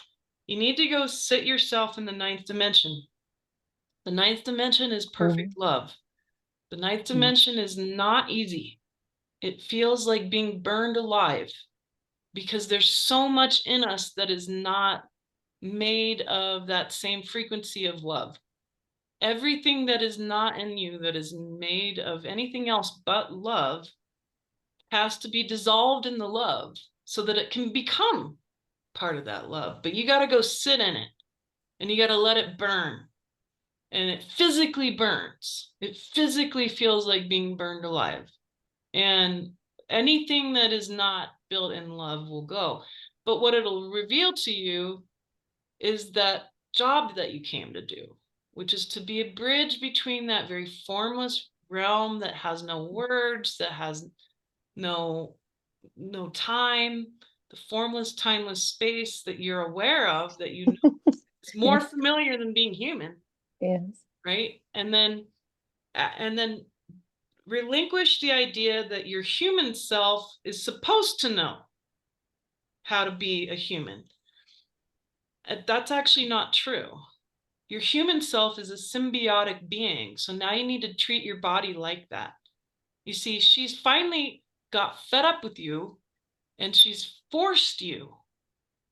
you need to go sit yourself in the ninth dimension. The ninth dimension is perfect love. The ninth dimension is not easy. It feels like being burned alive, because there's so much in us that is not made of that same frequency of love. Everything that is not in you, that is made of anything else but love, has to be dissolved in the love so that it can become part of that love. But you got to go sit in it, and you got to let it burn. And it physically burns. It physically feels like being burned alive. And anything that is not built in love will go. But what it'll reveal to you is that job that you came to do, which is to be a bridge between that very formless realm that has no words, that has no time, the formless, timeless space that you're aware of, that you know is more familiar than being human. Yes. Right? And then relinquish the idea that your human self is supposed to know how to be a human. That's actually not true. Your human self is a symbiotic being. So now you need to treat your body like that. You see, she's finally got fed up with you, and she's forced you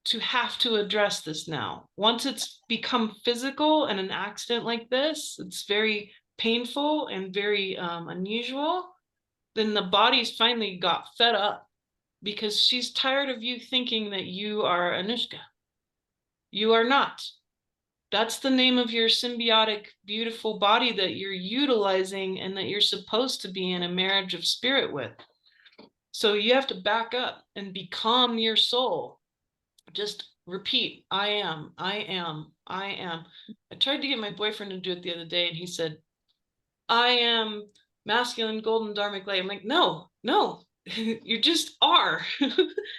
to have to address this now. Once it's become physical and an accident like this, it's very painful and very unusual. Then the body's finally got fed up, because she's tired of you thinking that you are Anushka. You are not. That's the name of your symbiotic, beautiful body that you're utilizing and that you're supposed to be in a marriage of spirit with. So you have to back up and become your soul. Just repeat, I am, I am, I am. I tried to get my boyfriend to do it the other day, and he said, I am masculine, golden, dharmic light. I'm like, no, you just are.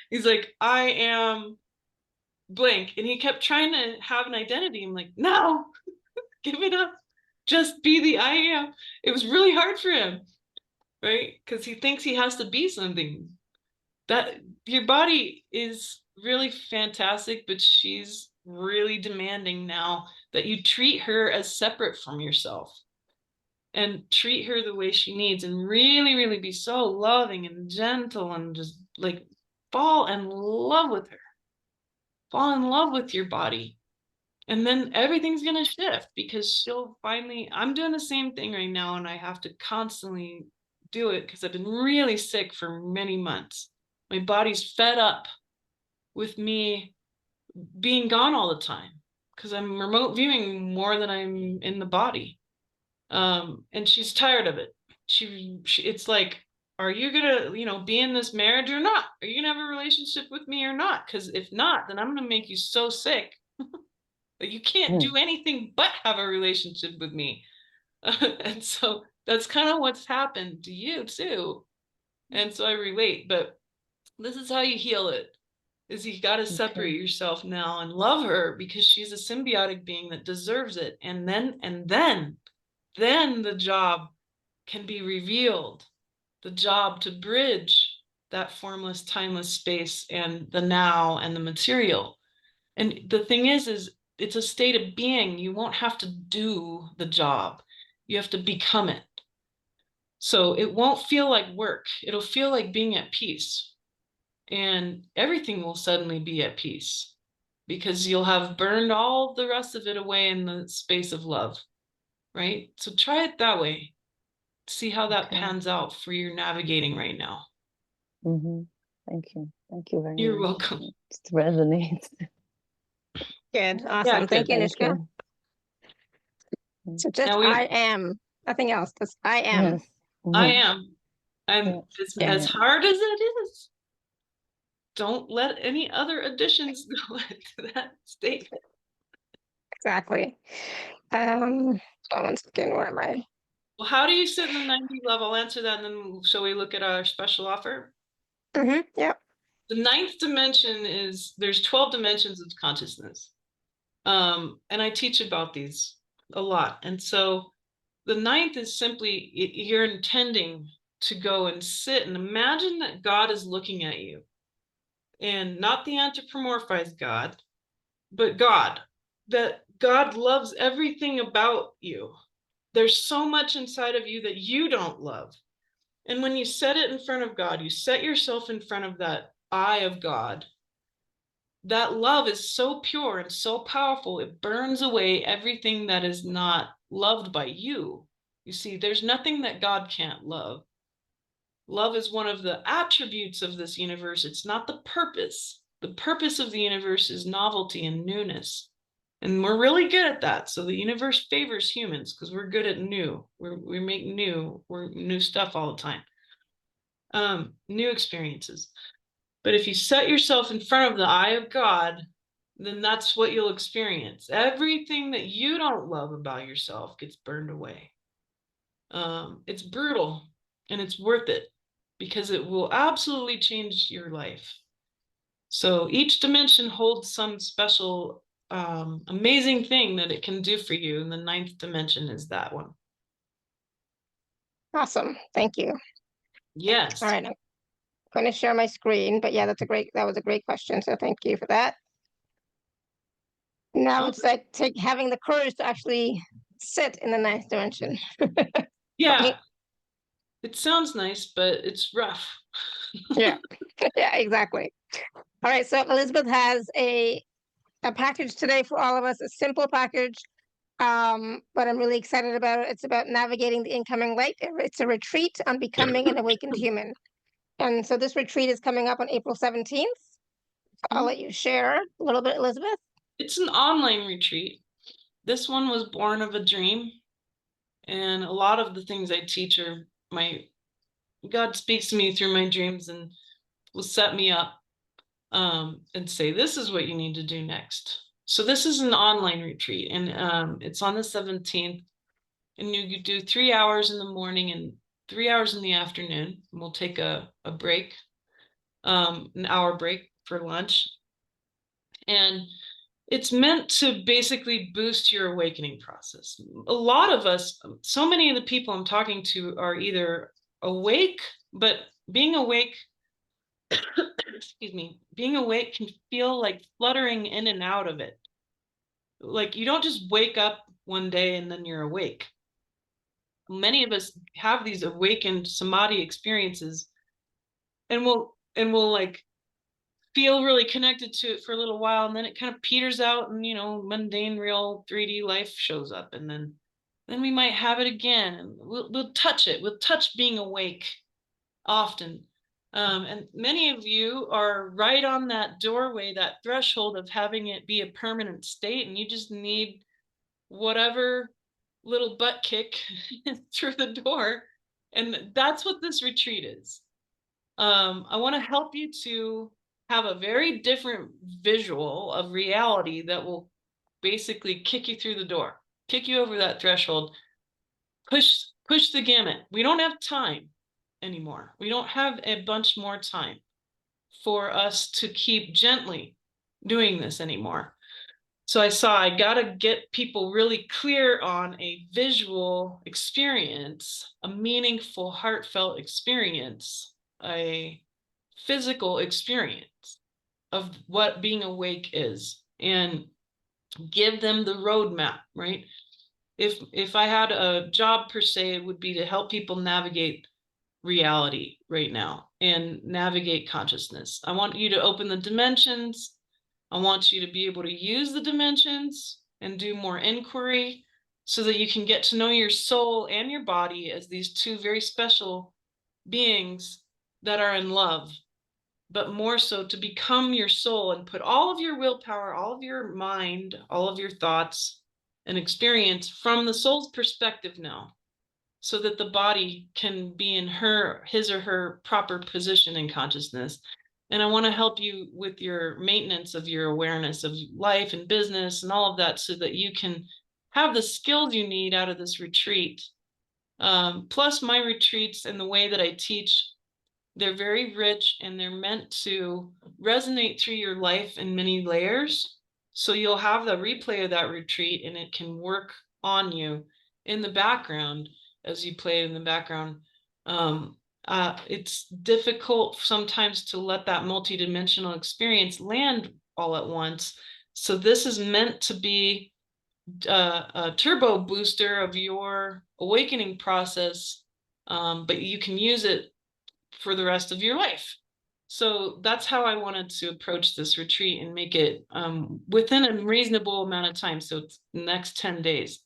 He's like, I am blank. And he kept trying to have an identity. I'm like, no, give it up. Just be the I am. It was really hard for him, right? Because he thinks he has to be something. That your body is really fantastic, but she's really demanding now that you treat her as separate from yourself, and treat her the way she needs, and really, really be so loving and gentle, and just like fall in love with her. Fall in love with your body. And then everything's going to shift because she'll finally, I'm doing the same thing right now, and I have to constantly do it because I've been really sick for many months. My body's fed up with me being gone all the time because I'm remote viewing more than I'm in the body. And she's tired of it. It's like, are you gonna, be in this marriage or not? Are you gonna have a relationship with me or not? Because if not, then I'm gonna make you so sick that you can't do anything but have a relationship with me. And so that's kind of what's happened to you too. And so I relate, but this is how you heal it. Is you got to separate yourself now and love her because she's a symbiotic being that deserves it. And then the job can be revealed, the job to bridge that formless, timeless space and the now and the material. And the thing is it's a state of being. You won't have to do the job. You have to become it. So it won't feel like work. It'll feel like being at peace. And everything will suddenly be at peace because you'll have burned all the rest of it away in the space of love, right? So try it that way. See how that pans out for your navigating right now. Thank you. Thank you very much. You're welcome. It resonates. Good. Awesome. Yeah, Thank you, Thank Nishka. you. So just I am. Nothing else. Just I am. Yes. I am. And Yeah. as hard as it is, don't let any other additions go into that statement. Exactly. One second, where am I? Well, how do you sit in the 90 level? I'll answer that, and then shall we look at our special offer? Yep. The 9th dimension is, there's 12 dimensions of consciousness. And I teach about these a lot. And so the 9th is simply, you're intending to go and sit and imagine that God is looking at you. And not the anthropomorphized God, but God. That God loves everything about you. There's so much inside of you that you don't love. And when you set it in front of God, you set yourself in front of that eye of God. That love is so pure and so powerful, it burns away everything that is not loved by you. You see, there's nothing that God can't love. Love is one of the attributes of this universe. It's not the purpose. The purpose of the universe is novelty and newness. And we're really good at that. So the universe favors humans because we're good at new. We make new stuff all the time. New experiences. But if you set yourself in front of the eye of God, then that's what you'll experience. Everything that you don't love about yourself gets burned away. It's brutal and it's worth it because it will absolutely change your life. So each dimension holds some special amazing thing that it can do for you, and the 9th dimension is that one. Awesome. Thank you. Yes. All right. I'm going to share my screen, but yeah, that was a great question. So thank you for that. Now it's like having the courage to actually sit in the 9th dimension. Yeah. It sounds nice, but it's rough. Yeah. Yeah, exactly. All right. So Elizabeth has a package today for all of us, a simple package. But I'm really excited about it. It's about navigating the incoming light. It's a retreat on becoming an awakened human. And so this retreat is coming up on April 17th. I'll let you share a little bit, Elizabeth. It's an online retreat. This one was born of a dream. And a lot of the things I teach are God speaks to me through my dreams and will set me up and say, this is what you need to do next. So this is an online retreat, and it's on the 17th, and you do 3 hours in the morning and 3 hours in the afternoon. And we'll take a break, an hour break for lunch. And it's meant to basically boost your awakening process. A lot of us, so many of the people I'm talking to are either awake, but being awake, excuse me, being awake can feel like fluttering in and out of it. Like you don't just wake up one day and then you're awake. Many of us have these awakened samadhi experiences, and we'll like feel really connected to it for a little while, and then it kind of peters out, and mundane real 3D life shows up, and then we might have it again, and we'll touch it. We'll touch being awake often. And many of you are right on that doorway, that threshold of having it be a permanent state, and you just need whatever little butt kick through the door. And that's what this retreat is. I want to help you to have a very different visual of reality that will basically kick you through the door, kick you over that threshold, push the gamut. We don't have time anymore. We don't have a bunch more time for us to keep gently doing this anymore. So I gotta get people really clear on a visual experience, a meaningful, heartfelt experience, a physical experience of what being awake is, and give them the roadmap, right? If I had a job per se, it would be to help people navigate reality right now and navigate consciousness. I want you to open the dimensions. I want you to be able to use the dimensions and do more inquiry so that you can get to know your soul and your body as these two very special beings that are in love, but more so to become your soul and put all of your willpower, all of your mind, all of your thoughts and experience from the soul's perspective now, so that the body can be in his or her proper position in consciousness. And I want to help you with your maintenance of your awareness of life and business and all of that, so that you can have the skills you need out of this retreat. Plus my retreats and the way that I teach, they're very rich, and they're meant to resonate through your life in many layers. So you'll have the replay of that retreat, and it can work on you in the background as you play it in the background. It's difficult sometimes to let that multidimensional experience land all at once. So this is meant to be a turbo booster of your awakening process, but you can use it for the rest of your life. So that's how I wanted to approach this retreat and make it within a reasonable amount of time. So it's the next 10 days.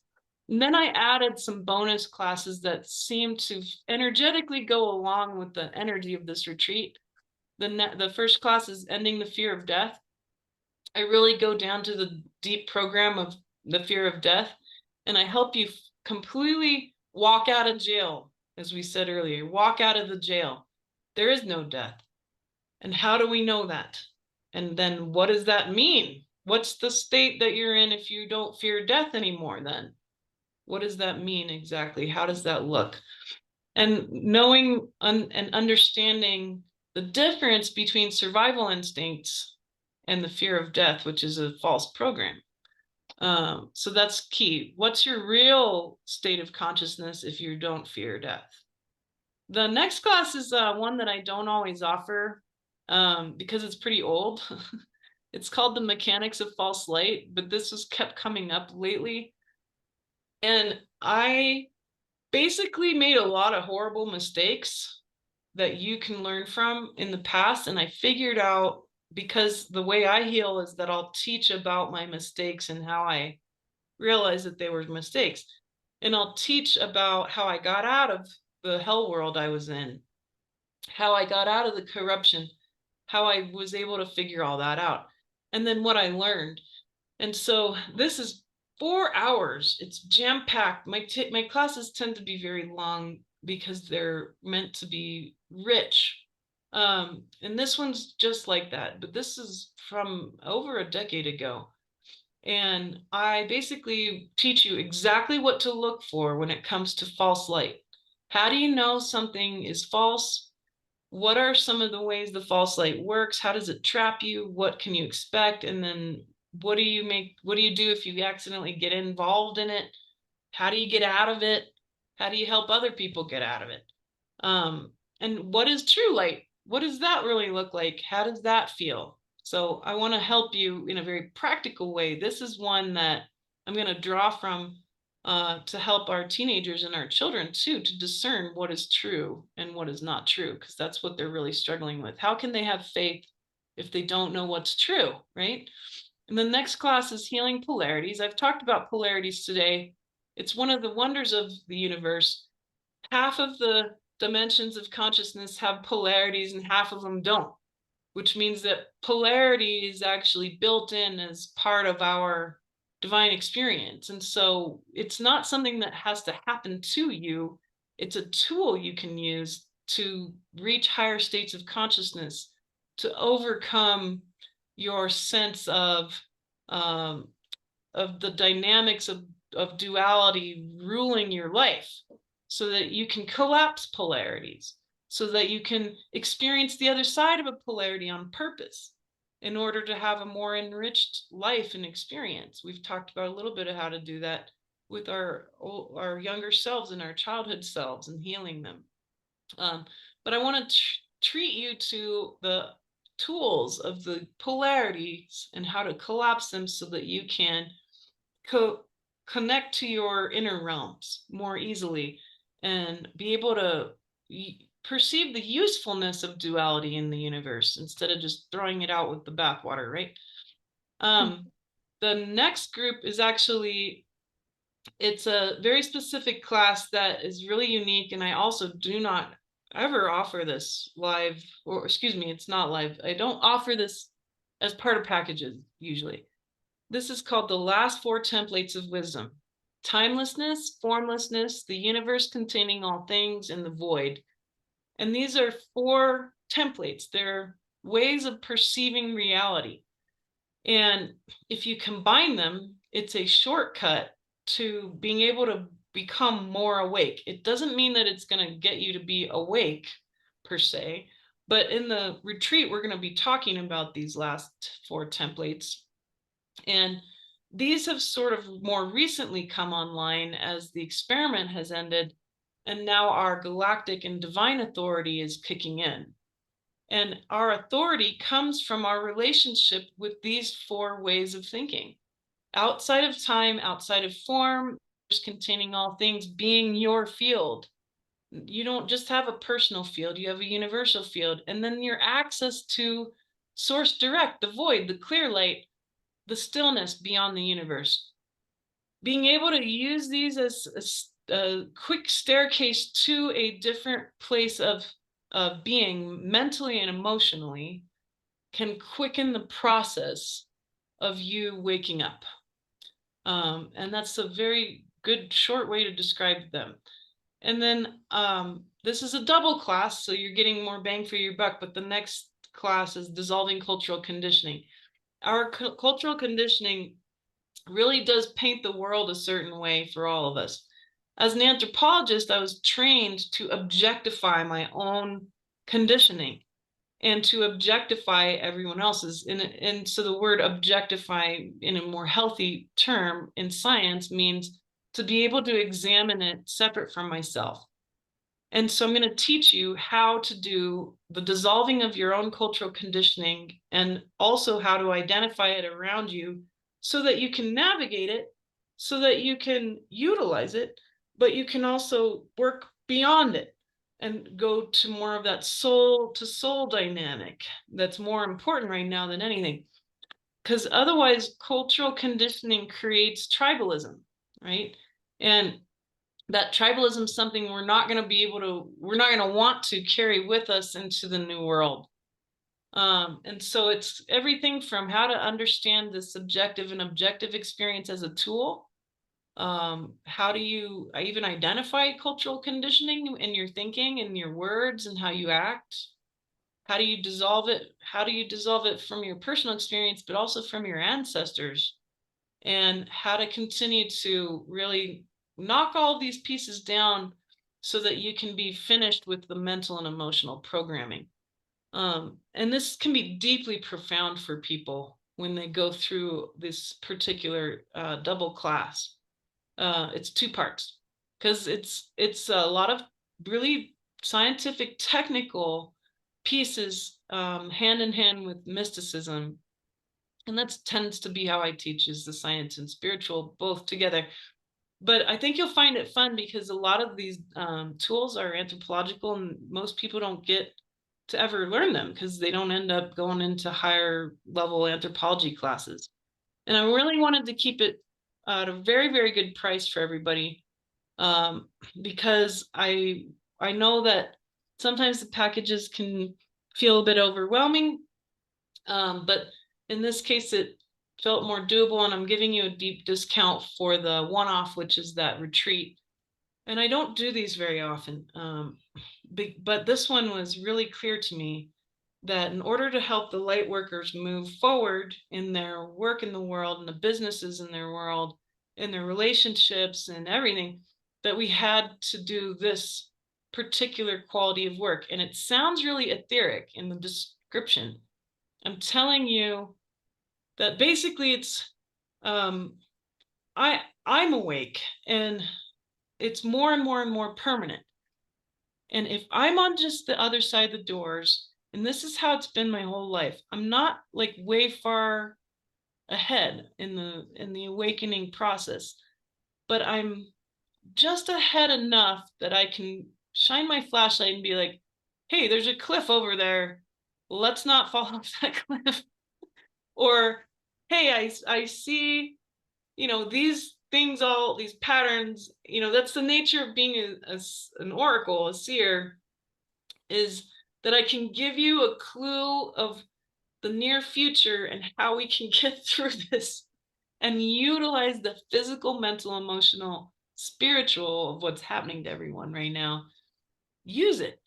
And then I added some bonus classes that seem to energetically go along with the energy of this retreat. The first class is Ending the Fear of Death. I really go down to the deep program of the fear of death, and I help you completely walk out of jail, as we said earlier, walk out of the jail. There is no death. And how do we know that? And then what does that mean? What's the state that you're in if you don't fear death anymore then? What does that mean exactly? How does that look? And knowing and understanding the difference between survival instincts and the fear of death, which is a false program. So that's key. What's your real state of consciousness if you don't fear death? The next class is one that I don't always offer because it's pretty old. It's called The Mechanics of False Light, but this has kept coming up lately. And I basically made a lot of horrible mistakes that you can learn from in the past. And I figured out, because the way I heal is that I'll teach about my mistakes and how I realized that they were mistakes. And I'll teach about how I got out of the hell world I was in, how I got out of the corruption, how I was able to figure all that out, and then what I learned. And so this is 4 hours. It's jam-packed. My classes tend to be very long because they're meant to be rich. And this one's just like that, but this is from over a decade ago. And I basically teach you exactly what to look for when it comes to false light. How do you know something is false? What are some of the ways the false light works? How does it trap you? What can you expect? And then what do you do if you accidentally get involved in it? How do you get out of it? How do you help other people get out of it? And what is true light? What does that really look like? How does that feel? So I want to help you in a very practical way. This is one that I'm going to draw from to help our teenagers and our children too, to discern what is true and what is not true, because that's what they're really struggling with. How can they have faith if they don't know what's true, right? And the next class is healing polarities. I've talked about polarities today. It's one of the wonders of the universe. Half of the dimensions of consciousness have polarities and half of them don't, which means that polarity is actually built in as part of our divine experience. And so it's not something that has to happen to you. It's a tool you can use to reach higher states of consciousness, to overcome your sense of the dynamics of duality ruling your life, so that you can collapse polarities, so that you can experience the other side of a polarity on purpose in order to have a more enriched life and experience. We've talked about a little bit of how to do that with our younger selves and our childhood selves and healing them. But I want to treat you to the tools of the polarities and how to collapse them so that you can connect to your inner realms more easily and be able to perceive the usefulness of duality in the universe instead of just throwing it out with the bathwater, right? The next group is actually, it's a very specific class that is really unique, and I also do not ever offer this live, or excuse me, it's not live. I don't offer this as part of packages usually. This is called the last 4 templates of wisdom: timelessness, formlessness, the universe containing all things, and the void. And these are 4 templates. They're ways of perceiving reality. And if you combine them, it's a shortcut to being able to become more awake. It doesn't mean that it's going to get you to be awake per se, but in the retreat, we're going to be talking about these last 4 templates. And these have sort of more recently come online as the experiment has ended, and now our galactic and divine authority is kicking in. And our authority comes from our relationship with these 4 ways of thinking. Outside of time, outside of form, containing all things being your field. You don't just have a personal field, you have a universal field. And then your access to source direct, the void, the clear light, the stillness beyond the universe. Being able to use these as a quick staircase to a different place of being mentally and emotionally can quicken the process of you waking up. And that's a very good short way to describe them. And then this is a double class, so you're getting more bang for your buck, but the next class is dissolving cultural conditioning. Our cultural conditioning really does paint the world a certain way for all of us. As an anthropologist, I was trained to objectify my own conditioning and to objectify everyone else's. And so the word objectify in a more healthy term in science means to be able to examine it separate from myself. And so I'm going to teach you how to do the dissolving of your own cultural conditioning, and also how to identify it around you so that you can navigate it, so that you can utilize it, but you can also work beyond it and go to more of that soul to soul dynamic that's more important right now than anything. Because otherwise, cultural conditioning creates tribalism, right? And that tribalism is something we're not going to want to carry with us into the new world. And so it's everything from how to understand the subjective and objective experience as a tool. How do you even identify cultural conditioning in your thinking and your words and how you act? How do you dissolve it? How do you dissolve it from your personal experience, but also from your ancestors? And how to continue to really knock all these pieces down so that you can be finished with the mental and emotional programming. And this can be deeply profound for people when they go through this particular double class. It's 2 parts, because it's a lot of really scientific, technical pieces hand in hand with mysticism. And that tends to be how I teach, is the science and spiritual both together. But I think you'll find it fun because a lot of these tools are anthropological, and most people don't get to ever learn them because they don't end up going into higher level anthropology classes. And I really wanted to keep it at a very, very good price for everybody, because I know that sometimes the packages can feel a bit overwhelming, but in this case it felt more doable, and I'm giving you a deep discount for the one-off, which is that retreat. And I don't do these very often, but this one was really clear to me that in order to help the light workers move forward in their work in the world and the businesses in their world, in their relationships and everything, that we had to do this particular quality of work. And it sounds really etheric in the description. I'm telling you that basically it's, I'm awake, and it's more and more and more permanent. And if I'm on just the other side of the doors, and this is how it's been my whole life, I'm not like way far ahead in the awakening process, but I'm just ahead enough that I can shine my flashlight and be like, hey, there's a cliff over there, let's not fall off that cliff. Or, hey, I see, these things, all these patterns, that's the nature of being an oracle, a seer, is that I can give you a clue of the near future and how we can get through this and utilize the physical, mental, emotional, spiritual of what's happening to everyone right now. Use it.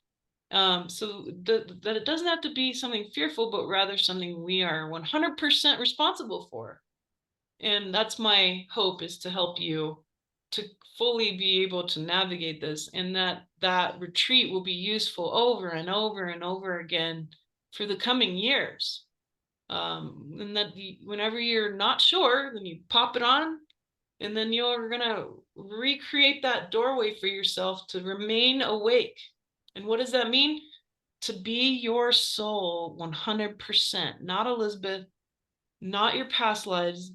So that it doesn't have to be something fearful, but rather something we are 100% responsible for. And that's my hope, is to help you to fully be able to navigate this, and that retreat will be useful over and over and over again for the coming years. And that whenever you're not sure, then you pop it on, and then you're gonna recreate that doorway for yourself to remain awake. And what does that mean? To be your soul 100%, not Elizabeth, not your past lives,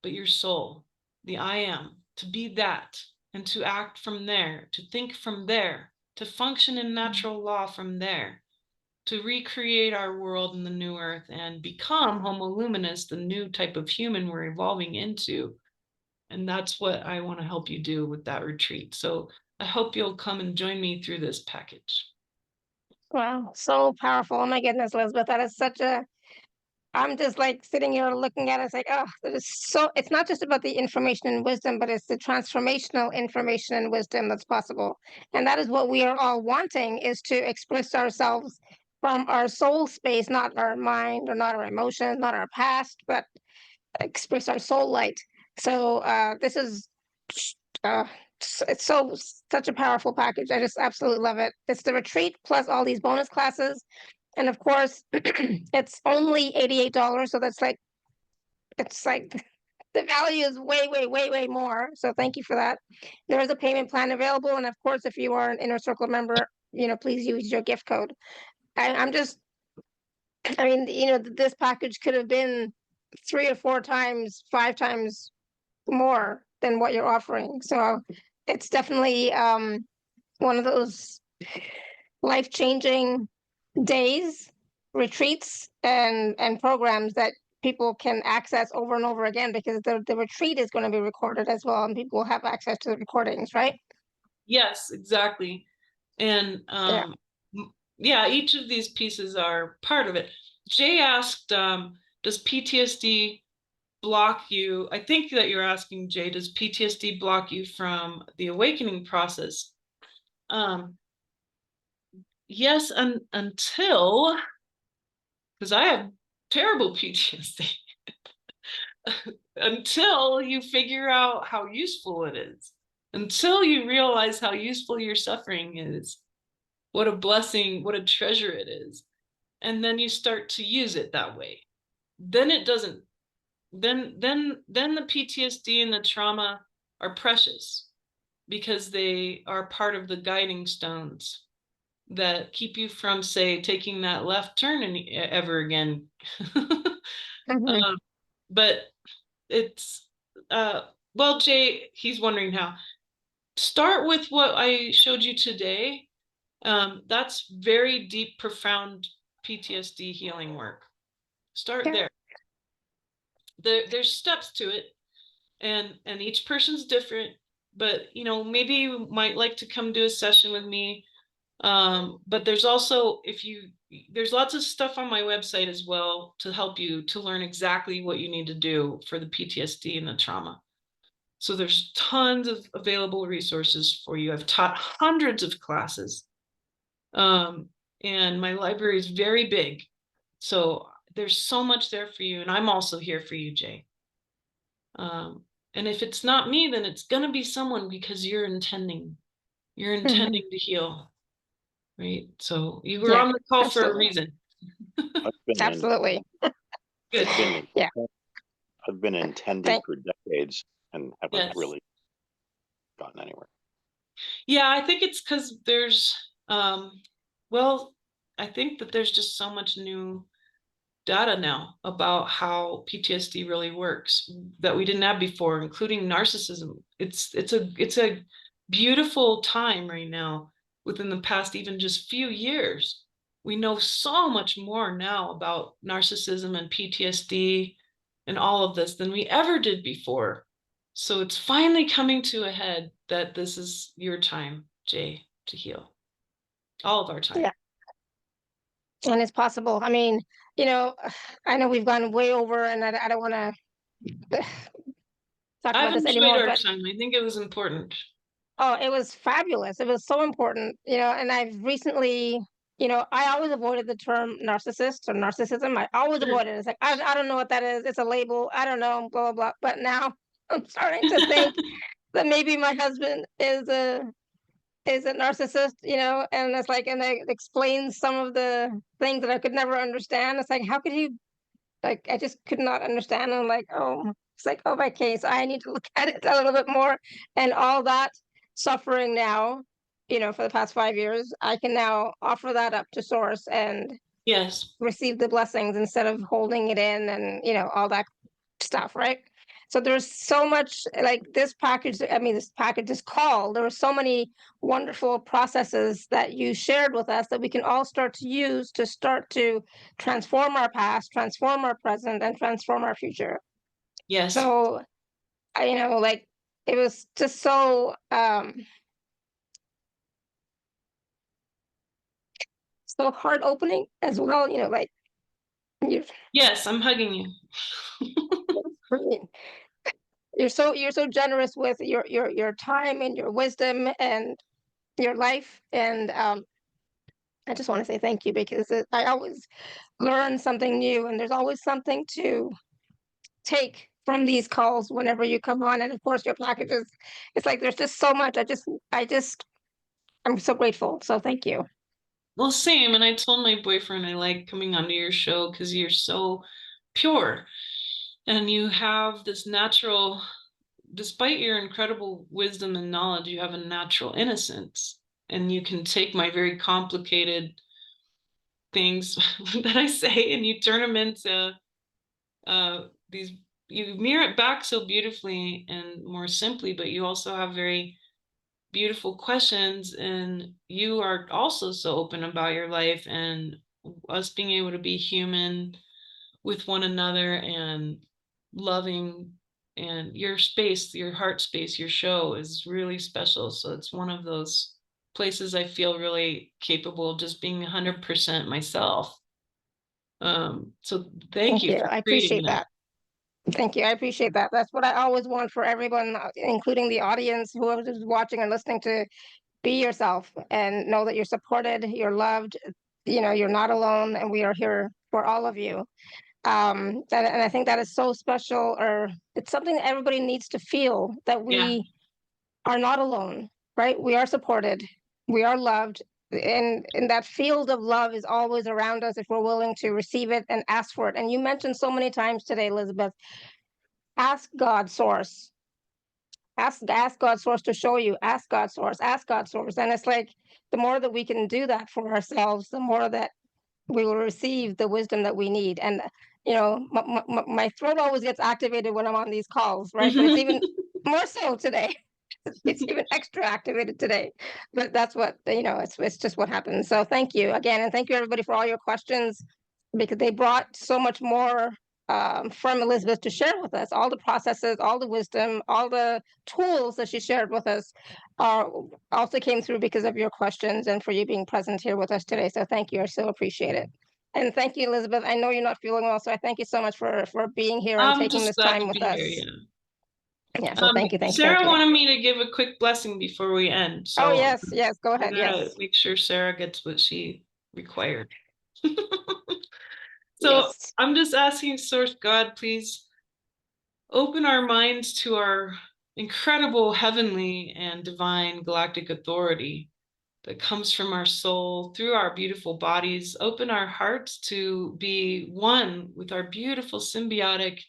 but your soul, the I am, to be that, and to act from there, to think from there, to function in natural law from there, to recreate our world in the new earth and become Homo luminous, the new type of human we're evolving into. And that's what I want to help you do with that retreat. So I hope you'll come and join me through this package. Wow, so powerful. Oh my goodness, Elizabeth, that is such a, I'm just like sitting here looking at it. It's like, oh, that is so, it's not just about the information and wisdom, but it's the transformational information and wisdom that's possible. And that is what we are all wanting, is to express ourselves from our soul space, not our mind or not our emotions, not our past, but express our soul light. So this is, it's so, such a powerful package. I just absolutely love it. It's the retreat plus all these bonus classes. And of course, it's only $88. So that's like, it's like the value is way, way, way, way more. So thank you for that. There is a payment plan available. And of course, if you are an Inner Circle member, please use your gift code. I'm just, I mean, this package could have been 3 or 4 times, 5 times more than what you're offering. So it's definitely one of those life-changing days, retreats, and programs that people can access over and over again, because the retreat is going to be recorded as well, and people will have access to the recordings, right? Yes, exactly. And yeah, each of these pieces are part of it. Jay asked, does PTSD block you? I think that you're asking, Jay, does PTSD block you from the awakening process? Yes, until, because I have terrible PTSD, until you figure out how useful it is, until you realize how useful your suffering is, what a blessing, what a treasure it is. And then you start to use it that way. Then it doesn't, then the PTSD and the trauma are precious, because they are part of the guiding stones that keep you from, say, taking that left turn ever again. But it's, well, Jay, he's wondering how. Start with what I showed you today, That's very deep, profound PTSD healing work. Start there. There's steps to it, and each person's different, but you know, maybe you might like to come do a session with me. But there's also, there's lots of stuff on my website as well to help you to learn exactly what you need to do for the PTSD and the trauma. So there's tons of available resources for you. I've taught hundreds of classes, and my library is very big. So there's so much there for you, and I'm also here for you, Jay. And if it's not me, then it's gonna be someone, because you're intending to heal, right? So you were on the call for a reason. Absolutely. Good. I've been intending for decades and haven't really gotten anywhere. Yeah, I think it's because there's, well, I think that there's just so much new data now about how PTSD really works that we didn't have before, including narcissism. It's a beautiful time right now. Within the past even just few years, we know so much more now about narcissism and PTSD and all of this than we ever did before. So it's finally coming to a head that this is your time, Jay, to heal. All of our time. Yeah. And it's possible. I mean, you know, I know we've gone way over, and I don't want to talk about this anymore. But time. I think it was important. Oh, it was fabulous. It was so important, you know, and I've recently, you know, I always avoided the term narcissist or narcissism. I always avoided it. It's like, I don't know what that is. It's a label. I don't know, blah, blah, blah. But now I'm starting to think that maybe my husband is a narcissist, you know, and it's like, and it explains some of the things that I could never understand. It's like, how could he, like, I just could not understand. I'm like, oh, it's like, oh, my case, I need to look at it a little bit more. And all that suffering now, you know, for the past 5 years, I can now offer that up to source and receive the blessings instead of holding it in and, you know, all that stuff, right? So there's so much, like this package, I mean, this call, there were so many wonderful processes that you shared with us that we can all start to use to start to transform our past, transform our present, and transform our future. Yes. So, you know, like it was just so so heart opening as well, you know, like yes, I'm hugging you. You're so generous with your time and your wisdom and your life, and I just want to say thank you, because I always learn something new, and there's always something to take from these calls whenever you come on. And of course your packages, it's like there's just so much. I'm so grateful, so thank you. Well, same. And I told my boyfriend I like coming onto your show because you're so pure and you have this natural, despite your incredible wisdom and knowledge, you have a natural innocence, and you can take my very complicated things that I say and you turn them into these, you mirror it back so beautifully and more simply, but you also have very beautiful questions, and you are also so open about your life and us being able to be human with one another and loving, and your space, your heart space, your show is really special. So it's one of those places I feel really capable of just being 100% myself. So thank you for I appreciate that. Thank you. I appreciate that. That's what I always want for everyone, including the audience, whoever is watching and listening, to be yourself and know that you're supported, you're loved, you know, you're not alone, and we are here for all of you. And I think that is so special, or it's something that everybody needs to feel, that we are not alone, right? We are supported, we are loved, and that field of love is always around us if we're willing to receive it and ask for it. And you mentioned so many times today, Elizabeth, ask God source. Ask God source to show you. Ask God source. Ask God source. And it's like the more that we can do that for ourselves, the more that we will receive the wisdom that we need. And you know, my throat always gets activated when I'm on these calls, right? But it's even more so today. It's even extra activated today, but that's what, it's just what happens. So thank you again, and thank you everybody for all your questions, because they brought so much more from Elizabeth to share with us. All the processes, all the wisdom, all the tools that she shared with us also came through because of your questions and for you being present here with us today. So thank you. I so appreciate it. And thank you, Elizabeth. I know you're not feeling well, so I thank you so much for being here and I'm taking just this glad time to with be us. here, yeah. Yeah, so thank you, thank you, Sarah thank you. wanted me to give a quick blessing before we end. So Oh, yes, go I ahead, gotta yes. make sure Sarah gets what she required. So Yes. I'm just asking Source God, please open our minds to our incredible heavenly and divine galactic authority that comes from our soul through our beautiful bodies. Open our hearts to be one with our beautiful, symbiotic,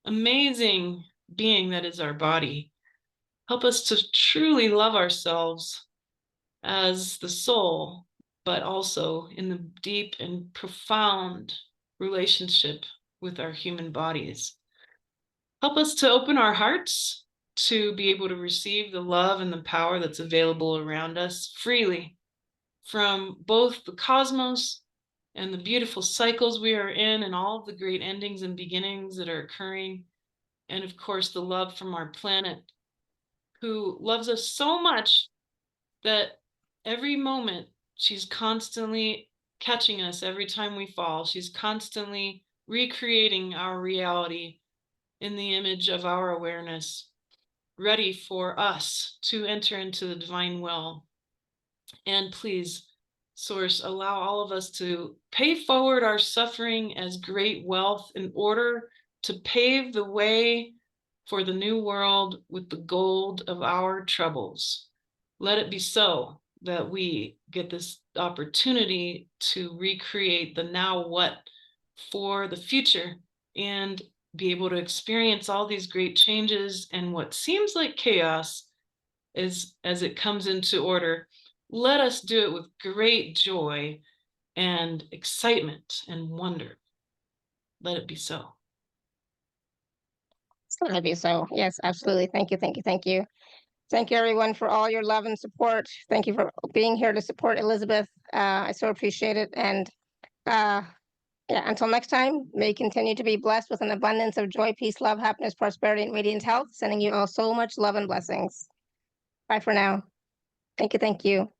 amazing being that is our body. Help us to truly love ourselves as the soul, but also in the deep and profound relationship with our human bodies. Help us to open our hearts to be able to receive the love and the power that's available around us freely from both the cosmos and the beautiful cycles we are in and all of the great endings and beginnings that are occurring. And of course, the love from our planet, who loves us so much that every moment she's constantly catching us every time we fall. She's constantly recreating our reality in the image of our awareness, ready for us to enter into the divine will. And please, Source, allow all of us to pay forward our suffering as great wealth in order to pave the way for the new world with the gold of our troubles. Let it be so that we get this opportunity to recreate the now what for the future and be able to experience all these great changes and what seems like chaos is as it comes into order. Let us do it with great joy and excitement and wonder. Let it be so. Let it be so. Yes, absolutely. Thank you, thank you, thank you. Thank you, everyone, for all your love and support. Thank you for being here to support Elizabeth. I so appreciate it. And yeah, until next time, may you continue to be blessed with an abundance of joy, peace, love, happiness, prosperity, and radiant health. Sending you all so much love and blessings. Bye for now. Thank you, thank you.